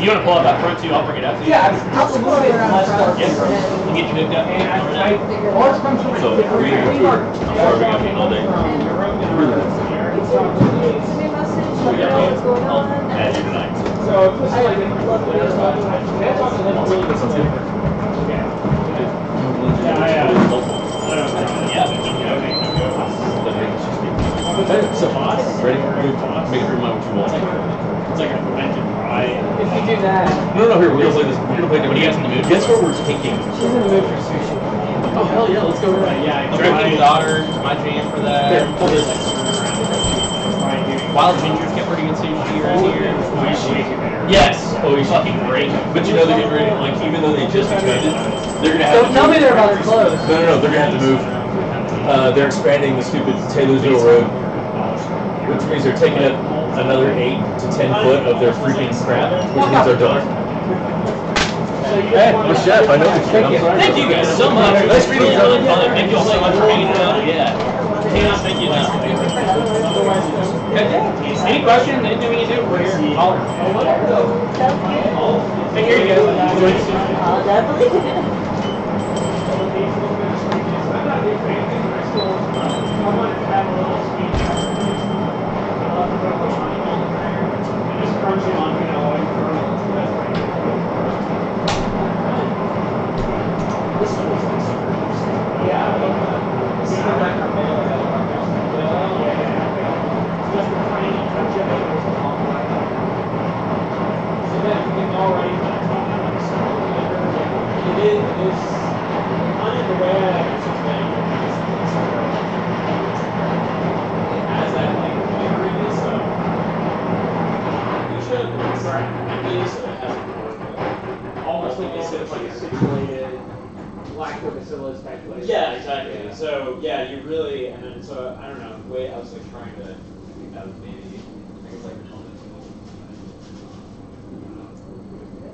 You want to pull up that front too? I'll bring it up to you. Yeah, I'll just pull it around front. Yes. You get your hooked up. So, I'm carving up all day. Send me a message, let me know what's going on. Add you tonight. I love So, ready? Make up your mind what you want. It's like a fermented rye. If you do that, No, here, we're gonna play this. We're gonna play. What are you guys in the mood? Guess where we're taking? she's in the mood for sushi. Oh hell yeah, let's go right. Yeah, drinking daughter, my jam for that. Pull this. Wild gingers get pretty good sushi around here. Yes. Oh, he's fucking great. But you know they're getting ready. Like even though they just expanded, they're gonna have. Don't tell me they're about to close. No. They're gonna have to move. They're expanding the stupid Taylorsville Road, which means they're taking up another 8 to 10 foot of their freaking crap, which means they're done. Hey, I'm a chef. I know what you're doing. Thank you guys so much. Nice meeting you. Really fun. Thank you so much for hanging out. Yeah. Cannot thank you enough. Any questions? Anything we can do? We're here. Holler. Take care, you guys. Definitely. lactobacillus type place. Yeah, exactly. So yeah, you really, and then so I don't know. The way I was like trying to think that was maybe I guess like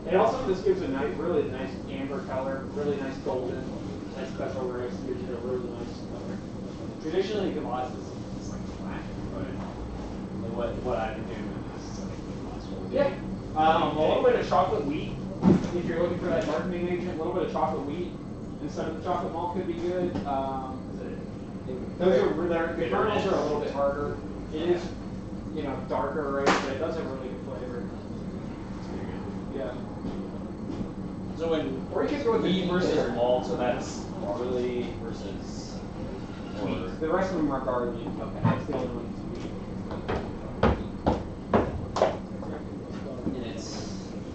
And also this gives a nice, really nice amber color, really nice golden, nice special rice, gives you a really nice color. traditionally Gavaz is like black, but what I've been doing with this is like Yeah. A little bit of chocolate wheat. If you're looking for that darkening agent, a little bit of chocolate wheat instead of the chocolate malt could be good. Those are the kernels are a little bit harder. It is, darker, right? But it does have really good flavor. Yeah. So when Or you could go with the wheat versus bitter. malt, so that's barley versus Wheat. The rest of them are barley. Okay. That's the only one that's and it's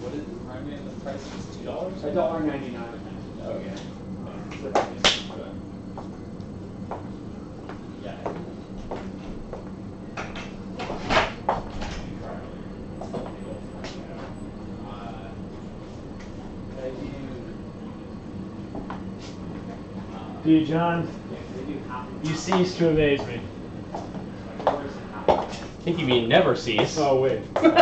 what is it? Remind me of the price? It's $2. $1.99. Okay. Yeah. Dude, John, you cease to amaze me. I think you mean never cease. Oh, wait. Thank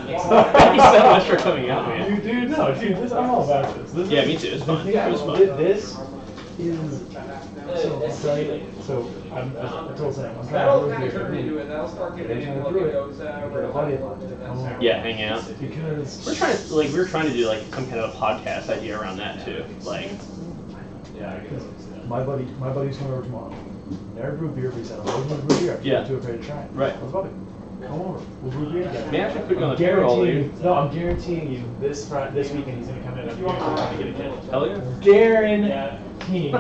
you so much for coming out, man. Dude, no, dude, I'm all about this. Yeah, me too. It's fun. It was fun. This is... So, I'll tell you, I told Sam, I'm That'll trying kind to of turn into it. That'll start getting into what it goes Yeah, hang out. Because... We were trying to do like some kind of a podcast idea around that too. Like, My buddy's coming over tomorrow. Never brew beer for yourself. We're going to brew beer. Yeah. To a fair to try it. Right. Let's buddy. Come over. We'll brew beer together. man, I should put you on the I'm payroll, guaranteeing dude. you. No, I'm guaranteeing you. This weekend he's gonna come in and we're gonna get a kid. Hell yeah. Guaranteeing it.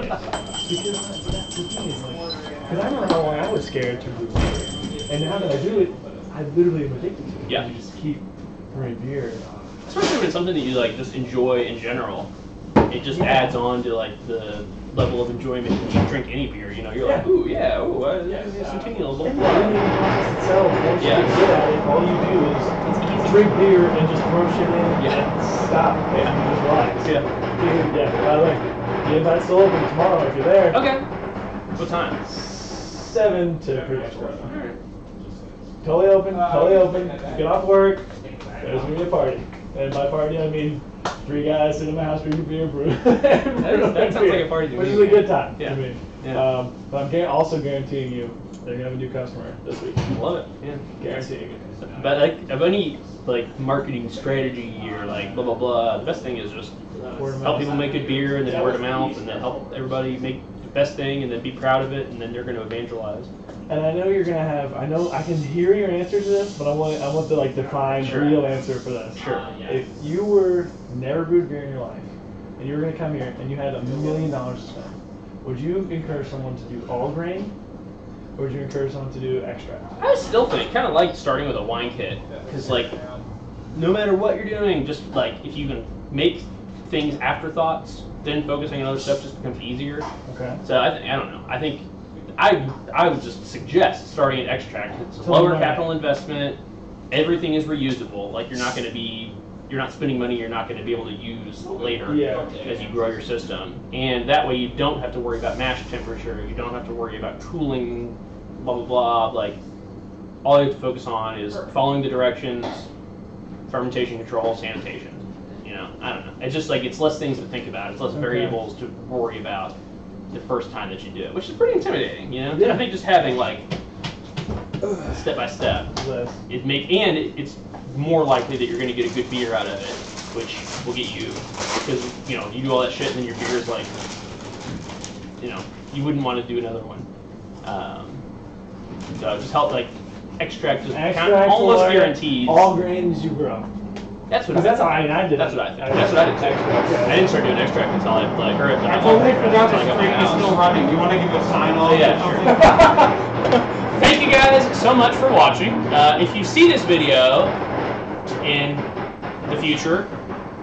Because that's the thing is like, because I remember how long I was scared to brew beer, and now that I do it, I literally am addicted to it. Yeah. You just keep brewing beer. Especially when it's something that you like just enjoy in general. It just adds on to like the level of enjoyment when you drink any beer. You're like, ooh, yeah, ooh, it's continual. And the brewing process itself, once Yeah. you get good at it, all you do is drink beer and just throw shit in Yeah. and stop and just relax. Yeah. Dude, yeah, by the way, The invite's still open tomorrow if you're there. Okay. What time? 7 to pretty much 4. Totally open, totally open. Get off work, there's gonna be a party. And by party, I mean 3 guys sitting in my house drinking beer, brew. That sounds like a party to me. Which is a good time. Yeah. I mean, Yeah. but I'm also guaranteeing you they're gonna have a new customer this week. Love it. Yeah. Guaranteeing it. But like of any like marketing strategy or like blah blah blah, the best thing is just Word of help mouth. people make good beer and then word of mouth and then help everybody make the best thing and then be proud of it and then they're going to evangelize. And I know you're gonna have. I know I can hear your answer to this, but I want the like defined Sure. real answer for this. Sure. If you were never brewed beer in your life, and you were gonna come here and you had $1 million to spend, would you encourage someone to do all grain, or would you encourage someone to do extract? I still think kind of like starting with a wine kit because like no matter what you're doing, just like if you can make things afterthoughts, then focusing on other stuff just becomes easier. Okay. So I don't know. I think I would just suggest starting at extract. It's a lower capital investment. Everything is reusable. Like you're not spending money you're not going to be able to use later as you grow your system. And that way you don't have to worry about mash temperature. You don't have to worry about cooling, blah blah blah. Like all you have to focus on is following the directions, fermentation control, sanitation. You know, I don't know. It's just like it's less things to think about. It's less variables to worry about the first time that you do it, which is pretty intimidating, you know? Yeah. I think just having like step by step, it's more likely that you're going to get a good beer out of it, which will get you, because you know you do all that shit and then your beer is like, you know, you wouldn't want to do another one. So just help like extract almost guarantees all grains you grow. That's what I did. That's what I did. That's what I think. That's what I did. I didn't start doing extract until I like heard. I totally forgot the streak is still running. Do you want to give a sign off? Yeah, sure. Thank you guys so much for watching. If you see this video in the future,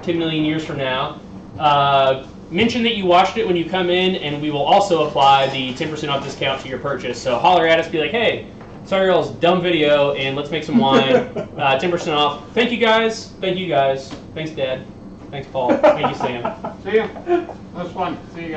10 million years from now, mention that you watched it when you come in, and we will also apply the 10% off discount to your purchase. So holler at us, be like, hey, saw your all's dumb video, and let's make some wine. 10% off. Thank you guys. Thank you guys. Thanks, Dad. Thanks, Paul. Thank you, Sam. See ya. That was fun. See you guys.